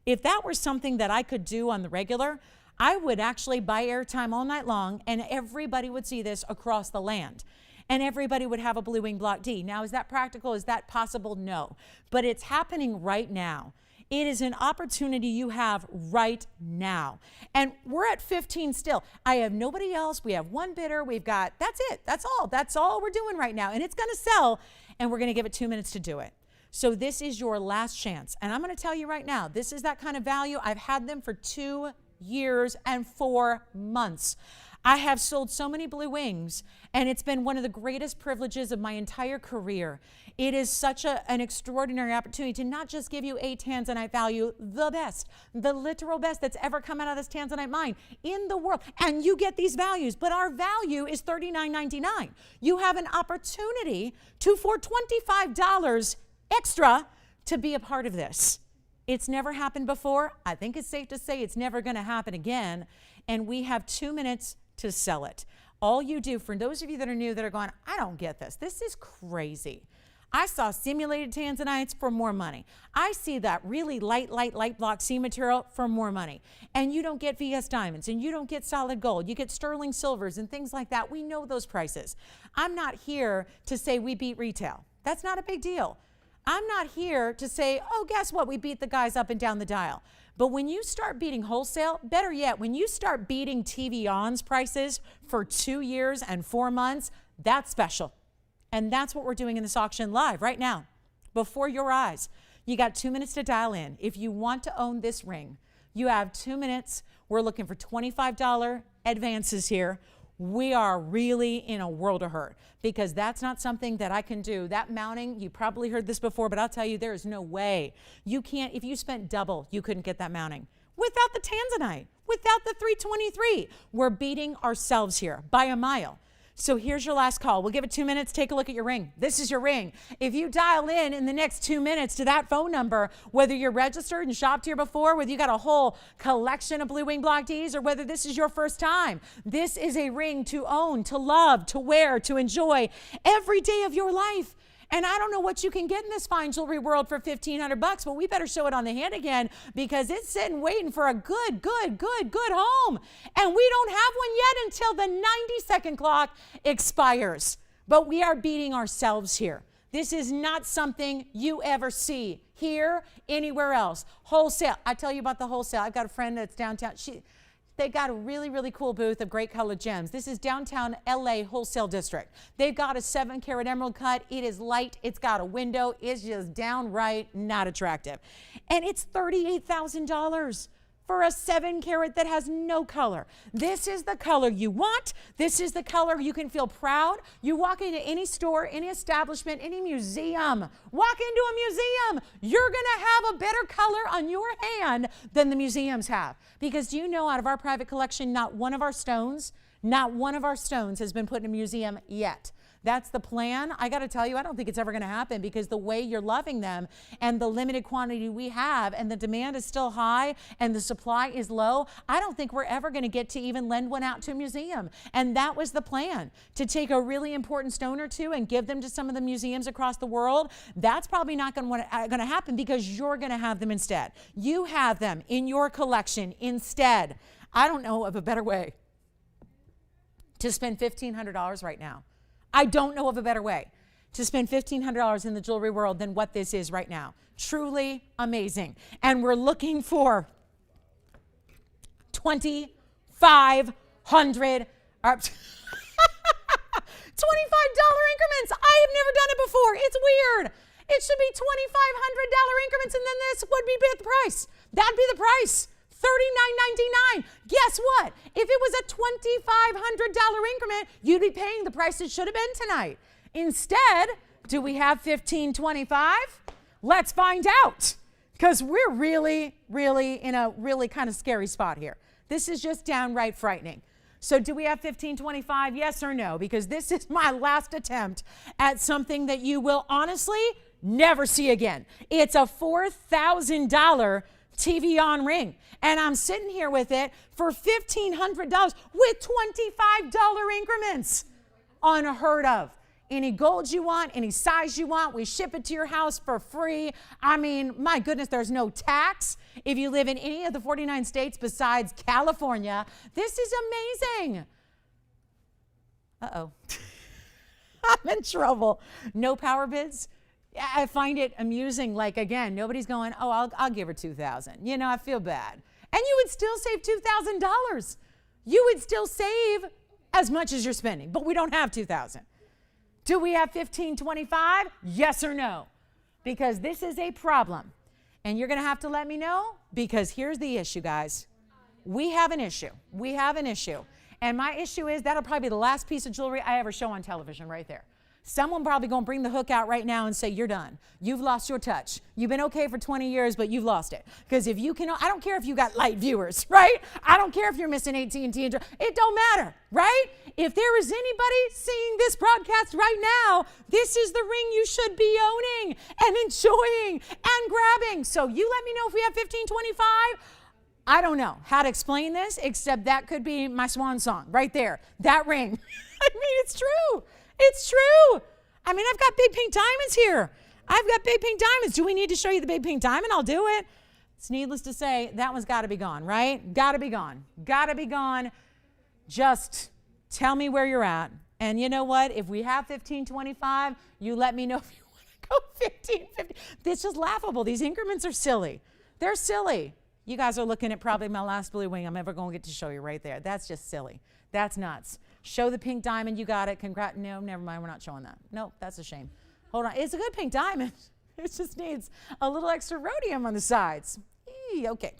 if that were something that I could do on the regular, I would actually buy airtime all night long and everybody would see this across the land. And everybody would have a blue wing block D. Now, is that practical? Is that possible? No. But it's happening right now. It is an opportunity you have right now. And we're at 15 still. I have nobody else. We have one bidder. We've got, that's it. That's all. That's all we're doing right now. And it's going to sell, and we're going to give it 2 minutes to do it. So this is your last chance. And I'm going to tell you right now, this is that kind of value. I've had them for 2 years and 4 months. I have sold so many blue wings, and it's been one of the greatest privileges of my entire career. It is such an extraordinary opportunity to not just give you a tanzanite value, the best, the literal best that's ever come out of this tanzanite mine in the world. And you get these values, but our value is $39.99. You have an opportunity for $25 extra to be a part of this. It's never happened before. I think it's safe to say it's never going to happen again. And we have 2 minutes to sell it. All you do, for those of you that are new that are going, I don't get this. This is crazy. I saw simulated tanzanites for more money. I see that really light block C material for more money. And you don't get VS diamonds and you don't get solid gold. You get sterling silvers and things like that. We know those prices. I'm not here to say we beat retail. That's not a big deal. I'm not here to say, oh, guess what? We beat the guys up and down the dial. But when you start beating wholesale, better yet, when you start beating TVON's prices for 2 years and 4 months, that's special. And that's what we're doing in this auction live right now, before your eyes. You got 2 minutes to dial in. If you want to own this ring, you have 2 minutes. We're looking for $25 advances here. We are really in a world of hurt because that's not something that I can do. That mounting, you probably heard this before, but I'll tell you, there is no way. You can't, if you spent double, you couldn't get that mounting. Without the tanzanite, without the 323. We're beating ourselves here by a mile. So here's your last call. We'll give it 2 minutes. Take a look at your ring. This is your ring. If you dial in the next 2 minutes to that phone number, whether you're registered and shopped here before, whether you got a whole collection of blue wing block Ds, or whether this is your first time, this is a ring to own, to love, to wear, to enjoy every day of your life. And I don't know what you can get in this fine jewelry world for $1,500, but we better show it on the hand again because it's sitting waiting for a good home. And we don't have one yet until the 90-second clock expires. But we are beating ourselves here. This is not something you ever see here, anywhere else. Wholesale. I tell you about the wholesale. I've got a friend that's downtown. They got a really cool booth of great colored gems. This is downtown LA wholesale district. They've got a 7-carat emerald cut. It is light. It's got a window. It's just downright not attractive. And it's $38,000 for a 7-carat that has no color. This is the color you want. This is the color you can feel proud. You walk into any store, any establishment, any museum. Walk into a museum. You're going to have a better color on your hand than the museums have. Because do you know, out of our private collection, not one of our stones, Not one of our stones has been put in a museum yet. That's the plan. I got to tell you, I don't think it's ever going to happen because the way you're loving them and the limited quantity we have and the demand is still high and the supply is low, I don't think we're ever going to get to even lend one out to a museum. And that was the plan, to take a really important stone or two and give them to some of the museums across the world. That's probably not going to happen because you're going to have them instead. You have them in your collection instead. I don't know of a better way to spend $1,500 right now. I don't know of a better way to spend $1,500 in the jewelry world than what this is right now. Truly amazing. And we're looking for $2,500 increments. I have never done it before. It's weird. It should be $2,500 increments, and then this would be the price. That'd be the price. $39.99. Guess what? If it was a $2,500 increment, you'd be paying the price it should have been tonight. Instead, do we have $1,525? Let's find out, because we're really in a really kind of scary spot here. This is just downright frightening. So do we have $1,525? Yes or no? Because this is my last attempt at something that you will honestly never see again. It's a $4,000 TVON ring. And I'm sitting here with it for $1,500 with $25 increments. Unheard of. Any gold you want, any size you want, we ship it to your house for free. I mean, my goodness, there's no tax if you live in any of the 49 states besides California. This is amazing. Uh-oh. I'm in trouble. No power bids? I find it amusing. Like, again, nobody's going, oh, I'll give her $2,000. You know, I feel bad. And you would still save $2,000. You would still save as much as you're spending, but we don't have $2,000. Do we have $1,525? Yes or no? Because this is a problem. And you're going to have to let me know, because here's the issue, guys. We have an issue. We have an issue. And my issue is that'll probably be the last piece of jewelry I ever show on television right there. Someone probably going to bring the hook out right now and say, you're done. You've lost your touch. You've been okay for 20 years, but you've lost it. Because if you can, I don't care if you got light viewers, right? I don't care if you're missing AT&T. It don't matter, right? If there is anybody seeing this broadcast right now, this is the ring you should be owning and enjoying and grabbing. So you let me know if we have $1,525. I don't know how to explain this, except that could be my swan song right there. That ring. I mean, it's true. It's true. I mean, I've got big pink diamonds here. I've got big pink diamonds. Do we need to show you the big pink diamond? I'll do it. It's needless to say, that one's got to be gone, right? Got to be gone. Got to be gone. Just tell me where you're at. And you know what? If we have $1,525, you let me know if you want to go $1,550. It's just laughable. These increments are silly. They're silly. You guys are looking at probably my last blue wing I'm ever going to get to show you right there. That's just silly. That's nuts. Show the pink diamond. You got it. Congrats. No, never mind. We're not showing that. Nope, that's a shame. Hold on. It's a good pink diamond. It just needs a little extra rhodium on the sides. Okay.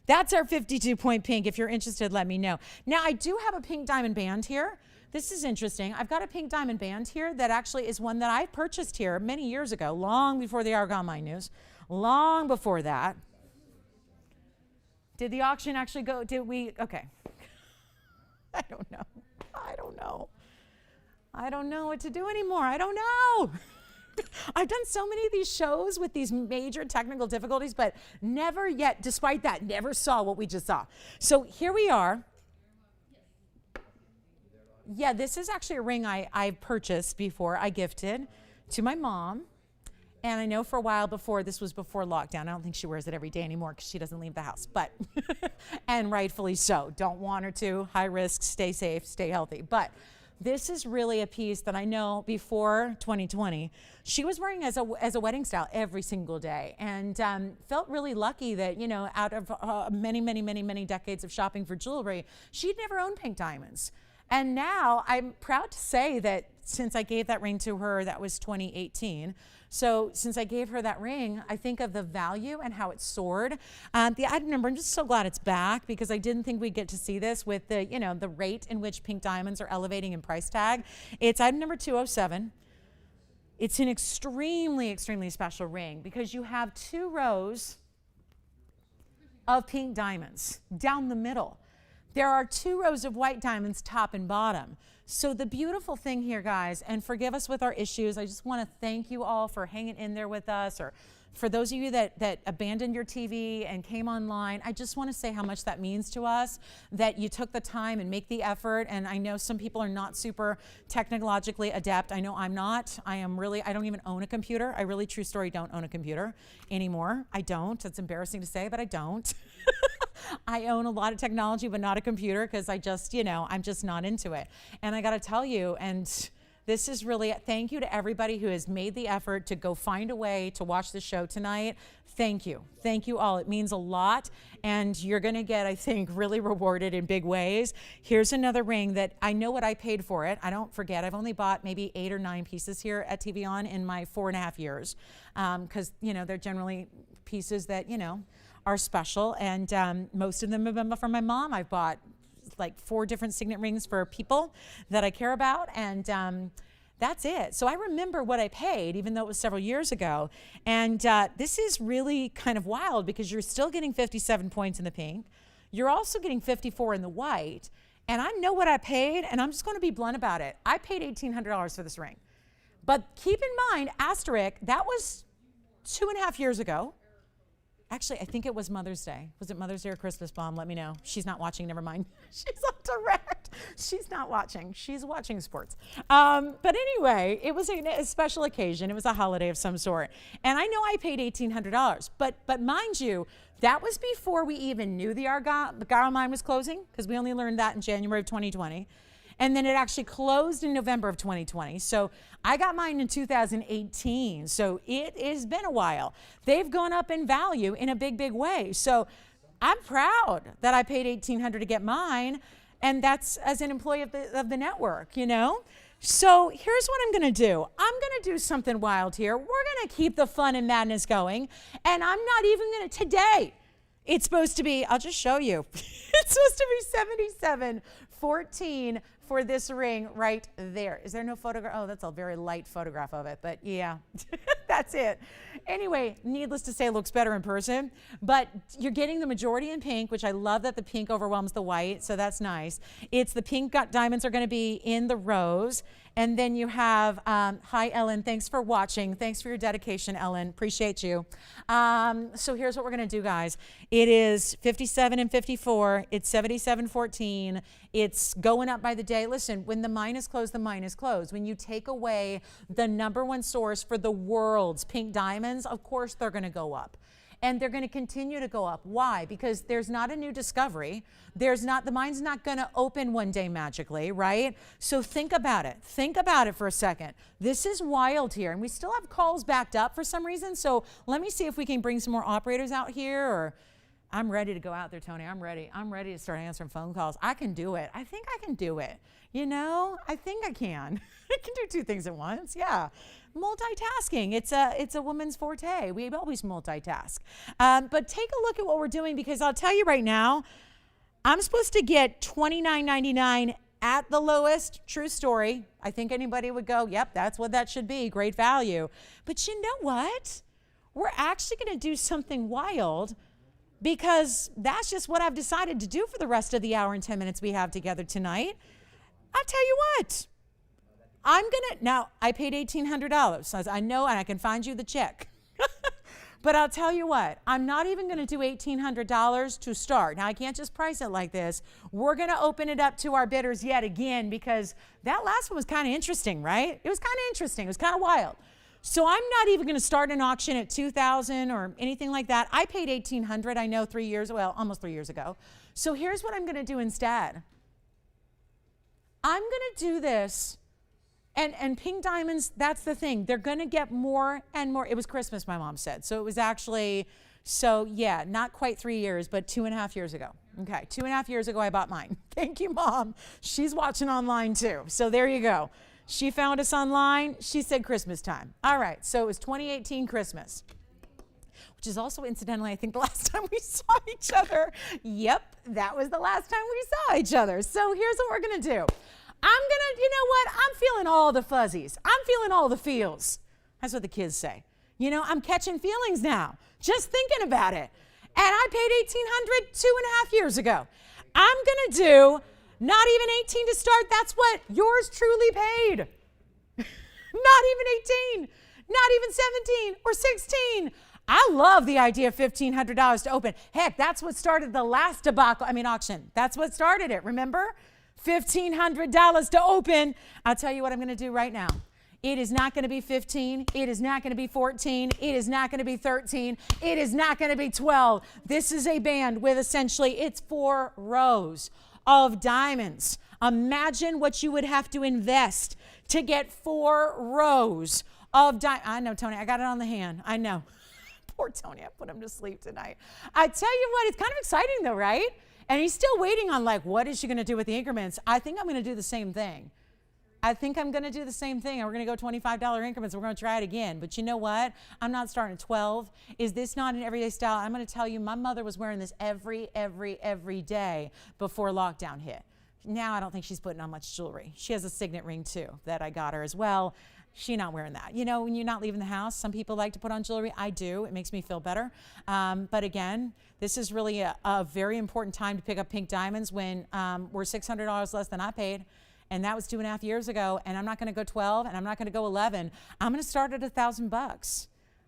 That's our 52-point pink. If you're interested, let me know. Now, I do have a pink diamond band here. This is interesting. I've got a pink diamond band here that actually is one that I purchased here many years ago, long before the Argonne Mine News, long before that. Did the auction actually go? Did we? Okay. I don't know. I don't know what to do anymore. I don't know. I've done so many of these shows with these major technical difficulties, but never yet, despite that, never saw what we just saw. So here we are. Yeah, this is actually a ring I purchased before I gifted to my mom. And I know for a while before, this was before lockdown. I don't think she wears it every day anymore because she doesn't leave the house, but, and rightfully so. Don't want her to. High risk, stay safe, stay healthy. But this is really a piece that I know before 2020, she was wearing as a wedding style every single day, and felt really lucky that, you know, out of many decades of shopping for jewelry, she'd never owned pink diamonds. And now I'm proud to say that since I gave that ring to her, that was 2018. So since I gave her that ring, I think of the value and how it soared. The item number, I'm just so glad it's back because I didn't think we'd get to see this with the, you know, the rate in which pink diamonds are elevating in price tag. It's item number 207. It's an extremely special ring because you have 2 rows of pink diamonds down the middle. There are 2 rows of white diamonds, top and bottom. So the beautiful thing here, guys, and forgive us with our issues, I just want to thank you all for hanging in there with us, or for those of you that abandoned your TV and came online, I just want to say how much that means to us, that you took the time and make the effort. And I know some people are not super technologically adept. I know I'm not. I don't even own a computer. I really, true story, don't own a computer anymore. I don't. It's embarrassing to say, but I don't. I own a lot of technology, but not a computer, because I just, I'm just not into it. And I got to tell you, and this is really, thank you to everybody who has made the effort to go find a way to watch the show tonight. Thank you. Thank you all. It means a lot. And you're going to get, I think, really rewarded in big ways. Here's another ring that I know what I paid for it. I don't forget. I've only bought maybe 8 or 9 pieces here at TVON in my 4.5 years. Because, they're generally pieces that, are special. And most of them have been from my mom. I've bought like 4 different signet rings for people that I care about, and that's it. So I remember what I paid, even though it was several years ago. And this is really kind of wild, because you're still getting 57 points in the pink. You're also getting 54 in the white. And I know what I paid, and I'm just going to be blunt about it. I paid $1,800 for this ring. But keep in mind, asterisk, that was 2.5 years ago. Actually, I think it was Mother's Day. Was it Mother's Day or Christmas, Mom? Let me know. She's not watching. Never mind. She's on direct. She's not watching. She's watching sports. But anyway, it was a special occasion. It was a holiday of some sort. And I know I paid $1,800. But mind you, that was before we even knew the Argyle mine was closing, because we only learned that in January of 2020. And then it actually closed in November of 2020. So I got mine in 2018. So it has been a while. They've gone up in value in a big, big way. So I'm proud that I paid $1,800 to get mine. And that's as an employee of the network, So here's what I'm going to do. I'm going to do something wild here. We're going to keep the fun and madness going. And I'm not even going to, today, it's supposed to be, I'll just show you. It's supposed to be 77.14 for this ring right there. Is there no photograph? Oh, that's a very light photograph of it, but yeah, that's it. Anyway, needless to say, it looks better in person, but you're getting the majority in pink, which I love that the pink overwhelms the white, so that's nice. It's the pink diamonds are going to be in the rose. And then you have, hi, Ellen. Thanks for watching. Thanks for your dedication, Ellen. Appreciate you. So here's what we're going to do, guys. It is 57 and 54. It's 77.14. It's going up by the day. Listen, when the mine is closed, the mine is closed. When you take away the #1 source for the world's pink diamonds, of course they're going to go up. And they're going to continue to go up. Why? Because there's not a new discovery. The mine's not going to open one day magically, right? So think about it. Think about it for a second. This is wild here. And we still have calls backed up for some reason. So let me see if we can bring some more operators out here. Or I'm ready to go out there, Tony. I'm ready. I'm ready to start answering phone calls. I can do it. I think I can do it. I think I can. I can do 2 things at once. Yeah. Multitasking, it's a woman's forte. We always multitask. But take a look at what we're doing, because I'll tell you right now, I'm supposed to get $29.99 at the lowest. True story. I think anybody would go, yep, that's what that should be. Great value. But you know what? We're actually going to do something wild, because that's just what I've decided to do for the rest of the hour and 10 minutes we have together tonight. I'll tell you what. Now I paid $1,800, so I know, and I can find you the check. But I'll tell you what, I'm not even going to do $1,800 to start. Now I can't just price it like this. We're going to open it up to our bidders yet again, because that last one was kind of interesting, right? It was kind of interesting. It was kind of wild. So I'm not even going to start an auction at $2,000 or anything like that. I paid $1,800, I know, almost 3 years ago. So here's what I'm going to do instead. I'm going to do this. And pink diamonds, that's the thing. They're going to get more and more. It was Christmas, my mom said. So it was actually, yeah, not quite 3 years, but 2.5 years ago. Okay, 2.5 years ago, I bought mine. Thank you, Mom. She's watching online, too. So there you go. She found us online. She said Christmas time. All right, so it was 2018 Christmas, which is also, incidentally, I think the last time we saw each other. Yep, that was the last time we saw each other. So here's what we're going to do. You know what? I'm feeling all the fuzzies. I'm feeling all the feels. That's what the kids say. I'm catching feelings now, just thinking about it. And I paid $1,800 2.5 years ago. I'm going to do not even 18 to start. That's what yours truly paid. Not even 18, not even 17 or 16. I love the idea of $1,500 to open. Heck, that's what started the last auction. That's what started it, remember? $1,500 to open. I'll tell you what I'm going to do right now. It is not going to be 15. It is not going to be 14. It is not going to be 13. It is not going to be 12. This is a band with essentially, it's 4 rows of diamonds. Imagine what you would have to invest to get 4 rows of diamonds. I know, Tony, I got it on the hand. I know. Poor Tony, I put him to sleep tonight. I tell you what, it's kind of exciting though, right? And he's still waiting on like, what is she going to do with the increments? I think I'm going to do the same thing. And we're going to go $25 increments. We're going to try it again. But you know what? I'm not starting at 12. Is this not an everyday style? I'm going to tell you, my mother was wearing this every day before lockdown hit. Now I don't think she's putting on much jewelry. She has a signet ring too that I got her as well. She's not wearing that. You know, when you're not leaving the house, some people like to put on jewelry. I do. It makes me feel better. But again, this is really a very important time to pick up pink diamonds when we're $600 less than I paid. And that was 2.5 years ago. And I'm not going to go 12 and I'm not going to go 11. I'm going to start at $1,000.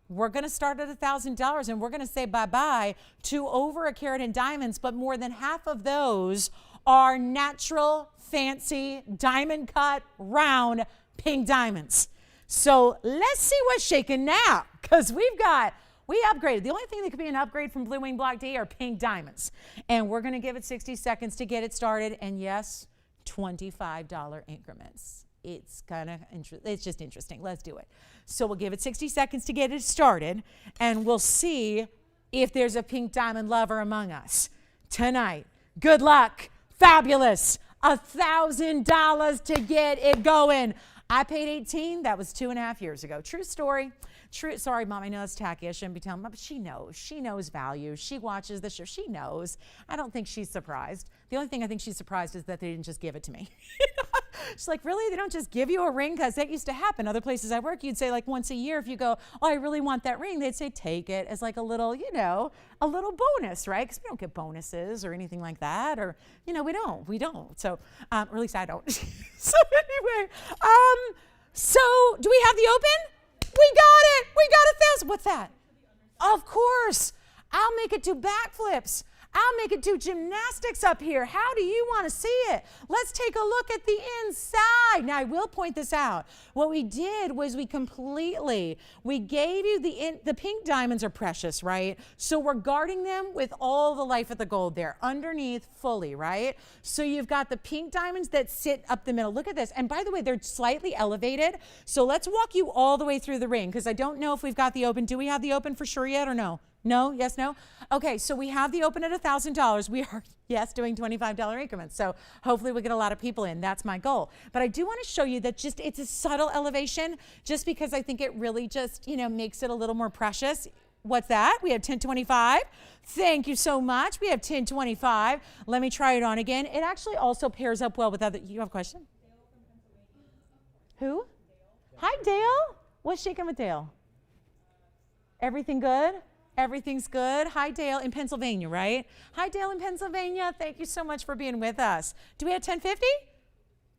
We're going to start at $1,000 and we're going to say bye-bye to over a carat in diamonds. But more than half of those are natural, fancy, diamond cut, round, pink diamonds. So let's see what's shaking now, because we upgraded. The only thing that could be an upgrade from Blue Wing Block D are pink diamonds. And we're going to give it 60 seconds to get it started. And yes, $25 increments. It's just interesting. Let's do it. So we'll give it 60 seconds to get it started, and we'll see if there's a pink diamond lover among us tonight. Good luck. Fabulous. $1,000 to get it going. I paid 18. That was 2.5 years ago. True story. True. Sorry, Mom. I know it's tacky. I shouldn't be telling Mom, but she knows. She knows value. She watches the show. She knows. I don't think she's surprised. The only thing I think she's surprised is that they didn't just give it to me. She's like, really? They don't just give you a ring? Because that used to happen. Other places I work, you'd say like once a year, if you go, oh, I really want that ring, they'd say, take it as like a little, a little bonus, right? Because we don't get bonuses or anything like that. Or, we don't. So, or at least I don't. So anyway, so do we have the open? We got it. We got 1,000. What's that? Of course. I'll make it do backflips. I'll make it do gymnastics up here. How do you want to see it? Let's take a look at the inside. Now, I will point this out. What we did was we gave you the pink diamonds are precious, right? So we're guarding them with all the life of the gold there underneath fully, right? So you've got the pink diamonds that sit up the middle. Look at this. And by the way, they're slightly elevated. So let's walk you all the way through the ring, because I don't know if we've got the open. Do we have the open for sure yet or no? No? Yes? No? Okay, so we have the open at $1,000. We are, yes, doing $25 increments. So hopefully we'll get a lot of people in. That's my goal. But I do want to show you that it's a subtle elevation, just because I think it really just, makes it a little more precious. What's that? We have 1025. Thank you so much. We have 1025. Let me try it on again. It actually also pairs up well with other. You have a question? Who? Hi, Dale. What's shaking with Dale? Everything good? Everything's good. Hi, Dale in Pennsylvania, right? Hi, Dale in Pennsylvania. Thank you so much for being with us. Do we have 1050?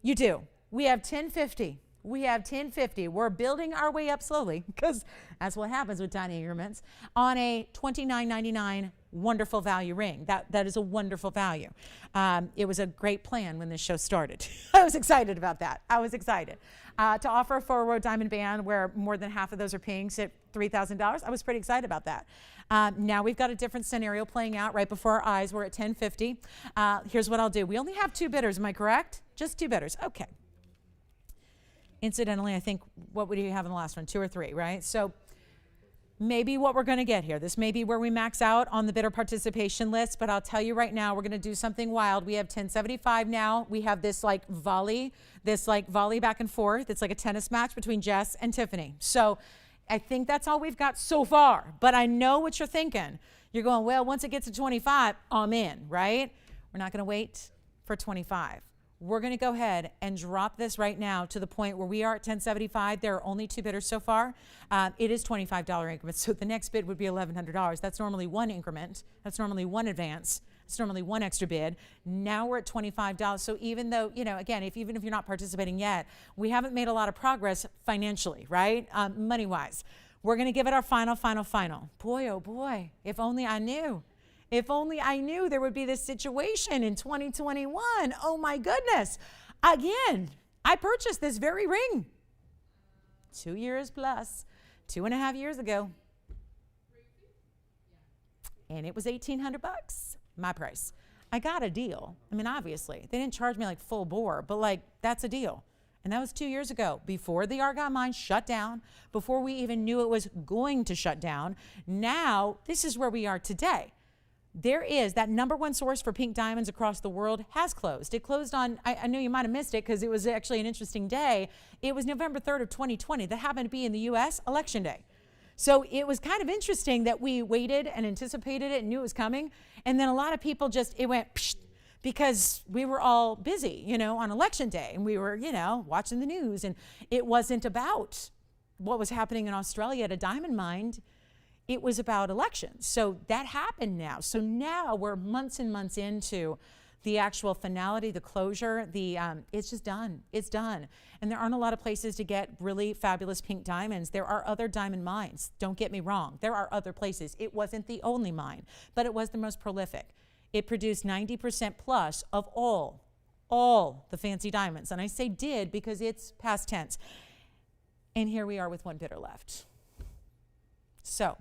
You do. We have 1050. We have 1050. We're building our way up slowly, because that's what happens with tiny increments, on a $29.99 wonderful value ring. That is a wonderful value. It was a great plan when this show started. I was excited about that. I was excited. To offer a 4-row diamond band where more than half of those are pinks at $3,000, I was pretty excited about that. Now we've got a different scenario playing out right before our eyes. We're at 1050. Here's what I'll do. We only have 2 bidders. Am I correct? Just 2 bidders. Okay. Incidentally, I think, what would you have in the last one? 2 or 3, right? So maybe what we're going to get here. This may be where we max out on the bidder participation list, but I'll tell you right now, we're going to do something wild. We have 1075 now. We have this volley back and forth. It's like a tennis match between Jess and Tiffany. So I think that's all we've got so far, but I know what you're thinking. You're going, well, once it gets to 25, I'm in, right? We're not going to wait for 25. We're going to go ahead and drop this right now to the point where we are at 1075. There are only 2 bidders so far. It is $25 increments, so the next bid would be $1,100. That's normally 1 increment. That's normally 1 advance. It's normally one extra bid. Now we're at $25. So even though, again, even if you're not participating yet, we haven't made a lot of progress financially, right? Money-wise. We're going to give it our final. Boy, oh boy, if only I knew. If only I knew there would be this situation in 2021. Oh my goodness. Again, I purchased this very ring 2 years plus, 2.5 years ago. And it was $1,800, my price. I got a deal. I mean, obviously, they didn't charge me like full bore, but like that's a deal. And that was 2 years ago, before the Argyle mine shut down, before we even knew it was going to shut down. Now, this is where we are today. There is that #1 source for pink diamonds across the world has closed. It closed on, I know you might have missed it because it was actually an interesting day. It was November 3rd of 2020. That happened to be in the U.S. election day. So it was kind of interesting that we waited and anticipated it and knew it was coming. And then a lot of people it went psh, because we were all busy, on election day. And we were, watching the news. And it wasn't about what was happening in Australia at a diamond mine. It was about elections. So that happened now. So now we're months and months into the actual finality, the closure, it's just done. It's done. And there aren't a lot of places to get really fabulous pink diamonds. There are other diamond mines. Don't get me wrong. There are other places. It wasn't the only mine, but it was the most prolific. It produced 90% plus of all the fancy diamonds. And I say did because it's past tense. And here we are with one bidder left. So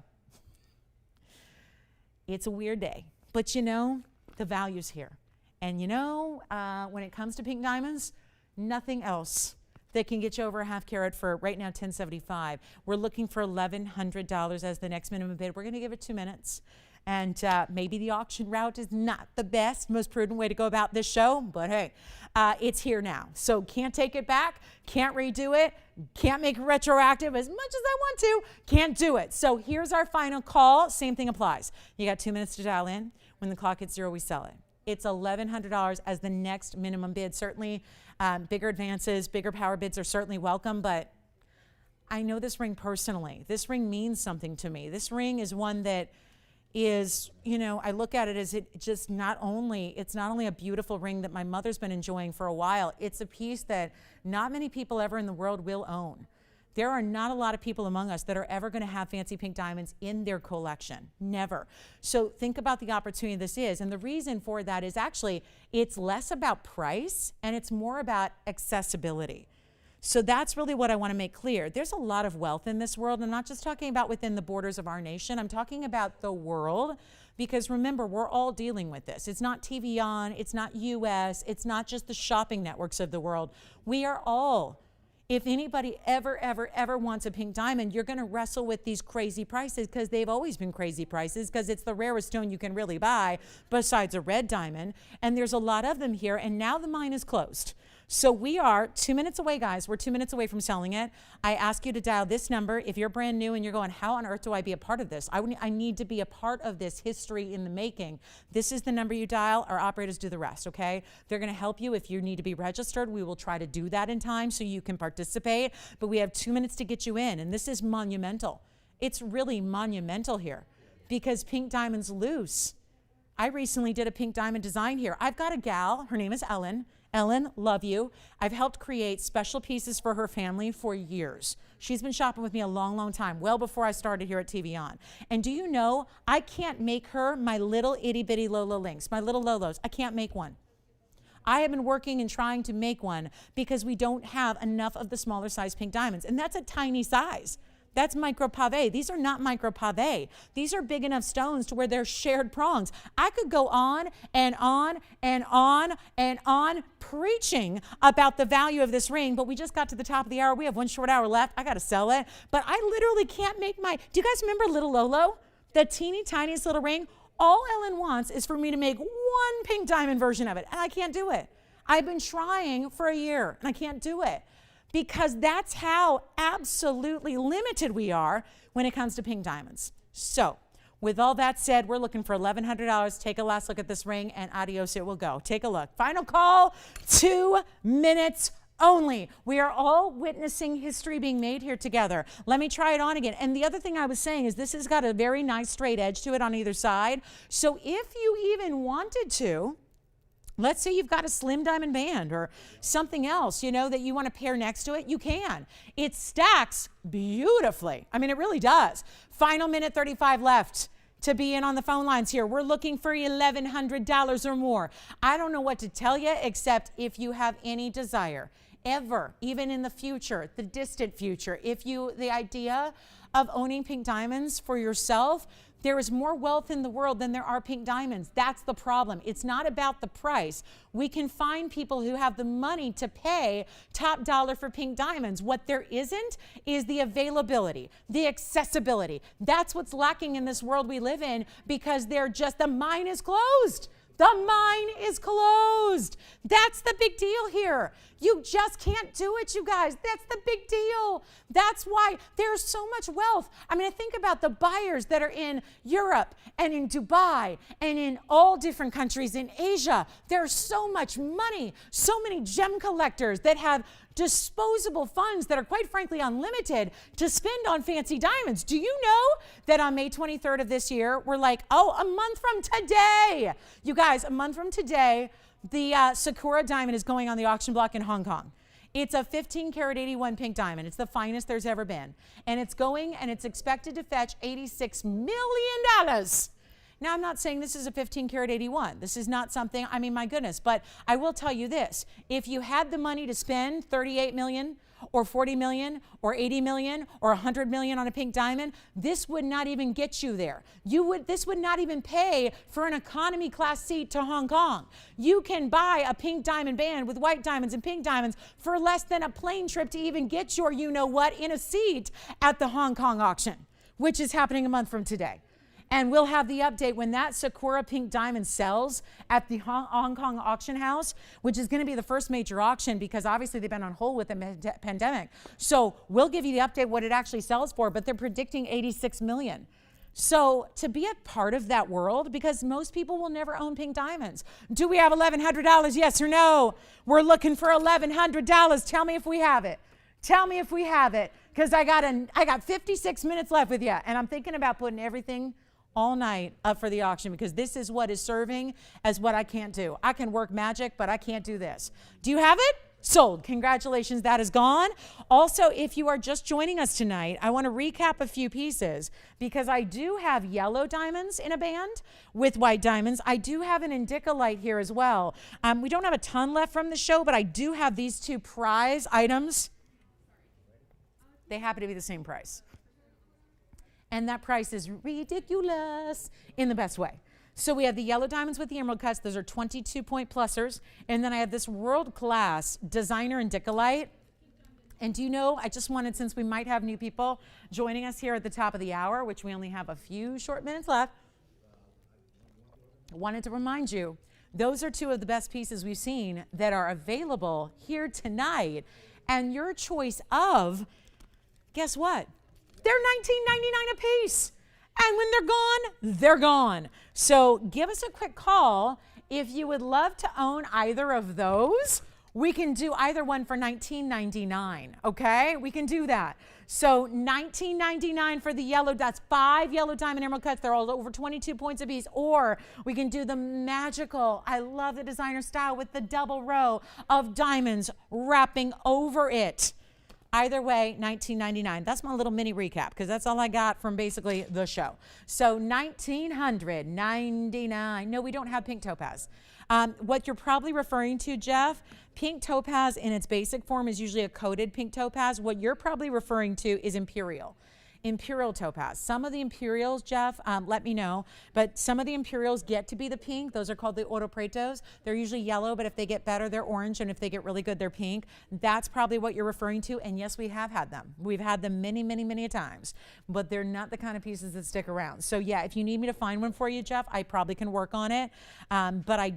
it's a weird day, but the value's here. And when it comes to pink diamonds, nothing else that can get you over a half carat for right now $1,075. We're looking for $1,100 as the next minimum bid. We're going to give it 2 minutes. And maybe the auction route is not the best, most prudent way to go about this show, but hey, it's here now. So can't take it back, can't redo it, can't make it retroactive as much as I want to, can't do it. So here's our final call. Same thing applies. You got 2 minutes to dial in. When the clock hits 0, we sell it. It's $1,100 as the next minimum bid. Certainly bigger advances, bigger power bids are certainly welcome, but I know this ring personally. This ring means something to me. This ring is one that is, I look at it as it's not only a beautiful ring that my mother's been enjoying for a while, it's a piece that not many people ever in the world will own. There are not a lot of people among us that are ever going to have fancy pink diamonds in their collection. Never. So think about the opportunity this is. And the reason for that is actually it's less about price and it's more about accessibility. So that's really what I want to make clear. There's a lot of wealth in this world. I'm not just talking about within the borders of our nation. I'm talking about the world, because remember, we're all dealing with this. It's not TVON, it's not US, it's not just the shopping networks of the world. We are all. If anybody ever wants a pink diamond, you're going to wrestle with these crazy prices because they've always been crazy prices because it's the rarest stone you can really buy besides a red diamond. And there's a lot of them here. And now the mine is closed. So we are 2 minutes away, guys. We're 2 minutes away from selling it. I ask you to dial this number. If you're brand new and you're going, how on earth do I be a part of this? I need to be a part of this history in the making. This is the number you dial. Our operators do the rest, okay? They're going to help you if you need to be registered. We will try to do that in time so you can participate. But we have 2 minutes to get you in, and this is monumental. It's really monumental here because pink diamond's loose. I recently did a pink diamond design here. I've got a gal. Her name is Ellen. Ellen, love you. I've helped create special pieces for her family for years. She's been shopping with me a long time, well before I started here at TVON. And do you know, I can't make her my little itty bitty Lolo links, my little Lolos. I can't make one. I have been working and trying to make one because we don't have enough of the smaller size pink diamonds. And that's a tiny size. That's micro pave. These are not micro pave. These are big enough stones to where they're shared prongs. I could go on and on and on and on preaching about the value of this ring, but we just got to the top of the hour. We have one short hour left. I got to sell it, but I literally can't make do you guys remember Little Lolo? The teeny tiniest little ring? All Ellen wants is for me to make one pink diamond version of it, and I can't do it. I've been trying for a year, and I can't do it. Because that's how absolutely limited we are when it comes to pink diamonds. So with all that said, we're looking for $1,100. Take a last look at this ring and adios, it will go. Take a look. Final call, 2 minutes only. We are all witnessing history being made here together. Let me try it on again. And the other thing I was saying is this has got a very nice straight edge to it on either side. So if you even wanted to, let's say you've got a slim diamond band or something else, you know, that you want to pair next to it, you can. It stacks beautifully. I mean, it really does. Final minute 35 left to be in on the phone lines here. We're looking for $1,100 or more. I don't know what to tell you, except if you have any desire, ever, even in the future, the distant future, the idea of owning pink diamonds for yourself, there is more wealth in the world than there are pink diamonds. That's the problem. It's not about the price. We can find people who have the money to pay top dollar for pink diamonds. What there isn't is the availability, the accessibility. That's what's lacking in this world we live in, because the mine is closed. The mine is closed. That's the big deal here. You just can't do it, you guys. That's the big deal. That's why there's so much wealth. I mean, I think about the buyers that are in Europe and in Dubai and in all different countries in Asia. There's so much money, so many gem collectors that have disposable funds that are quite frankly unlimited to spend on fancy diamonds. Do you know that on May 23rd of this year, we're like, oh, a month from today, you guys, a month from today, the Sakura diamond is going on the auction block in Hong Kong. It's a 15 karat 81 pink diamond. It's the finest there's ever been. And it's going and it's expected to fetch $86 million. Now, I'm not saying this is a 15 karat 81. This is not something, I mean, my goodness, but I will tell you this. If you had the money to spend 38 million or 40 million or 80 million or 100 million on a pink diamond, this would not even get you there. This would not even pay for an economy class seat to Hong Kong. You can buy a pink diamond band with white diamonds and pink diamonds for less than a plane trip to even get your you-know-what in a seat at the Hong Kong auction, which is happening a month from today. And we'll have the update when that Sakura pink diamond sells at the Hong Kong auction house, which is going to be the first major auction because obviously they've been on hold with the pandemic. So we'll give you the update what it actually sells for, but they're predicting 86 million. So to be a part of that world, because most people will never own pink diamonds. Do we have $1,100? Yes or no? We're looking for $1,100. Tell me if we have it. Tell me if we have it, because I got 56 minutes left with you, and I'm thinking about putting everything all night up for the auction, because this is what is serving as what I can't do. I can work magic, but I can't do this. Do you have it? Sold. Congratulations, that is gone. Also, if you are just joining us tonight, I want to recap a few pieces, because I do have yellow diamonds in a band with white diamonds. I do have an Endicolite here as well. We don't have a ton left from the show, but I do have these two prize items. They happen to be the same price. And that price is ridiculous in the best way. So we have the yellow diamonds with the emerald cuts. Those are 22-point plusers. And then I have this world-class designer Endicolite. And do you know, I just wanted, since we might have new people joining us here at the top of the hour, which we only have a few short minutes left, I wanted to remind you, those are two of the best pieces we've seen that are available here tonight. And your choice of, guess what? They're $19.99 a piece. And when they're gone. So give us a quick call if you would love to own either of those. We can do either one for $19.99, okay? We can do that. So $19.99 for the yellow, that's 5 yellow diamond emerald cuts. They're all over 22 points apiece. Or we can do the magical, I love the designer style with the double row of diamonds wrapping over it. Either way, $19.99. That's my little mini recap, because that's all I got from basically the show. So $1,999. No, we don't have pink topaz. What you're probably referring to, Jeff, pink topaz in its basic form is usually a coated pink topaz. What you're probably referring to is imperial. Imperial topaz. Some of the imperials, Jeff, let me know, but some of the imperials get to be the pink. Those are called the oro pretos. They're usually yellow, but if they get better, they're orange, and if they get really good, they're pink. That's probably what you're referring to, and yes, we have had them. We've had them many, many, many times, but they're not the kind of pieces that stick around. So yeah, if you need me to find one for you, Jeff, I probably can work on it, but I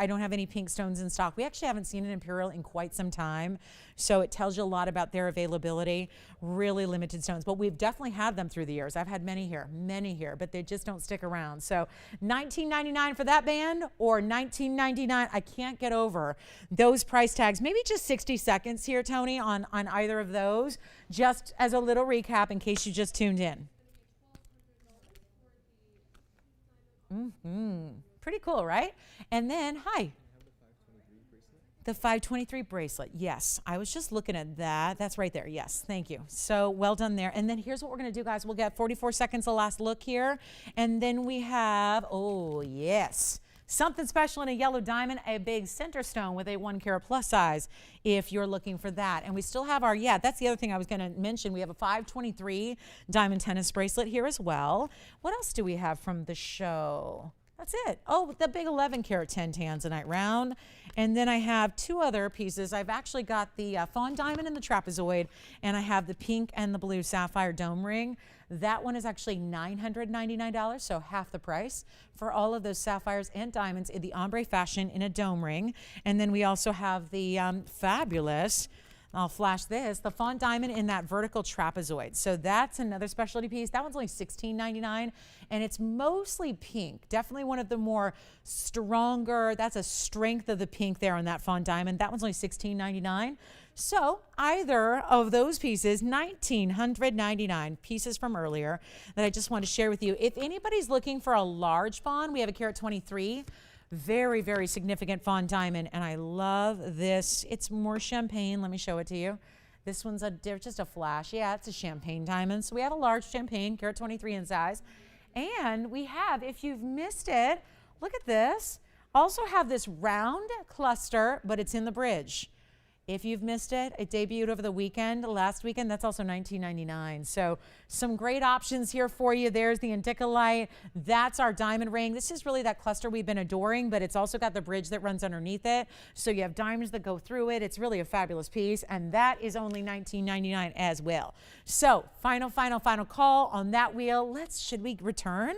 don't have any pink stones in stock. We actually haven't seen an imperial in quite some time, so it tells you a lot about their availability. Really limited stones, but we've definitely definitely had them through the years. I've had many here, but they just don't stick around. So $19.99 for that band or $19.99. I can't get over those price tags. Maybe just 60 seconds here, Tony, on either of those, just as a little recap in case you just tuned in. Pretty cool, right? And then, hi. The 523 bracelet. Yes, I was just looking at that. That's right there. Yes, thank you. So well done there. And then here's what we're going to do, guys. We'll get 44 seconds, the last look here. And then we have, oh, yes, something special in a yellow diamond, a big center stone with a 1 carat plus size if you're looking for that. And we still have our, yeah, that's the other thing I was going to mention. We have a 523 diamond tennis bracelet here as well. What else do we have from the show? That's it. Oh, the big 11 karat 10 tanzanite round. And then I have 2 other pieces. I've actually got the fawn diamond and the trapezoid, and I have the pink and the blue sapphire dome ring. That one is actually $999, so half the price for all of those sapphires and diamonds in the ombre fashion in a dome ring. And then we also have the fabulous, I'll flash this, the fawn diamond in that vertical trapezoid. So that's another specialty piece. That one's only $16.99, and it's mostly pink. Definitely one of the more stronger, that's a strength of the pink there on that fawn diamond. That one's only $16.99. So either of those pieces, $1,999 pieces from earlier that I just want to share with you. If anybody's looking for a large fawn, we have a carat 23. Very, very significant fawn diamond, and I love this. It's more champagne. Let me show it to you. This one's just a flash. Yeah, it's a champagne diamond. So we have a large champagne, carat 23 in size. And we have, if you've missed it, look at this. Also have this round cluster, but it's in the bridge. If you've missed it, it debuted over the weekend, last weekend. That's also $19.99. So some great options here for you. There's the Endicolite. That's our diamond ring. This is really that cluster we've been adoring, but it's also got the bridge that runs underneath it. So you have diamonds that go through it. It's really a fabulous piece, and that is only $19.99 as well. So final call on that wheel. Should we return?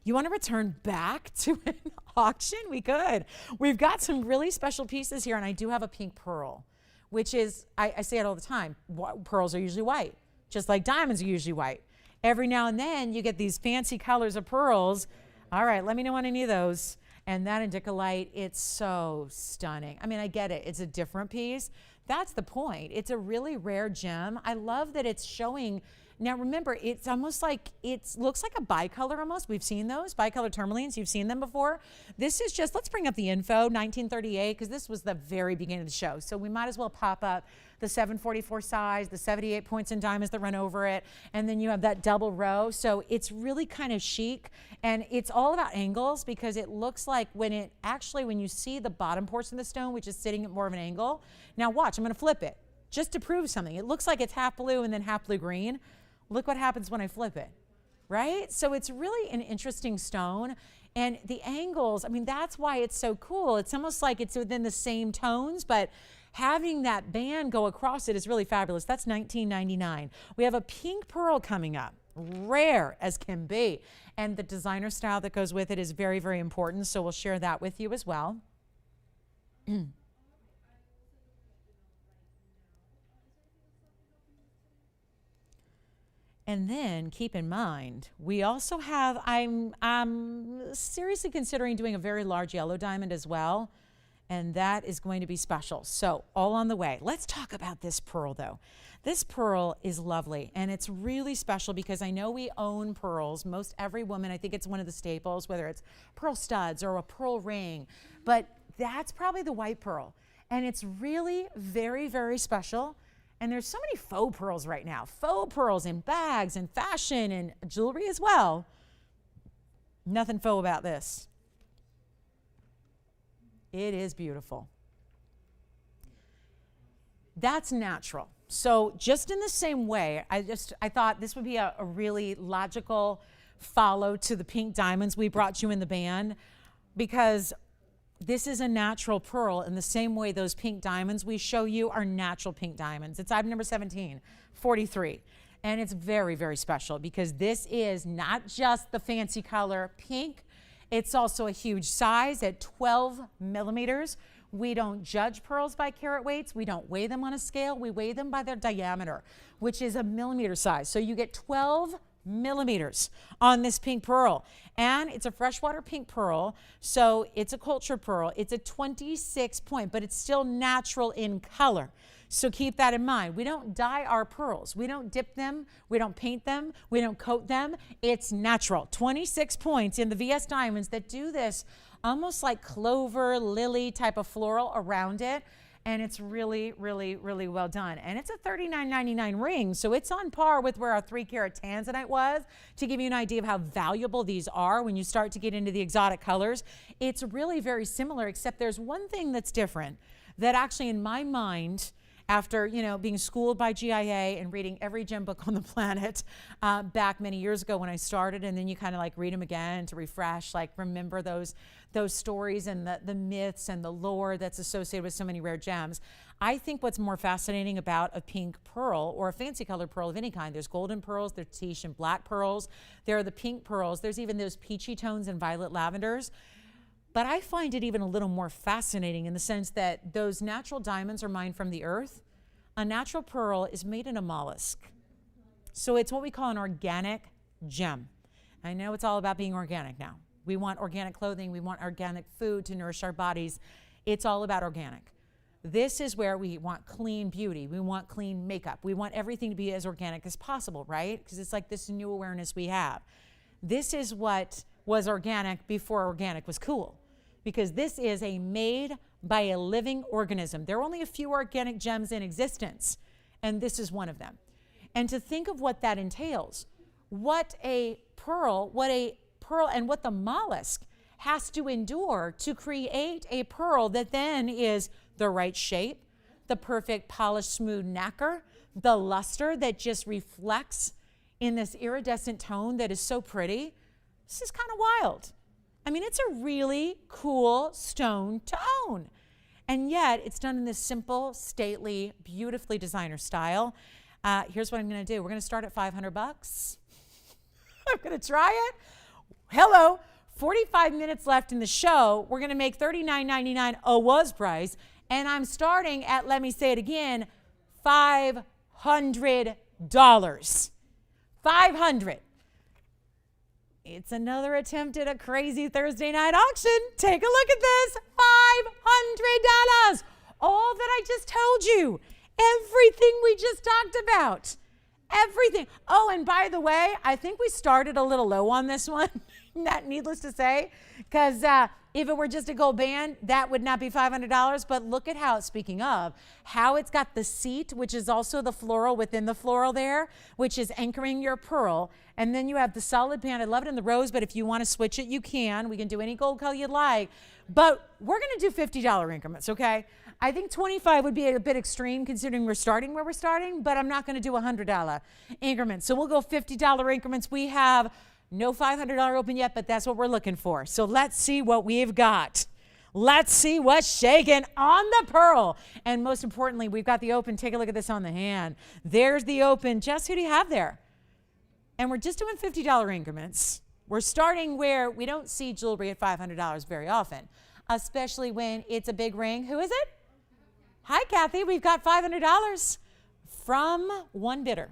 You want to return back to an auction? We could. We've got some really special pieces here, and I do have a pink pearl, which is, I say it all the time, pearls are usually white, just like diamonds are usually white. Every now and then you get these fancy colors of pearls. All right, let me know on any of those. And that Endicolite, it's so stunning. I mean, I get it, it's a different piece. That's the point. It's a really rare gem. I love that it's showing. Now remember, it's almost like, it looks like a bicolor almost. We've seen those, bicolor tourmalines. You've seen them before. This is just, let's bring up the info, 1938, because this was the very beginning of the show. So we might as well pop up the 744 size, the 78 points in diamonds that run over it, and then you have that double row. So it's really kind of chic, and it's all about angles, because it looks like when you see the bottom portion of the stone, which is sitting at more of an angle. Now watch, I'm gonna flip it, just to prove something. It looks like it's half blue and then half blue-green. Look what happens when I flip it, right? So it's really an interesting stone. And the angles, I mean, that's why it's so cool. It's almost like it's within the same tones, but having that band go across it is really fabulous. That's $19.99. We have a pink pearl coming up, rare as can be. And the designer style that goes with it is very, very important. So we'll share that with you as well. And then keep in mind, we also have, I'm seriously considering doing a very large yellow diamond as well. And that is going to be special. So all on the way. Let's talk about this pearl though. This pearl is lovely, and it's really special because I know we own pearls. Most every woman, I think it's one of the staples, whether it's pearl studs or a pearl ring, but that's probably the white pearl. And it's really very, very special. And there's so many faux pearls right now. Faux pearls in bags and fashion and jewelry as well. Nothing faux about this. It is beautiful. That's natural. So just in the same way, I thought this would be a really logical follow to the pink diamonds we brought you in the band, because this is a natural pearl in the same way those pink diamonds we show you are natural pink diamonds. It's item number 1743. And it's very, very special because this is not just the fancy color pink. It's also a huge size at 12 millimeters, We don't judge pearls by carat weights. We don't weigh them on a scale. We weigh them by their diameter, which is a millimeter size. So you get 12 millimeters on this pink pearl. And it's a freshwater pink pearl, so it's a cultured pearl. It's a 26 point, but it's still natural in color. So keep that in mind. We don't dye our pearls. We don't dip them. We don't paint them. We don't coat them. It's natural. 26 points in the VS diamonds that do this almost like clover, lily type of floral around it. And it's really, really, really well done. And it's a $39.99 ring, so it's on par with where our 3-carat tanzanite was, to give you an idea of how valuable these are when you start to get into the exotic colors. It's really very similar, except there's one thing that's different that actually in my mind, after being schooled by GIA and reading every gem book on the planet back many years ago when I started, and then you kind of like read them again to refresh, like remember those stories and the myths and the lore that's associated with so many rare gems. I think what's more fascinating about a pink pearl or a fancy colored pearl of any kind, there's golden pearls, there's Tiche and black pearls, there are the pink pearls, there's even those peachy tones and violet lavenders. But I find it even a little more fascinating in the sense that those natural diamonds are mined from the earth. A natural pearl is made in a mollusk. So it's what we call an organic gem. I know it's all about being organic now. We want organic clothing. We want organic food to nourish our bodies. It's all about organic. This is where we want clean beauty. We want clean makeup. We want everything to be as organic as possible, right? Because it's like this new awareness we have. This is what was organic before organic was cool. Because this is made by a living organism. There are only a few organic gems in existence, and this is one of them. And to think of what that entails, what a pearl and what the mollusk has to endure to create a pearl that then is the right shape, the perfect polished smooth nacre, the luster that just reflects in this iridescent tone that is so pretty. This is kind of wild. I mean, it's a really cool stone to own. And yet, it's done in this simple, stately, beautifully designer style. Here's what I'm going to do. We're going to start at $500. I'm going to try it. Hello. 45 minutes left in the show. We're going to make $39.99 a was price. And I'm starting at, let me say it again, $500. $500. It's another attempt at a crazy Thursday night auction. Take a look at this. $500. All that I just told you. Everything we just talked about. Everything. Oh, and by the way, I think we started a little low on this one. Not needless to say, because if it were just a gold band, that would not be $500. But look at how, speaking of, how it's got the seat, which is also the floral within the floral there, which is anchoring your pearl. And then you have the solid band. I love it in the rose, but if you want to switch it, you can. We can do any gold color you'd like. But we're going to do $50 increments, okay? I think 25 would be a bit extreme considering we're starting where we're starting, but I'm not going to do $100 increments. So we'll go $50 increments. We have no $500 open yet, but that's what we're looking for. So let's see what we've got. Let's see what's shaking on the pearl. And most importantly, we've got the open. Take a look at this on the hand. There's the open. Jess, who do you have there? And we're just doing $50 increments. We're starting where we don't see jewelry at $500 very often, especially when it's a big ring. Who is it? Hi, Kathy. We've got $500 from one bidder.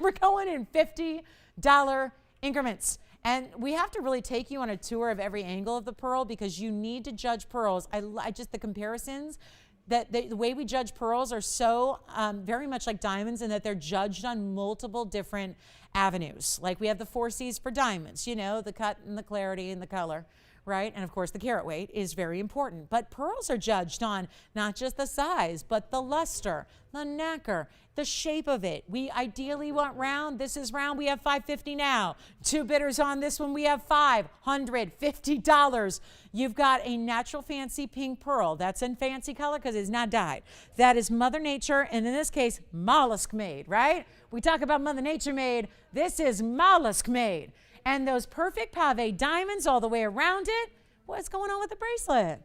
We're going in $50 increments. And we have to really take you on a tour of every angle of the pearl because you need to judge pearls. I just, the comparisons, that the way we judge pearls are so very much like diamonds in that they're judged on multiple different avenues. Like we have the 4 C's for diamonds, you know, the cut and the clarity and the color, right? And of course the carat weight is very important. But pearls are judged on not just the size, but the luster, the nacre, the shape of it. We ideally want round. This is round. We have $550 now. 2 bidders on this one. We have $550. You've got a natural fancy pink pearl. That's in fancy color because it's not dyed. That is Mother Nature, and in this case, mollusk made, right? We talk about Mother Nature made. This is mollusk made. And those perfect pave diamonds all the way around it. What's going on with the bracelet?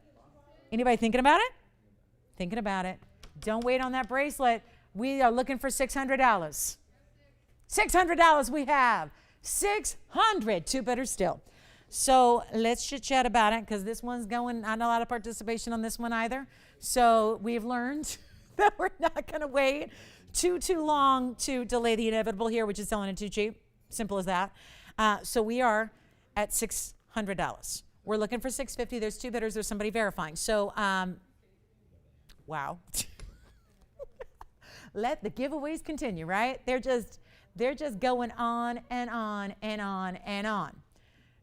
Anybody thinking about it? Thinking about it. Don't wait on that bracelet. We are looking for $600. $600 we have. $600. 2 bidders still. So let's chit chat about it because this one's going, not a lot of participation on this one either. So we've learned that we're not going to wait too long to delay the inevitable here, which is selling it too cheap. Simple as that. So we are at $600. We're looking for $650. There's two bidders. There's somebody verifying. So, wow. Let the giveaways continue, right? They're just going on and on and on and on.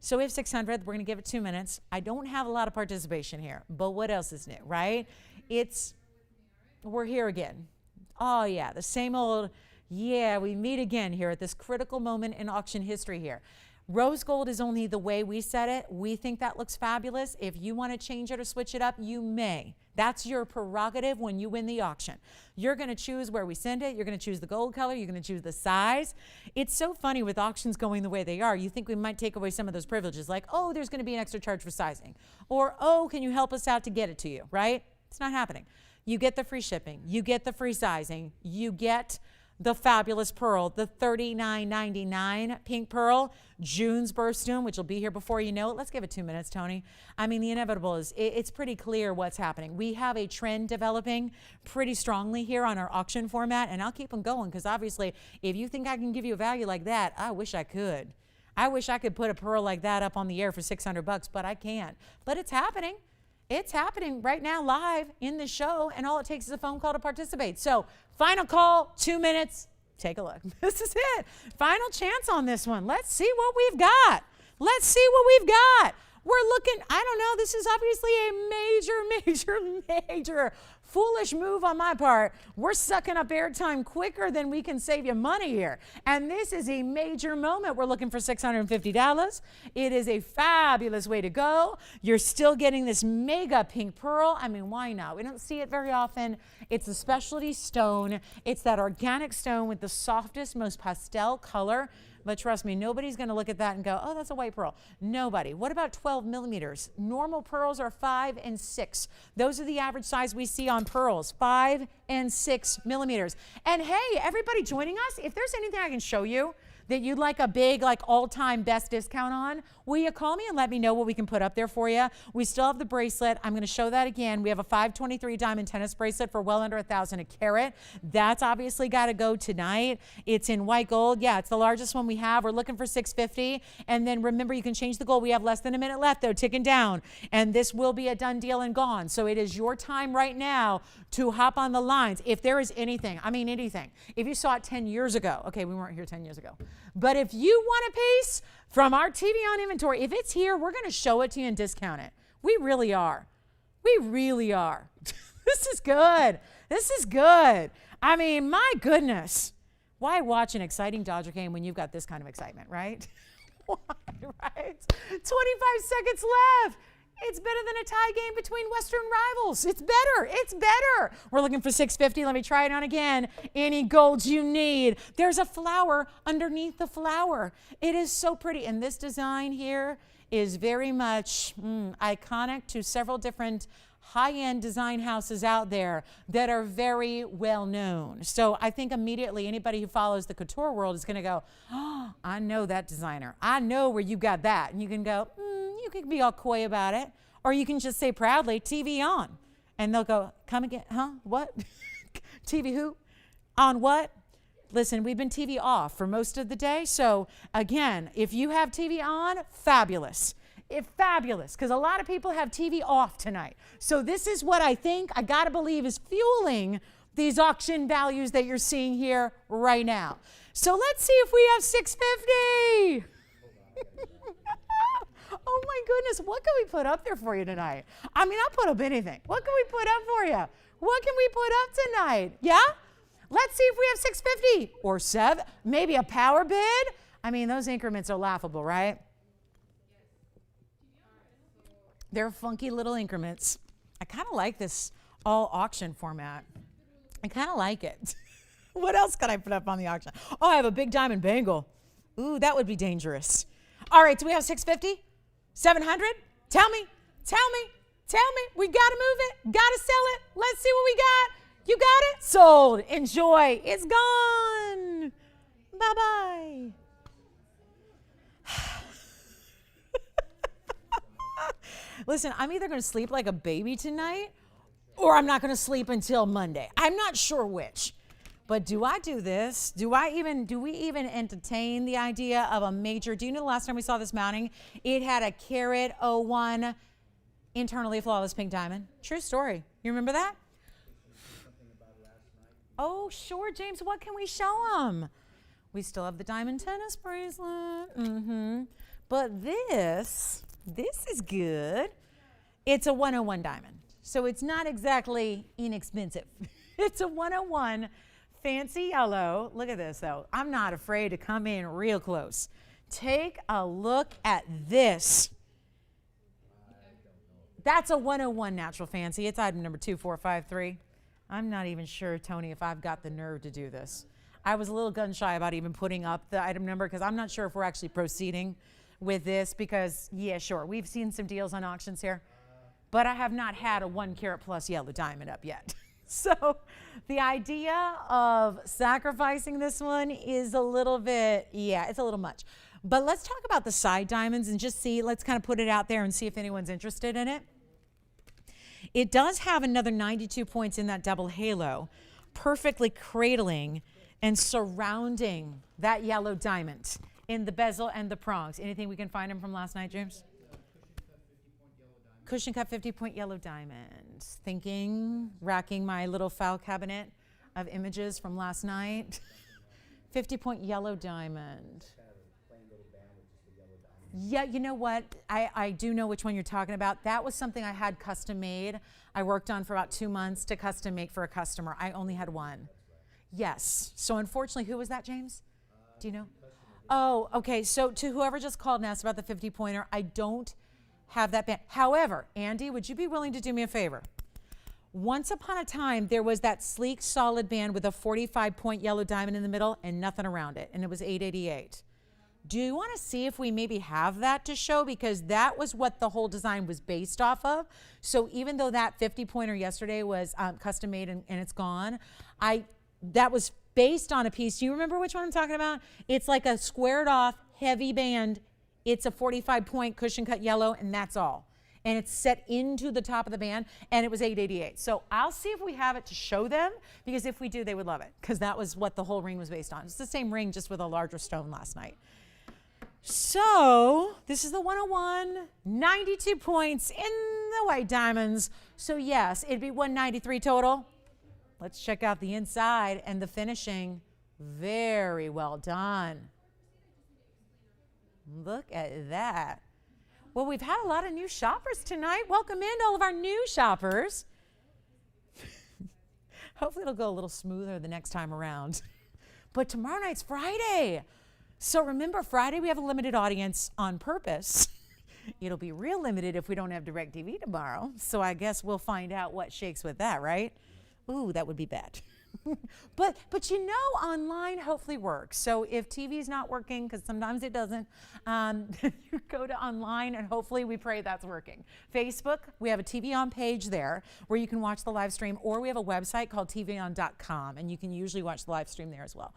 So we have 600. We're going to give it 2 minutes. I don't have a lot of participation here, but what else is new, right? We're here again. Oh yeah, the same old, yeah, we meet again here at this critical moment in auction history here. Rose gold is only the way we set it. We think that looks fabulous. If you want to change it or switch it up, you may. That's your prerogative when you win the auction. You're going to choose where we send it. You're going to choose the gold color. You're going to choose the size. It's so funny with auctions going the way they are. You think we might take away some of those privileges, like, oh, there's going to be an extra charge for sizing. Or, oh, can you help us out to get it to you, right? It's not happening. You get the free shipping. You get the free sizing. You get the fabulous pearl, the $39.99 pink pearl, June's birthstone, which will be here before you know it. Let's give it 2 minutes, Tony. I mean, the inevitable is, it's pretty clear what's happening. We have a trend developing pretty strongly here on our auction format, and I'll keep them going because obviously, if you think I can give you a value like that, I wish I could. I wish I could put a pearl like that up on the air for $600, but I can't. But it's happening. It's happening right now live in the show, and all it takes is a phone call to participate. So final call, 2 minutes. Take a look. This is it. Final chance on this one. Let's see what we've got. Let's see what we've got. We're looking, I don't know, this is obviously a major foolish move on my part. We're sucking up airtime quicker than we can save you money here. And this is a major moment. We're looking for $650. It is a fabulous way to go. You're still getting this mega pink pearl. I mean, why not? We don't see it very often. It's a specialty stone. It's that organic stone with the softest, most pastel color. But trust me, nobody's going to look at that and go, oh, that's a white pearl. Nobody. What about 12 millimeters? Normal pearls are 5 and 6. Those are the average size we see on pearls, 5 and 6 millimeters. And hey, everybody joining us, if there's anything I can show you that you'd like a big, like all-time best discount on, will you call me and let me know what we can put up there for you? We still have the bracelet. I'm going to show that again. We have a 523 diamond tennis bracelet for well under $1,000 a carat. That's obviously got to go tonight. It's in white gold. Yeah, it's the largest one we have. We're looking for $650. And then remember, you can change the gold. We have less than a minute left, though, ticking down. And this will be a done deal and gone. So it is your time right now to hop on the lines. If there is anything, I mean anything. If you saw it 10 years ago, okay, we weren't here 10 years ago. But if you want a piece from our TVON inventory, if it's here, we're going to show it to you and discount it. We really are. We really are. This is good. This is good. I mean, my goodness. Why watch an exciting Dodger game when you've got this kind of excitement, right? Why, right? 25 seconds left. It's better than a tie game between Western rivals. It's better. It's better. We're looking for $650. Let me try it on again. Any golds you need. There's a flower underneath the flower. It is so pretty. And this design here is very much iconic to several different high-end design houses out there that are very well known. So I think immediately anybody who follows the couture world is going to go, oh, I know that designer. I know where you got that. And you can go, you can be all coy about it. Or you can just say proudly, TV on. And they'll go, come again, huh? What? TV who? On what? Listen, we've been TV off for most of the day. So again, if you have TV on, fabulous. It's fabulous because a lot of people have TV off tonight. So this is what I think, I got to believe, is fueling these auction values that you're seeing here right now. So let's see if we have $650. Oh my goodness, what can we put up there for you tonight? I mean, I'll put up anything. What can we put up for you? What can we put up tonight? Yeah? Let's see if we have $650 or $7, maybe a power bid. I mean, those increments are laughable, right? They're funky little increments. I kind of like this all auction format. I kind of like it. What else could I put up on the auction? Oh, I have a big diamond bangle. Ooh, that would be dangerous. All right, do we have $650? $700? Tell me. We got to move it. Got to sell it. Let's see what we got. You got it? Sold. Enjoy. It's gone. Bye-bye. Listen, I'm either going to sleep like a baby tonight or I'm not going to sleep until Monday. I'm not sure which. But do I do this? Do we even entertain the idea of a major? Do you know the last time we saw this mounting? It had a carat '01 internally flawless pink diamond. True story. You remember that? Oh, sure, James. What can we show them? We still have the diamond tennis bracelet. But this is good. It's a 101 diamond. So it's not exactly inexpensive. It's a 101 fancy yellow. Look at this, though. I'm not afraid to come in real close. Take a look at this. That's a 101 natural fancy. It's item number 2453. I'm not even sure, Tony, if I've got the nerve to do this. I was a little gun shy about even putting up the item number because I'm not sure if we're actually proceeding with this because, yeah, sure, we've seen some deals on auctions here, but I have not had a 1 carat plus yellow diamond up yet. So the idea of sacrificing this one is a little bit, yeah, it's a little much. But let's talk about the side diamonds and just see, let's kind of put it out there and see if anyone's interested in it. It does have another 92 points in that double halo, perfectly cradling and surrounding that yellow diamond in the bezel and the prongs. Anything we can find them from last night, James? Cushion cut 50-point yellow diamonds. Thinking, racking my little file cabinet of images from last night. 50-point yellow diamond. Yeah, you know what? I do know which one you're talking about. That was something I had custom made. I worked on for about 2 months to custom make for a customer. I only had one. Yes. So unfortunately, who was that, James? Do you know? Oh, okay. So to whoever just called and asked about the 50-pointer, I don't have that band. However, Andy, would you be willing to do me a favor? Once upon a time, there was that sleek, solid band with a 45-point yellow diamond in the middle and nothing around it, and it was $888. Do you want to see if we maybe have that to show? Because that was what the whole design was based off of. So even though that 50-pointer yesterday was custom made and it's gone, that was based on a piece. Do you remember which one I'm talking about? It's like a squared off, heavy band. It's a 45-point cushion cut yellow, and that's all. And it's set into the top of the band, and it was $888. So I'll see if we have it to show them, because if we do, they would love it, because that was what the whole ring was based on. It's the same ring, just with a larger stone last night. So this is the 101, 92 points in the white diamonds. So yes, it'd be 193 total. Let's check out the inside and the finishing. Very well done. Look at that. Well, we've had a lot of new shoppers tonight. Welcome in all of our new shoppers. Hopefully it'll go a little smoother the next time around. But tomorrow night's Friday. So remember, Friday we have a limited audience on purpose. It'll be real limited if we don't have DirecTV tomorrow. So I guess we'll find out what shakes with that, right? Ooh, that would be bad. But you know, online hopefully works. So if TV's not working, because sometimes it doesn't, you go to online and hopefully we pray that's working. Facebook, we have a TVON page there where you can watch the live stream, or we have a website called TVON.com, and you can usually watch the live stream there as well.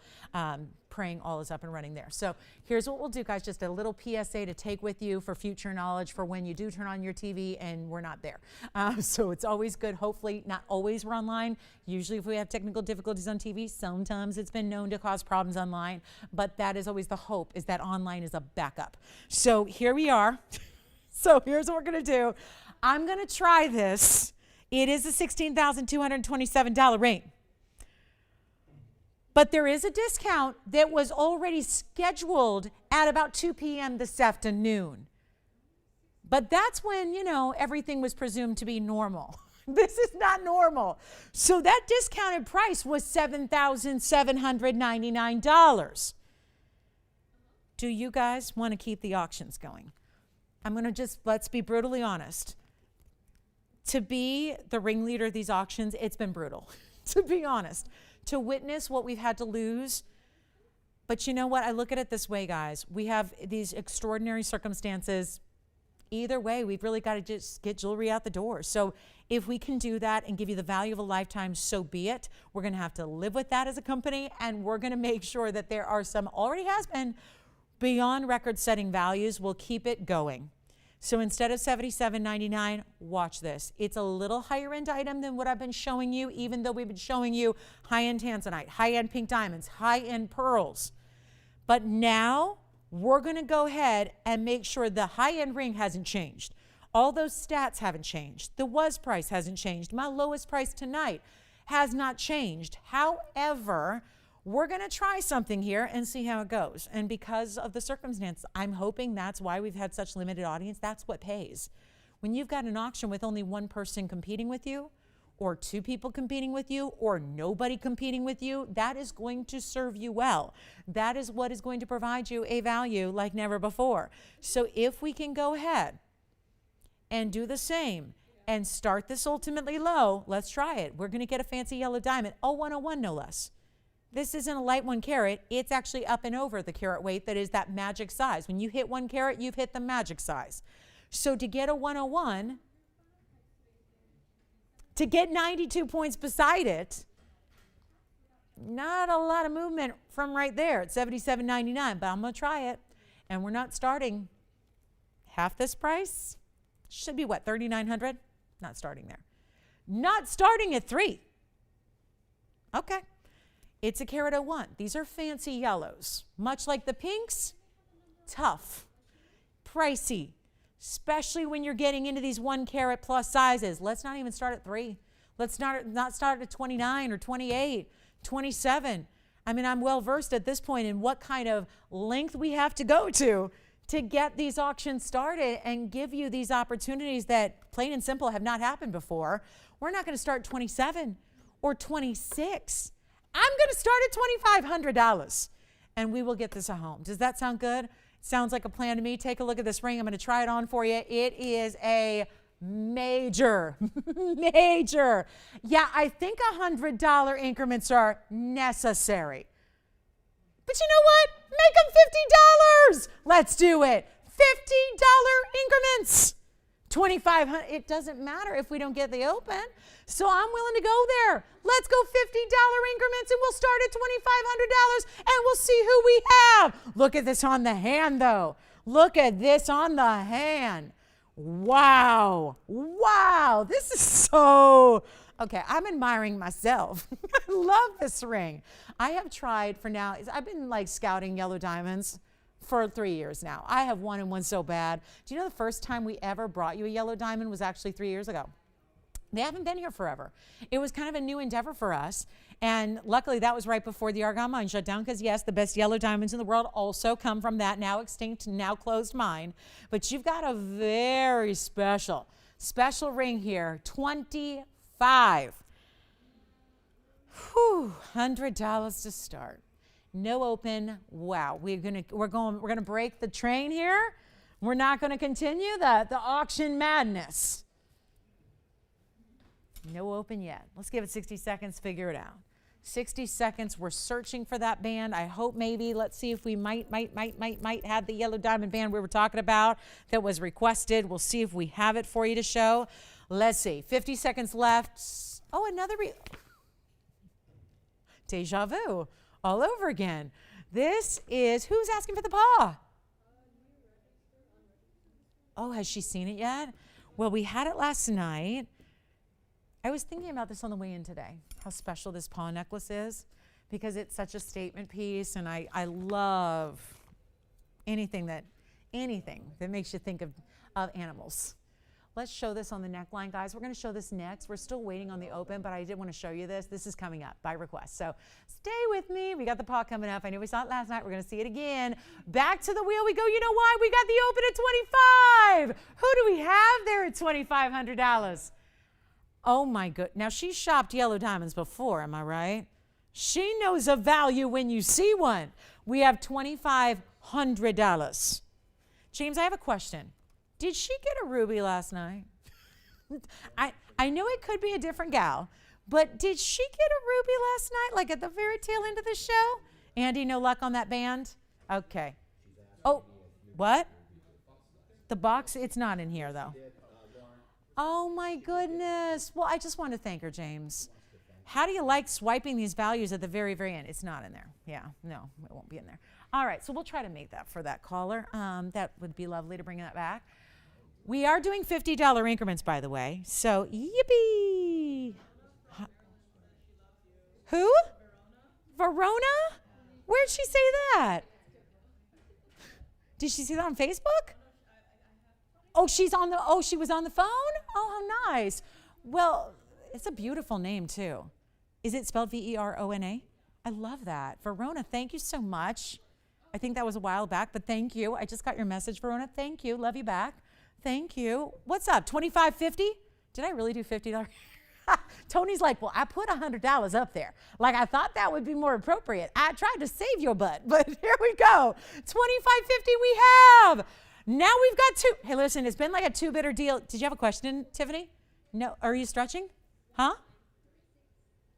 Praying all is up and running there. So here's what we'll do, guys, just a little PSA to take with you for future knowledge for when you do turn on your TV and we're not there. So it's always good. Hopefully, not always we're online. Usually if we have technical difficulties on TV, sometimes it's been known to cause problems online, but that is always the hope, is that online is a backup. So here we are. So here's what we're going to do. I'm going to try this. It is a $16,227 ring. But there is a discount that was already scheduled at about 2 p.m. this afternoon. But that's when, you know, everything was presumed to be normal. This is not normal. So that discounted price was $7,799. Do you guys want to keep the auctions going? I'm going to just, let's be brutally honest. To be the ringleader of these auctions, it's been brutal, to be honest. To witness what we've had to lose. But you know what? I look at it this way, guys. We have these extraordinary circumstances. Either way, we've really got to just get jewelry out the door. So if we can do that and give you the value of a lifetime, so be it. We're going to have to live with that as a company, and we're going to make sure that there are some, already has been, beyond record-setting values. We'll keep it going. So instead of $77.99, watch this. It's a little higher end item than what I've been showing you, even though we've been showing you high-end tanzanite, high-end pink diamonds, high-end pearls. But now we're going to go ahead and make sure the high-end ring hasn't changed. All those stats haven't changed. The was price hasn't changed. My lowest price tonight has not changed. However, we're going to try something here and see how it goes. And because of the circumstance, I'm hoping that's why we've had such limited audience. That's what pays. When you've got an auction with only one person competing with you, or two people competing with you, or nobody competing with you, that is going to serve you well. That is what is going to provide you a value like never before. So if we can go ahead and do the same and start this ultimately low, let's try it. We're going to get a fancy yellow diamond, 0101 no less. This isn't a light 1 carat. It's actually up and over the carat weight that is that magic size. When you hit 1 carat, you've hit the magic size. So to get a 101, to get 92 points beside it, not a lot of movement from right there at $77.99, but I'm going to try it. And we're not starting half this price. Should be what, $3,900? Not starting there. Not starting at 3. Okay. It's a carat 01. These are fancy yellows. Much like the pinks, tough, pricey, especially when you're getting into these 1 carat plus sizes. Let's not even start at 3. Let's not start at 29 or 28, 27. I mean, I'm well versed at this point in what kind of length we have to go to get these auctions started and give you these opportunities that plain and simple have not happened before. We're not going to start 27 or 26. I'm going to start at $2,500 and we will get this a home. Does that sound good? Sounds like a plan to me. Take a look at this ring. I'm going to try it on for you. It is a major. Yeah, I think $100 increments are necessary. But you know what? Make them $50. Let's do it. $50 increments. $2,500. It doesn't matter if we don't get the open. So I'm willing to go there. Let's go $50 increments and we'll start at $2,500 and we'll see who we have. Look at this on the hand though. Look at this on the hand. Wow. Wow. This is so, okay, I'm admiring myself. I love this ring. I have tried for now, I've been like scouting yellow diamonds for 3 years now. I have wanted one so bad. Do you know the first time we ever brought you a yellow diamond was actually 3 years ago? They haven't been here forever. It was kind of a new endeavor for us. And luckily that was right before the Argyle mine shut down because yes, the best yellow diamonds in the world also come from that now extinct, now closed mine. But you've got a very special ring here, 25. Whew, $100 to start. No open. Wow, we're gonna break the train here. We're not gonna continue the auction madness. No open yet. Let's give it 60 seconds, figure it out. 60 seconds, we're searching for that band. I hope maybe, let's see if we might have the yellow diamond band we were talking about that was requested. We'll see if we have it for you to show. Let's see, 50 seconds left. Oh, another deja vu, all over again. This is, who's asking for the paw? Oh, has she seen it yet? Well, we had it last night. I was thinking about this on the way in today, how special this paw necklace is, because it's such a statement piece, and I love anything that makes you think of animals. Let's show this on the neckline, guys. We're going to show this next. We're still waiting on the open, but I did want to show you this. This is coming up by request, so stay with me. We got the paw coming up. I know we saw it last night. We're going to see it again. Back to the wheel we go. You know why? We got the open at 25. Who do we have there at $2,500? Oh my good. Now she's shopped yellow diamonds before, am I right? She knows a value when you see one. We have $2,500. James, I have a question. Did she get a ruby last night? I know it could be a different gal, but did she get a ruby last night, like at the very tail end of the show? Andy, no luck on that band? Okay. Oh, what? The box, it's not in here though. Oh my goodness. Well, I just want to thank her, James. How do you like swiping these values at the very, very end? It's not in there. Yeah, no, it won't be in there. All right, so we'll try to make that for that caller. That would be lovely to bring that back. We are doing $50 increments, by the way. So, yippee. Who? Verona? Where'd she say that? Did she see that on Facebook? Oh, she was on the phone? Oh, how nice. Well, it's a beautiful name, too. Is it spelled Verona? I love that. Verona, thank you so much. I think that was a while back, but thank you. I just got your message, Verona. Thank you. Love you back. Thank you. What's up? $25.50? Did I really do $50? Tony's like, well, I put $100 up there. Like, I thought that would be more appropriate. I tried to save your butt, but here we go. $25.50 we have. Now we've got two. Hey, listen, it's been like a two-bidder deal. Did you have a question, Tiffany? No. Are you stretching? Huh?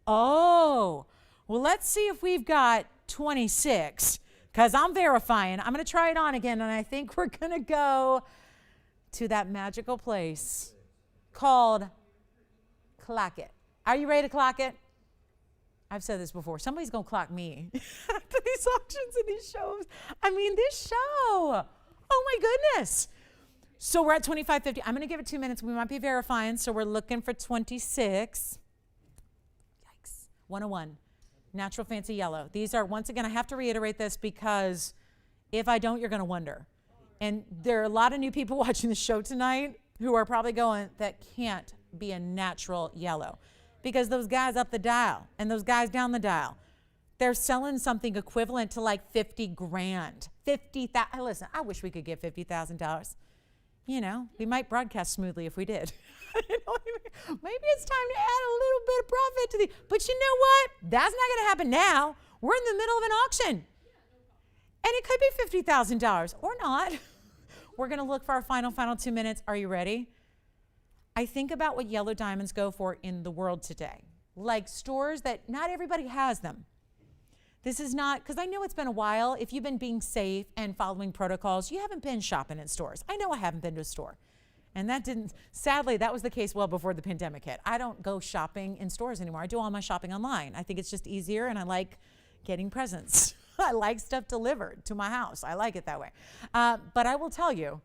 Oh. Well, let's see if we've got 26, because I'm verifying. I'm going to try it on again, and I think we're going to go to that magical place called Clock It. Are you ready to clock it? I've said this before. Somebody's going to clock me after these auctions and these shows. I mean, this show. Oh, my goodness. So we're at $25.50. I'm going to give it 2 minutes. We might be verifying, so we're looking for 26. Yikes. 101. Natural Fancy Yellow. These are, once again, I have to reiterate this because if I don't, you're going to wonder. And there are a lot of new people watching the show tonight who are probably going, that can't be a natural yellow. Because those guys up the dial and those guys down the dial, they're selling something equivalent to like 50 grand. 50,000. Listen, I wish we could get $50,000. You know, we might broadcast smoothly if we did. You know what I mean? Maybe it's time to add a little bit of profit to the, but you know what? That's not going to happen now. We're in the middle of an auction. And it could be $50,000 or not. We're going to look for our final 2 minutes. Are you ready? I think about what yellow diamonds go for in the world today. Like stores that not everybody has them. This is not, because I know it's been a while. If you've been being safe and following protocols, you haven't been shopping in stores. I know I haven't been to a store. And that didn't, sadly, that was the case well before the pandemic hit. I don't go shopping in stores anymore. I do all my shopping online. I think it's just easier, and I like getting presents. I like stuff delivered to my house. I like it that way. But I will tell you,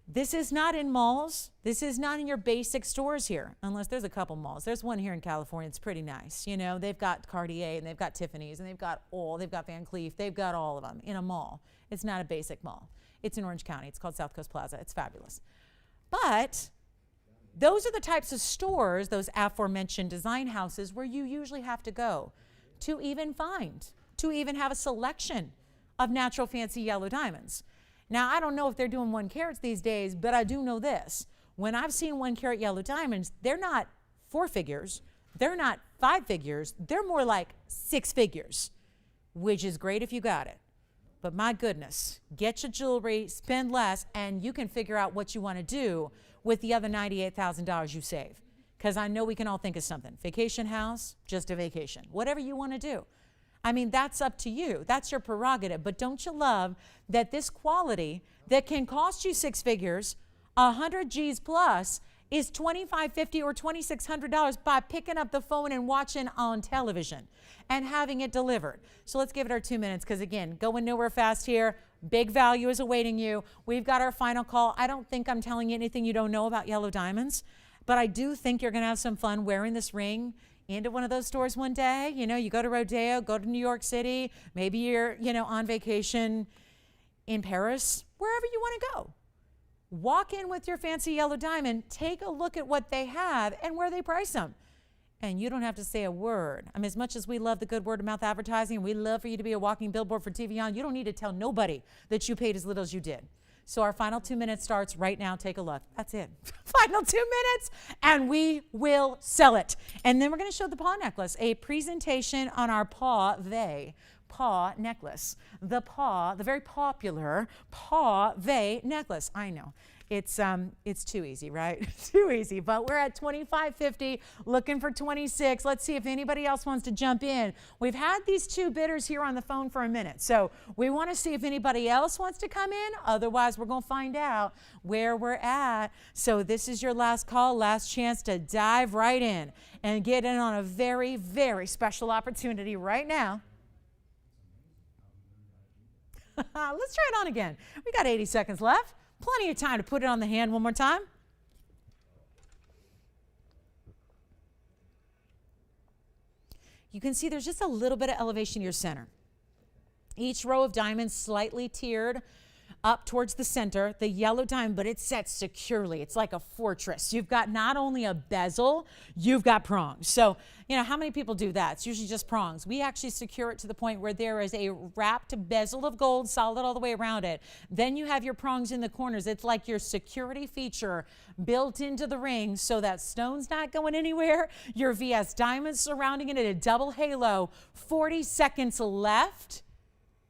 this is not in malls. This is not in your basic stores here, unless there's a couple malls. There's one here in California. It's pretty nice. You know, they've got Cartier, and they've got Tiffany's, and they've got Van Cleef. They've got all of them in a mall. It's not a basic mall. It's in Orange County. It's called South Coast Plaza. It's fabulous. But those are the types of stores, those aforementioned design houses, where you usually have to go to even have a selection of natural fancy yellow diamonds. Now, I don't know if they're doing 1 carats these days, but I do know this. When I've seen 1 carat yellow diamonds, they're not 4 figures. They're not 5 figures. They're more like 6 figures, which is great if you got it. But my goodness, get your jewelry, spend less, and you can figure out what you want to do with the other $98,000 you save. Because I know we can all think of something. Vacation house, just a vacation. Whatever you want to do. I mean, that's up to you. That's your prerogative. But don't you love that this quality that can cost you 6 figures, 100 G's plus, is $2,550 or $2,600 by picking up the phone and watching on television and having it delivered. So let's give it our 2 minutes because, again, going nowhere fast here. Big value is awaiting you. We've got our final call. I don't think I'm telling you anything you don't know about yellow diamonds, but I do think you're going to have some fun wearing this ring into one of those stores one day. You know, you go to Rodeo, go to New York City, maybe you're, you know, on vacation in Paris, wherever you want to go. Walk in with your fancy yellow diamond, take a look at what they have and where they price them. And you don't have to say a word. I mean, as much as we love the good word of mouth advertising, we love for you to be a walking billboard for TVON, you don't need to tell nobody that you paid as little as you did. So our final 2 minutes starts right now. Take a look. That's it. Final 2 minutes, and we will sell it. And then we're going to show the paw necklace, a presentation on our paw necklace. The very popular paw necklace. I know. It's too easy, right? Too easy. But we're at $25.50, looking for 26. Let's see if anybody else wants to jump in. We've had these 2 bidders here on the phone for a minute, so we want to see if anybody else wants to come in. Otherwise, we're going to find out where we're at. So this is your last call, last chance to dive right in and get in on a very, very special opportunity right now. Let's try it on again. We got 80 seconds left. Plenty of time to put it on the hand one more time. You can see there's just a little bit of elevation to your center. Each row of diamonds slightly tiered up towards the center, the yellow diamond, but it's set securely. It's like a fortress. You've got not only a bezel, you've got prongs. So, how many people do that? It's usually just prongs. We actually secure it to the point where there is a wrapped bezel of gold solid all the way around it. Then you have your prongs in the corners. It's like your security feature built into the ring so that stone's not going anywhere. Your VS diamonds surrounding it in a double halo. 40 seconds left.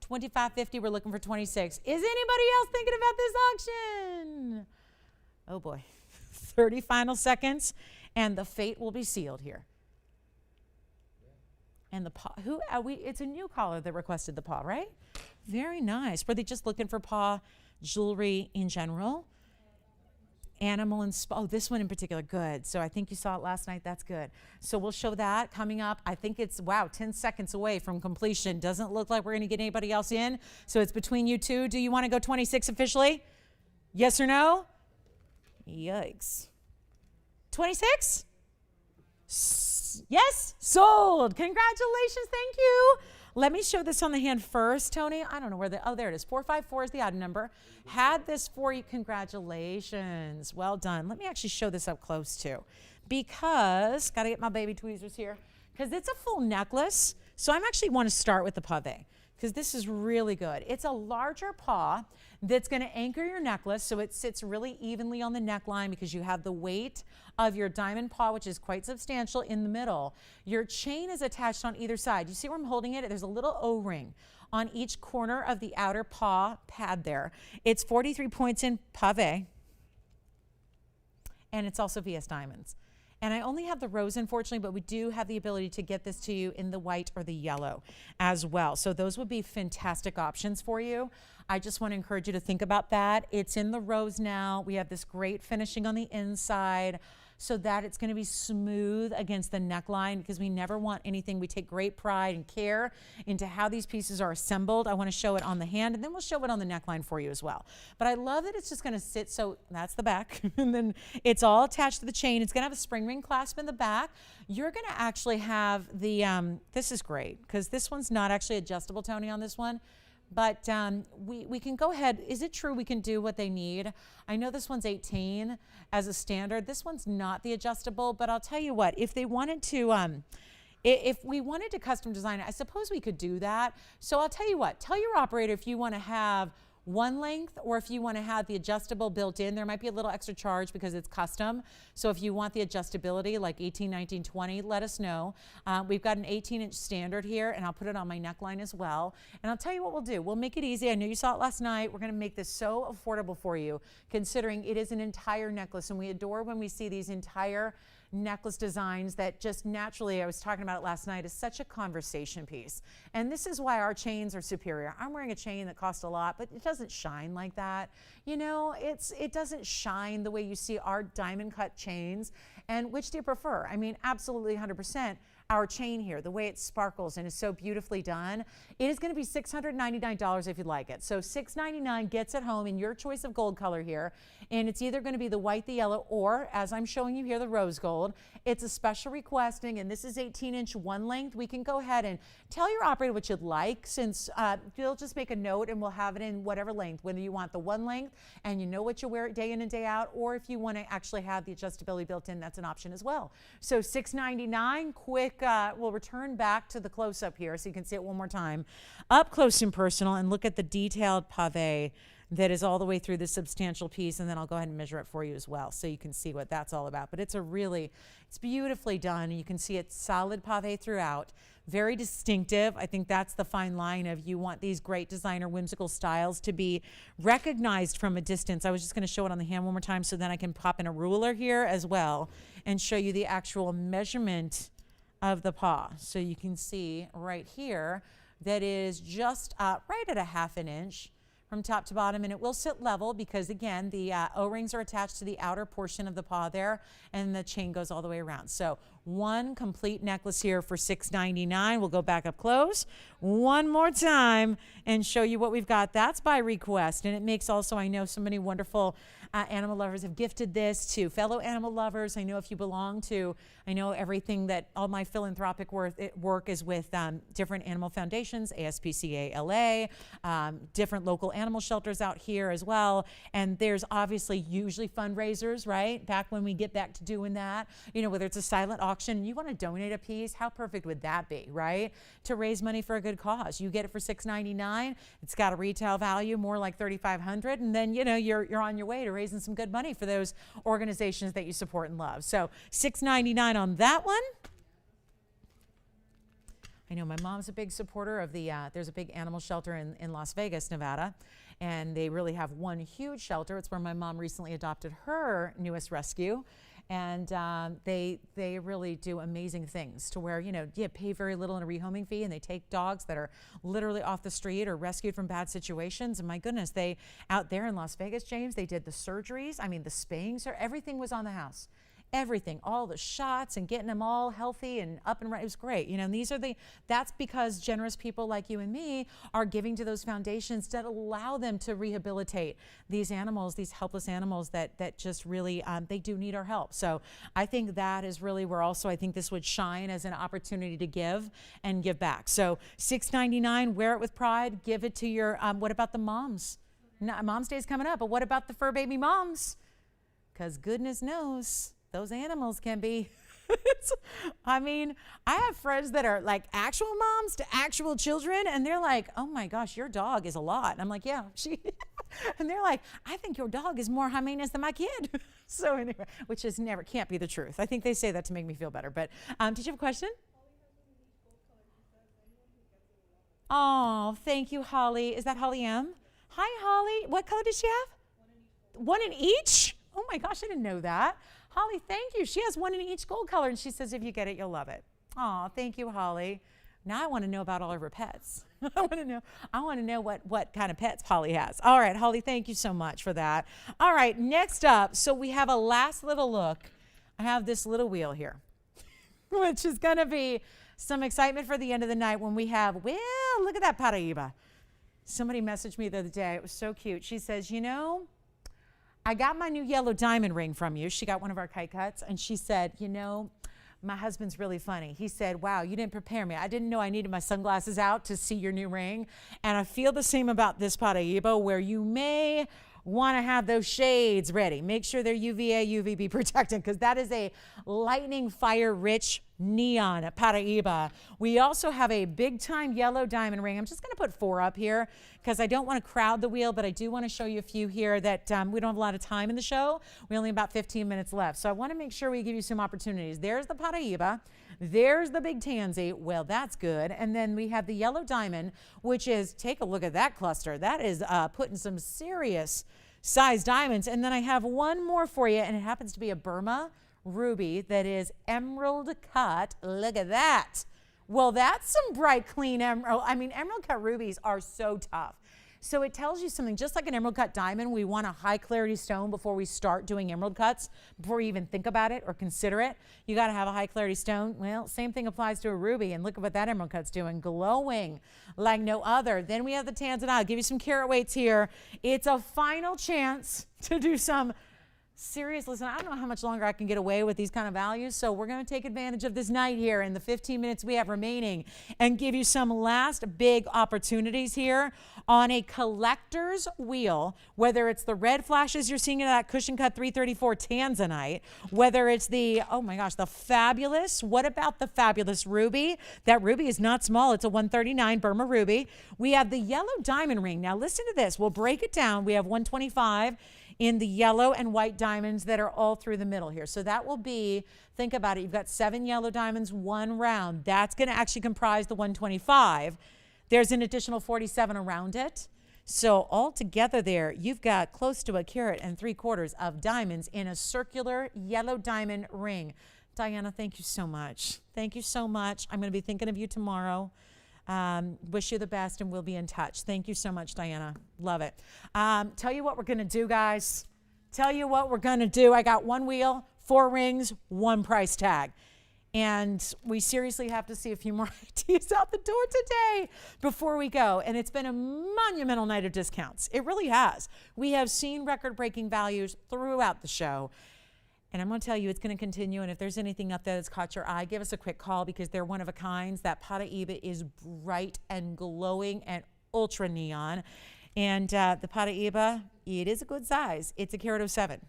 25.50, we're looking for 26. Is anybody else thinking about this auction? Oh boy, 30 final seconds, and the fate will be sealed here. And the paw, it's a new caller that requested the paw, right? Very nice. Were they just looking for paw jewelry in general? Animal and oh, this one in particular, good. So I think you saw it last night. That's good. So we'll show that coming up. I think it's, 10 seconds away from completion. Doesn't look like we're going to get anybody else in. So it's between you two. Do you want to go 26 officially? Yes or no? Yikes. 26? Yes? Sold. Congratulations. Thank you. Let me show this on the hand first, Tony. I don't know where there it is. 454 is the odd number. Had this for you. Congratulations. Well done. Let me actually show this up close too, because, got to get my baby tweezers here, because it's a full necklace. So I actually want to start with the pave, because this is really good. It's a larger paw that's going to anchor your necklace, so it sits really evenly on the neckline because you have the weight of your diamond paw, which is quite substantial, in the middle. Your chain is attached on either side. You see where I'm holding it? There's a little O-ring on each corner of the outer paw pad there. It's 43 points in pave, and it's also VS diamonds. And I only have the rose, unfortunately, but we do have the ability to get this to you in the white or the yellow as well. So those would be fantastic options for you. I just want to encourage you to think about that. It's in the rose now. We have this great finishing on the inside so that it's going to be smooth against the neckline, because we never want anything. We take great pride and care into how these pieces are assembled. I want to show it on the hand, and then we'll show it on the neckline for you as well. But I love that it's just going to sit, so that's the back, and then it's all attached to the chain. It's going to have a spring ring clasp in the back. You're going to actually have the, this is great, because this one's not actually adjustable, Tony, on this one. But we can go ahead. Is it true we can do what they need? I know this one's 18 as a standard. This one's not the adjustable, but I'll tell you what, if they wanted to, if we wanted to custom design it, I suppose we could do that. So I'll tell you what, tell your operator if you want to have one length, or if you want to have the adjustable built in. There might be a little extra charge because it's custom. So if you want the adjustability, like 18, 19, 20, let us know. We've got an 18-inch standard here, and I'll put it on my neckline as well. And I'll tell you what we'll do. We'll make it easy. I know you saw it last night. We're going to make this so affordable for you, considering it is an entire necklace, and we adore when we see these entire necklace designs that just naturally, I was talking about it last night, is such a conversation piece. And this is why our chains are superior. I'm wearing a chain that costs a lot, but it doesn't shine like that. It doesn't shine the way you see our diamond cut chains. And which do you prefer? I mean, absolutely 100%. Our chain here, the way it sparkles and is so beautifully done, it is going to be $699 if you'd like it. So $699 gets it home in your choice of gold color here. And it's either going to be the white, the yellow, or, as I'm showing you here, the rose gold. It's a special requesting, and this is 18-inch one length. We can go ahead and tell your operator what you'd like, since you'll just make a note and we'll have it in whatever length, whether you want the one length and you know what you wear it day in and day out, or if you want to actually have the adjustability built in, that's an option as well. So $699, quick. We'll return back to the close-up here so you can see it one more time. Up close and personal, and look at the detailed pave that is all the way through this substantial piece, and then I'll go ahead and measure it for you as well so you can see what that's all about. But it's beautifully done. You can see it's solid pave throughout. Very distinctive. I think that's the fine line of, you want these great designer whimsical styles to be recognized from a distance. I was just going to show it on the hand one more time so then I can pop in a ruler here as well and show you the actual measurement of the paw. So you can see right here that is just right at a ½ an inch from top to bottom, and it will sit level because, again, the O-rings are attached to the outer portion of the paw there, and the chain goes all the way around. So one complete necklace here for $6.99. We'll go back up close one more time and show you what we've got. That's by request, and it makes also, I know so many wonderful animal lovers have gifted this to fellow animal lovers. I know if you belong to, I know everything that all my philanthropic work is with different animal foundations, ASPCA LA, different local animal shelters out here as well. And there's obviously usually fundraisers, right? Back when we get back to doing that, you know, whether it's a silent auction, you want to donate a piece, how perfect would that be, right? To raise money for a good cause. You get it for $6.99. It's got a retail value more like $3,500, and then, you know, you're on your way to raising some good money for those organizations that you support and love. So $6.99 on that one. I know my mom's a big supporter of the, there's a big animal shelter in Las Vegas, Nevada, and they really have one huge shelter. It's where my mom recently adopted her newest rescue. And they really do amazing things to where, you know, you pay very little in a rehoming fee, and they take dogs that are literally off the street or rescued from bad situations. And my goodness, they out there in Las Vegas, James, they did the surgeries. I mean, the spayings, everything was on the house. Everything, all the shots and getting them all healthy and up and running. It was great. You know, and these are that's because generous people like you and me are giving to those foundations that allow them to rehabilitate these animals, these helpless animals that just really, they do need our help. So I think that is really where also I think this would shine as an opportunity to give and give back. So $6.99, wear it with pride, give it to your, what about the moms? No, Mom's Day is coming up, but what about the fur baby moms? Because goodness knows, those animals can be, I mean, I have friends that are like actual moms to actual children, and they're like, oh my gosh, your dog is a lot. And I'm like, yeah, and they're like, I think your dog is more high maintenance than my kid. So anyway, which is can't be the truth. I think they say that to make me feel better. But did you have a question? Oh, thank you, Holly. Is that Holly M? Hi, Holly. What color does she have? One in each? Oh my gosh, I didn't know that. Holly, thank you. She has one in each gold color, and she says if you get it, you'll love it. Oh, thank you, Holly. Now I want to know about all of her pets. I want to know what kind of pets Holly has. All right, Holly, thank you so much for that. All right, next up, so we have a last little look. I have this little wheel here, which is going to be some excitement for the end of the night when we have, well, look at that Paraíba. Somebody messaged me the other day. It was so cute. She says, you know, I got my new yellow diamond ring from you. She got one of our kite cuts, and she said, you know, my husband's really funny. He said, wow, you didn't prepare me. I didn't know I needed my sunglasses out to see your new ring. And I feel the same about this Paraíba, where you may want to have those shades ready. Make sure they're UVA, UVB protected, because that is a lightning fire rich neon Paraíba. We also have a big time yellow diamond ring. I'm just going to put 4 up here because I don't want to crowd the wheel, but I do want to show you a few here that we don't have a lot of time in the show. We only have about 15 minutes left. So I want to make sure we give you some opportunities. There's the Paraíba. There's the big tansy. Well, that's good. And then we have the yellow diamond, which is, take a look at that cluster. That is putting some serious size diamonds. And then I have one more for you, and it happens to be a Burma ruby that is emerald cut. Look at that. Well, that's some bright, clean emerald. I mean, emerald cut rubies are so tough. So it tells you something. Just like an emerald cut diamond, we want a high clarity stone before we start doing emerald cuts, before we even think about it or consider it. You got to have a high clarity stone. Well, same thing applies to a ruby, and look at what that emerald cut's doing, glowing like no other. Then we have the tanzanite. I'll give you some carat weights here. It's a final chance to do some serious, listen, I don't know how much longer I can get away with these kind of values, so we're going to take advantage of this night here in the 15 minutes we have remaining and give you some last big opportunities here on a collector's wheel, whether it's the red flashes you're seeing in that cushion cut 334 tanzanite, whether it's the, oh my gosh, the fabulous, what about the fabulous ruby? That ruby is not small. It's a 139 Burma ruby. We have the yellow diamond ring. Now listen to this. We'll break it down. We have 125 in the yellow and white diamonds that are all through the middle here. So that will be, think about it, you've got 7 yellow diamonds, 1 round. That's going to actually comprise the 125. There's an additional 47 around it. So all together there, you've got close to 1.75 carats of diamonds in a circular yellow diamond ring. Diana, thank you so much. Thank you so much. I'm going to be thinking of you tomorrow. Wish you the best, and we'll be in touch. Thank you so much, Diana. Love it. Tell you what we're going to do, guys. Tell you what we're going to do. I got 1 wheel, 4 rings, 1 price tag. And we seriously have to see a few more ideas out the door today before we go. And it's been a monumental night of discounts. It really has. We have seen record-breaking values throughout the show. And I'm going to tell you, it's going to continue. And if there's anything up there that's caught your eye, give us a quick call because they're one of a kind. That Paraíba is bright and glowing and ultra neon. And the Paraíba, it is a good size. It's a carat 07.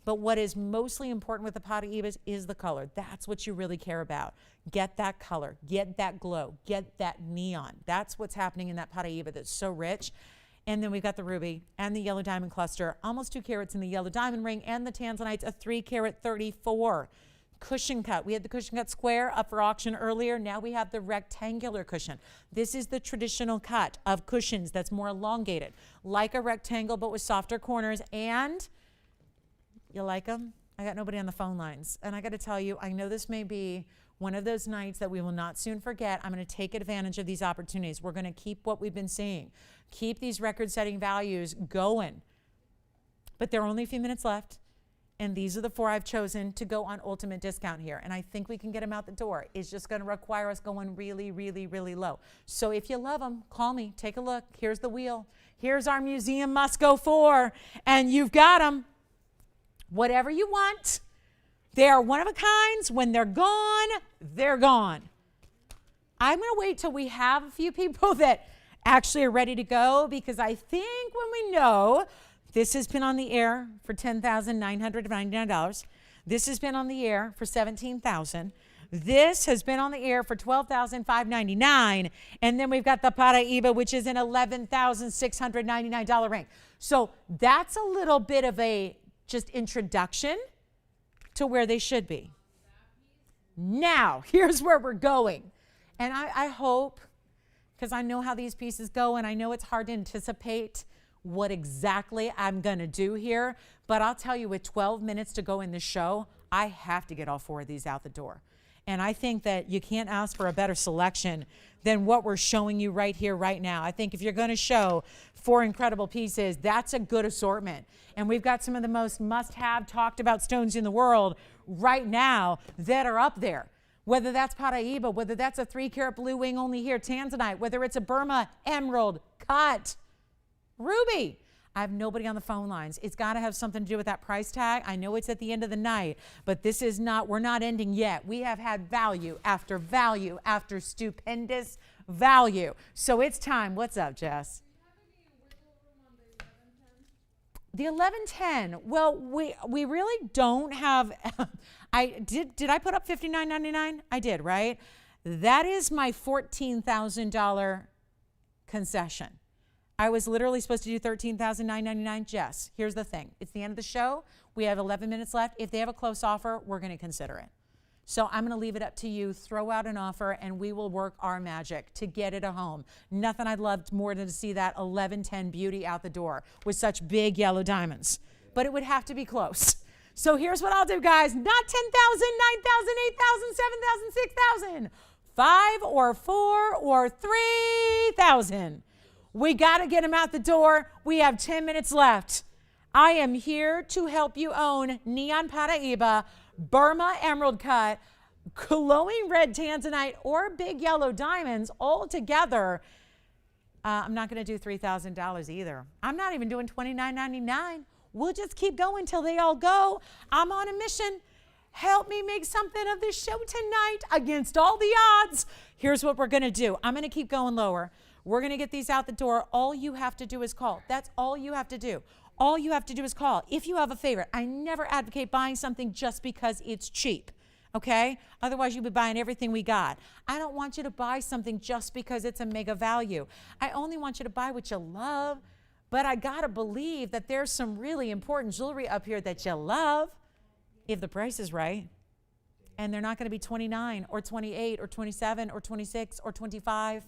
But what is mostly important with the Paraíbas is the color. That's what you really care about. Get that color, get that glow, get that neon. That's what's happening in that Paraíba that's so rich. And then we've got the ruby and the yellow diamond cluster, almost 2 carats in the yellow diamond ring, and the tanzanite, a 3 carat 34. Cushion cut. We had the cushion cut square up for auction earlier. Now we have the rectangular cushion. This is the traditional cut of cushions that's more elongated, like a rectangle but with softer corners. And you like them? I got nobody on the phone lines. And I got to tell you, I know this may be one of those nights that we will not soon forget. I'm going to take advantage of these opportunities. We're going to keep what we've been seeing. Keep these record-setting values going. But there are only a few minutes left. And these are the 4 I've chosen to go on ultimate discount here. And I think we can get them out the door. It's just going to require us going really, really, really low. So if you love them, call me. Take a look. Here's the wheel. Here's our museum must-go 4. And you've got them. Whatever you want. They are one of a kinds. When they're gone, they're gone. I'm going to wait till we have a few people that actually are ready to go because I think when we know this has been on the air for $10,999. This has been on the air for $17,000. This has been on the air for $12,599. And then we've got the Paraíba, which is an $11,699 ring. So that's a little bit of a just introduction to where they should be. Now, here's where we're going. And I hope, because I know how these pieces go, and I know it's hard to anticipate what exactly I'm going to do here, but I'll tell you, with 12 minutes to go in the show, I have to get all 4 of these out the door. And I think that you can't ask for a better selection than what we're showing you right here, right now. I think if you're going to show 4 incredible pieces, that's a good assortment. And we've got some of the most must-have, talked about stones in the world right now that are up there. Whether that's Paraíba, whether that's a 3 carat blue wing only here, tanzanite, whether it's a Burma emerald cut, ruby. I have nobody on the phone lines. It's got to have something to do with that price tag. I know it's at the end of the night, but this is not, we're not ending yet. We have had value after stupendous value. So it's time. What's up, Jess? The 1110. Well, we really don't have. Did I put up $59.99? I did, right? That is my $14,000 concession. I was literally supposed to do $13,999. Jess, here's the thing. It's the end of the show. We have 11 minutes left. If they have a close offer, we're going to consider it. So I'm going to leave it up to you. Throw out an offer, and we will work our magic to get it a home. Nothing I'd love more than to see that 1110 beauty out the door with such big yellow diamonds. But it would have to be close. So here's what I'll do, guys. Not 10,000, 9,000, 8,000, 7,000, 6,000. 5 or 4 or 3,000. We got to get them out the door. We have 10 minutes left. I am here to help you own Neon Paraíba, Burma Emerald Cut, glowing red tanzanite, or big yellow diamonds all together. I'm not going to do $3,000 either. I'm not even doing $29.99. We'll just keep going till they all go. I'm on a mission. Help me make something of this show tonight against all the odds. Here's what we're going to do. I'm going to keep going lower. We're going to get these out the door. All you have to do is call. That's all you have to do. All you have to do is call. If you have a favorite, I never advocate buying something just because it's cheap, okay? Otherwise, you'll be buying everything we got. I don't want you to buy something just because it's a mega value. I only want you to buy what you love, but I got to believe that there's some really important jewelry up here that you love if the price is right. And they're not going to be 29 or 28 or 27 or 26 or 25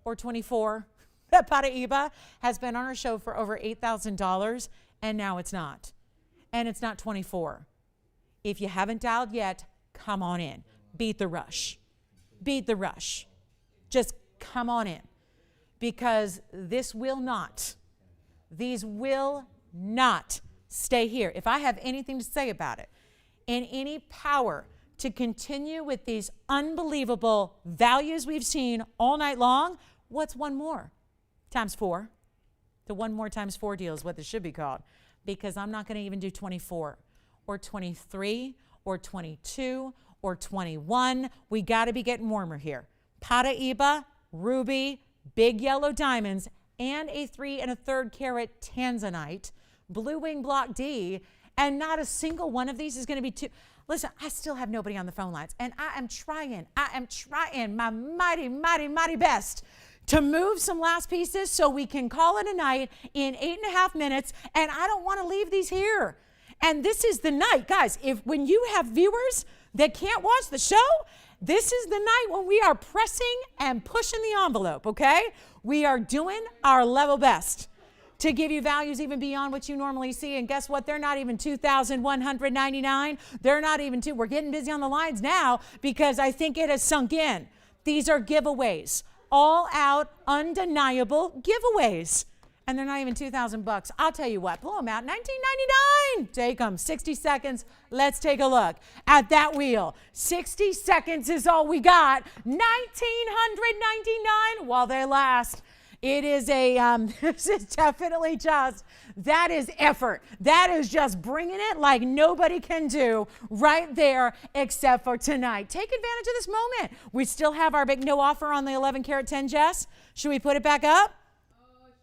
or 24. That Paraíba has been on our show for over $8,000, and now it's not. And it's not 24. If you haven't dialed yet, come on in. Beat the rush. Beat the rush. Just come on in. Because these will not stay here. If I have anything to say about it, and any power to continue with these unbelievable values we've seen all night long, what's one more? Times 4. The one more times 4 deal is what this should be called, because I'm not going to even do 24 or 23 or 22 or 21. We got to be getting warmer here. Paraiba, ruby, big yellow diamonds, and a 3 1/3 carat tanzanite, blue wing block D, and not a single one of these is going to be too. Listen, I still have nobody on the phone lines, and I am trying my mighty best to move some last pieces so we can call it a night in 8.5 minutes, and I don't want to leave these here. And this is the night, guys, when you have viewers that can't watch the show, this is the night when we are pressing and pushing the envelope, okay? We are doing our level best to give you values even beyond what you normally see. And guess what? They're not even $2,199. They're not even we're getting busy on the lines now because I think it has sunk in. These are giveaways, all out, undeniable giveaways. And they're not even $2,000. I'll tell you what, blow them out, $19.99. Take them, 60 seconds. Let's take a look at that wheel. 60 seconds is all we got. $1,999 while they last. It is this is definitely just, that is effort. That is just bringing it like nobody can do right there except for tonight. Take advantage of this moment. We still have our big no offer on the 11 karat 10, Jess. Should we put it back up?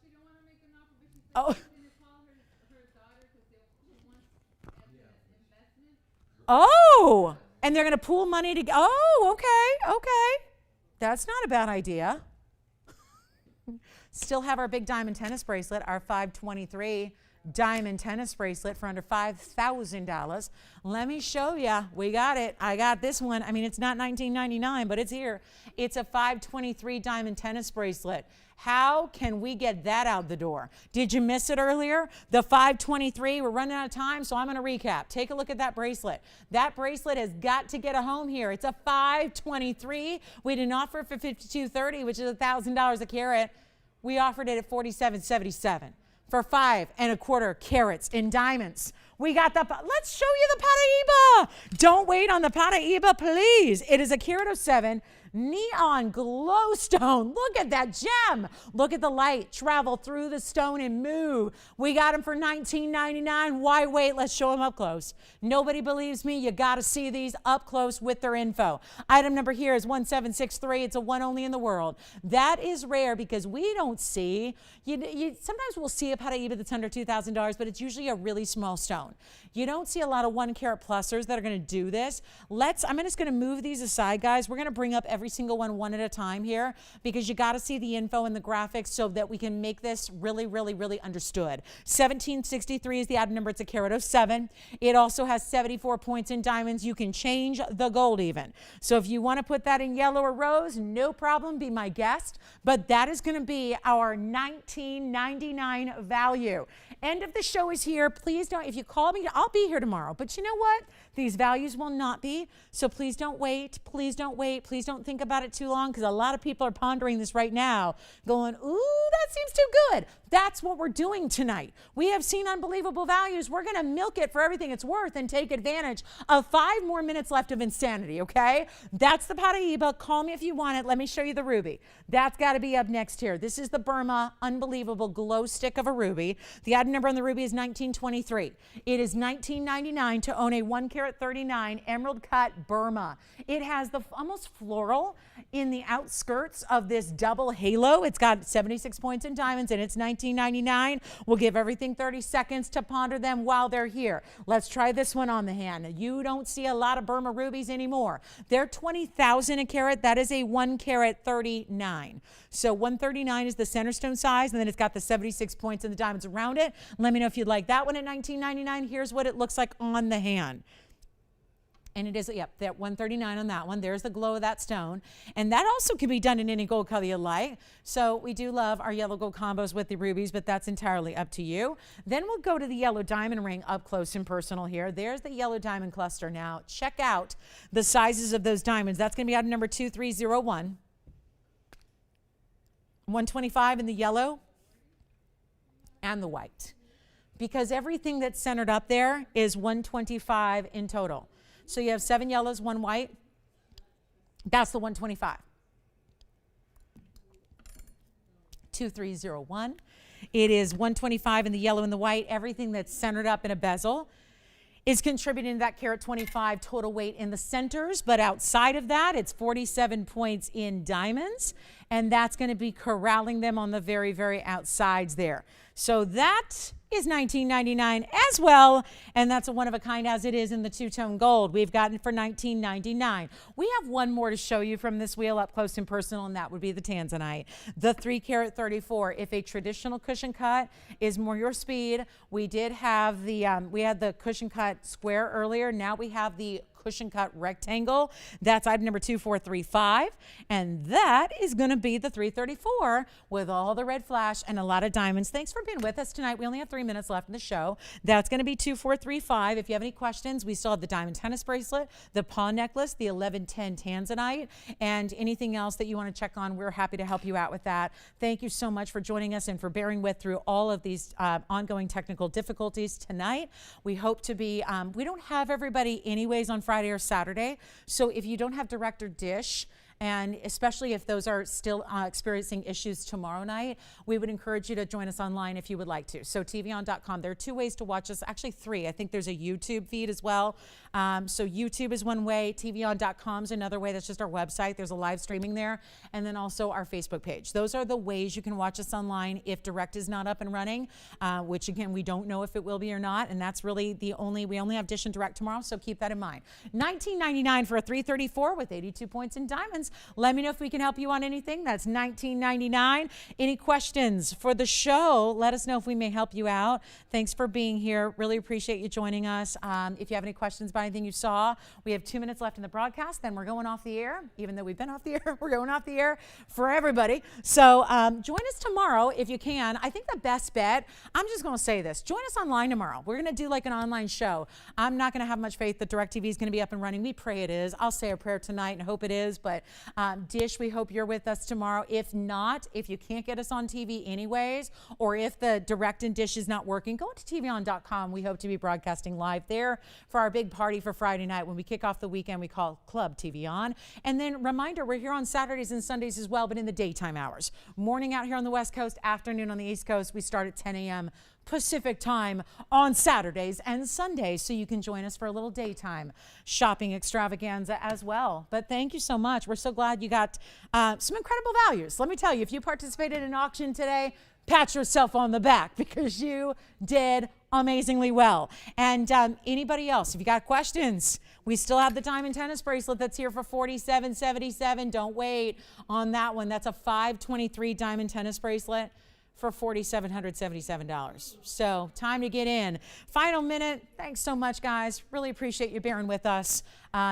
She don't want to make an offer, but she said she's going to call her daughter because she wants investment. Oh, and they're going to pool money to, okay. That's not a bad idea. Still have our big diamond tennis bracelet, our 523 diamond tennis bracelet for under $5,000. Let me show you. We got it. I got this one. I mean, it's not $19.99, but it's here. It's a 523 diamond tennis bracelet. How can we get that out the door? Did you miss it earlier? The 523, we're running out of time, so I'm going to recap. Take a look at that bracelet. That bracelet has got to get a home here. It's a 523. We didn't offer it for $52.30, which is $1,000 a carat. We offered it at $47.77 for 5 1/4 carats in diamonds. We got let's show you the Paraiba. Don't wait on the Paraiba, please. It is a carat of 7 neon glow stone. Look at that gem. Look at the light travel through the stone and move. We got them for $19.99. Why wait? Let's show them up close. Nobody believes me. You got to see these up close with their info. Item number here is 1763. It's a one only in the world. That is rare because we don't see, sometimes we'll see a Paraiba that's under $2,000, but it's usually a really small stone. You don't see a lot of 1 carat plusers that are going to do this. I'm just going to move these aside, guys. We're going to bring up every single one at a time here because you got to see the info and the graphics so that we can make this really, really, really understood. 1763 is the item number. It's a carat of 7. It also has 74 points in diamonds. You can change the gold even. So if you want to put that in yellow or rose, no problem. Be my guest. But that is going to be our $19.99 value. End of the show is here. Please don't, if you call me, I'll be here tomorrow. But you know what? These values will not be. So please don't wait. Please don't wait. Please don't think about it too long because a lot of people are pondering this right now going, ooh, that seems too good. That's what we're doing tonight. We have seen unbelievable values. We're going to milk it for everything it's worth and take advantage of 5 more minutes left of insanity, okay? That's the Paraiba. Call me if you want it. Let me show you the ruby. That's got to be up next here. This is the Burma unbelievable glow stick of a ruby. The item number on the ruby is 1923. It is $19.99 to own a 1 carat 39 emerald cut Burma. It has the almost floral in the outskirts of this double halo. It's got 76 points in diamonds and it's $19.99. We'll give everything 30 seconds to ponder them while they're here. Let's try this one on the hand. You don't see a lot of Burma rubies anymore. They're $20,000 a carat. That is a 1 carat 39. So 139 is the center stone size, and then it's got the 76 points in the diamonds around it. Let me know if you'd like that one at $19.99. Here's what it looks like on the hand. And it is, yep, that 139 on that one. There's the glow of that stone. And that also can be done in any gold color you like. So we do love our yellow gold combos with the rubies, but that's entirely up to you. Then we'll go to the yellow diamond ring up close and personal here. There's the yellow diamond cluster. Now, check out the sizes of those diamonds. That's going to be item number 2301. 125 in the yellow and the white. Because everything that's centered up there is 125 in total. So you have 7 yellows, 1 white. That's the 125. 2301. It is 125 in the yellow and the white. Everything that's centered up in a bezel is contributing to that carat 25 total weight in the centers, but outside of that, it's 47 points in diamonds, and that's going to be corralling them on the very, very outsides there. So that is $19.99 as well, and that's a one-of-a-kind as it is in the two-tone gold. We've gotten for $19.99. We have one more to show you from this wheel up close and personal, and that would be the tanzanite. The 3 carat 34. If a traditional cushion cut is more your speed, we did have the we had the cushion cut square earlier. Now we have the cushion cut rectangle. That's item number 2435, and that is going to be the 334 with all the red flash and a lot of diamonds. Thanks for being with us tonight. We only have 3 minutes left in the show. That's going to be 2435. If you have any questions, we still have the diamond tennis bracelet, the paw necklace, the 1110 tanzanite, and anything else that you want to check on. We're happy to help you out with that. Thank you so much for joining us and for bearing with through all of these ongoing technical difficulties tonight. We hope to be, we don't have everybody anyways on Friday or Saturday. So if you don't have direct or dish, and especially if those are still experiencing issues tomorrow night, we would encourage you to join us online if you would like to. So TVON.com. There are 2 ways to watch us, actually 3. I think there's a YouTube feed as well. So YouTube is one way. TVON.com is another way. That's just our website. There's a live streaming there. And then also our Facebook page. Those are the ways you can watch us online if direct is not up and running, which again, we don't know if it will be or not. And that's really we only have dish and direct tomorrow. So keep that in mind. $19.99 for a 334 with 82 points in diamonds. Let me know if we can help you on anything. That's $19.99. Any questions for the show? Let us know if we may help you out. Thanks for being here. Really appreciate you joining us. If you have any questions about anything you saw, we have 2 minutes left in the broadcast. Then we're going off the air. Even though we've been off the air, we're going off the air for everybody. So join us tomorrow if you can. I think the best bet, I'm just going to say this, join us online tomorrow. We're going to do like an online show. I'm not going to have much faith that DirecTV is going to be up and running. We pray it is. I'll say a prayer tonight and hope it is, but Dish, we hope you're with us tomorrow. If not, if you can't get us on TV anyways, or if the direct and Dish is not working, go to TVON.com. We hope to be broadcasting live there for our big party for Friday night when we kick off the weekend. We call Club TVON. And then reminder, we're here on Saturdays and Sundays as well, but in the daytime hours. Morning out here on the West Coast, afternoon on the East Coast. We start at 10 a.m. Pacific time on Saturdays and Sundays, so you can join us for a little daytime shopping extravaganza as well. But thank you so much. We're so glad you got some incredible values. Let me tell you, if you participated in an auction today, pat yourself on the back because you did amazingly well. And anybody else, if you got questions, we still have the diamond tennis bracelet that's here for $47.77. Don't wait on that one. That's a 523 diamond tennis bracelet for $4,777. So time to get in. Final minute. Thanks so much, guys. Really appreciate you bearing with us.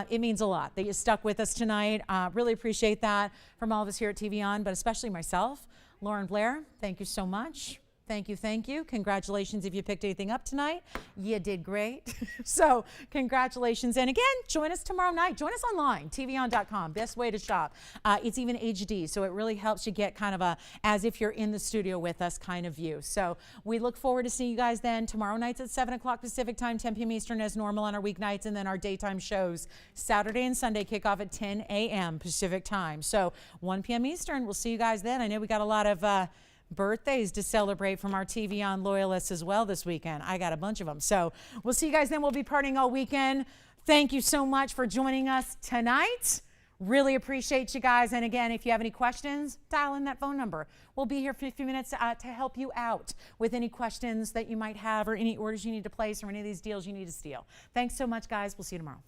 It means a lot that you stuck with us tonight. Really appreciate that from all of us here at TVON, but especially myself, Lauren Blair. Thank you so much. Thank you, thank you. Congratulations if you picked anything up tonight. You did great. So congratulations. And again, join us tomorrow night. Join us online, tvon.com. Best way to shop. It's even HD, so it really helps you get kind of a, as if you're in the studio with us kind of view. So we look forward to seeing you guys then. Tomorrow night's at 7 o'clock Pacific time, 10 p.m. Eastern as normal on our weeknights, and then our daytime shows Saturday and Sunday kick off at 10 a.m. Pacific time. So 1 p.m. Eastern. We'll see you guys then. I know we got a lot of birthdays to celebrate from our TVON loyalists as well this weekend. I got a bunch of them. So we'll see you guys then. We'll be partying all weekend. Thank you so much for joining us tonight. Really appreciate you guys. And again, if you have any questions, dial in that phone number. We'll be here for a few minutes to help you out with any questions that you might have or any orders you need to place or any of these deals you need to steal. Thanks so much, guys. We'll see you tomorrow.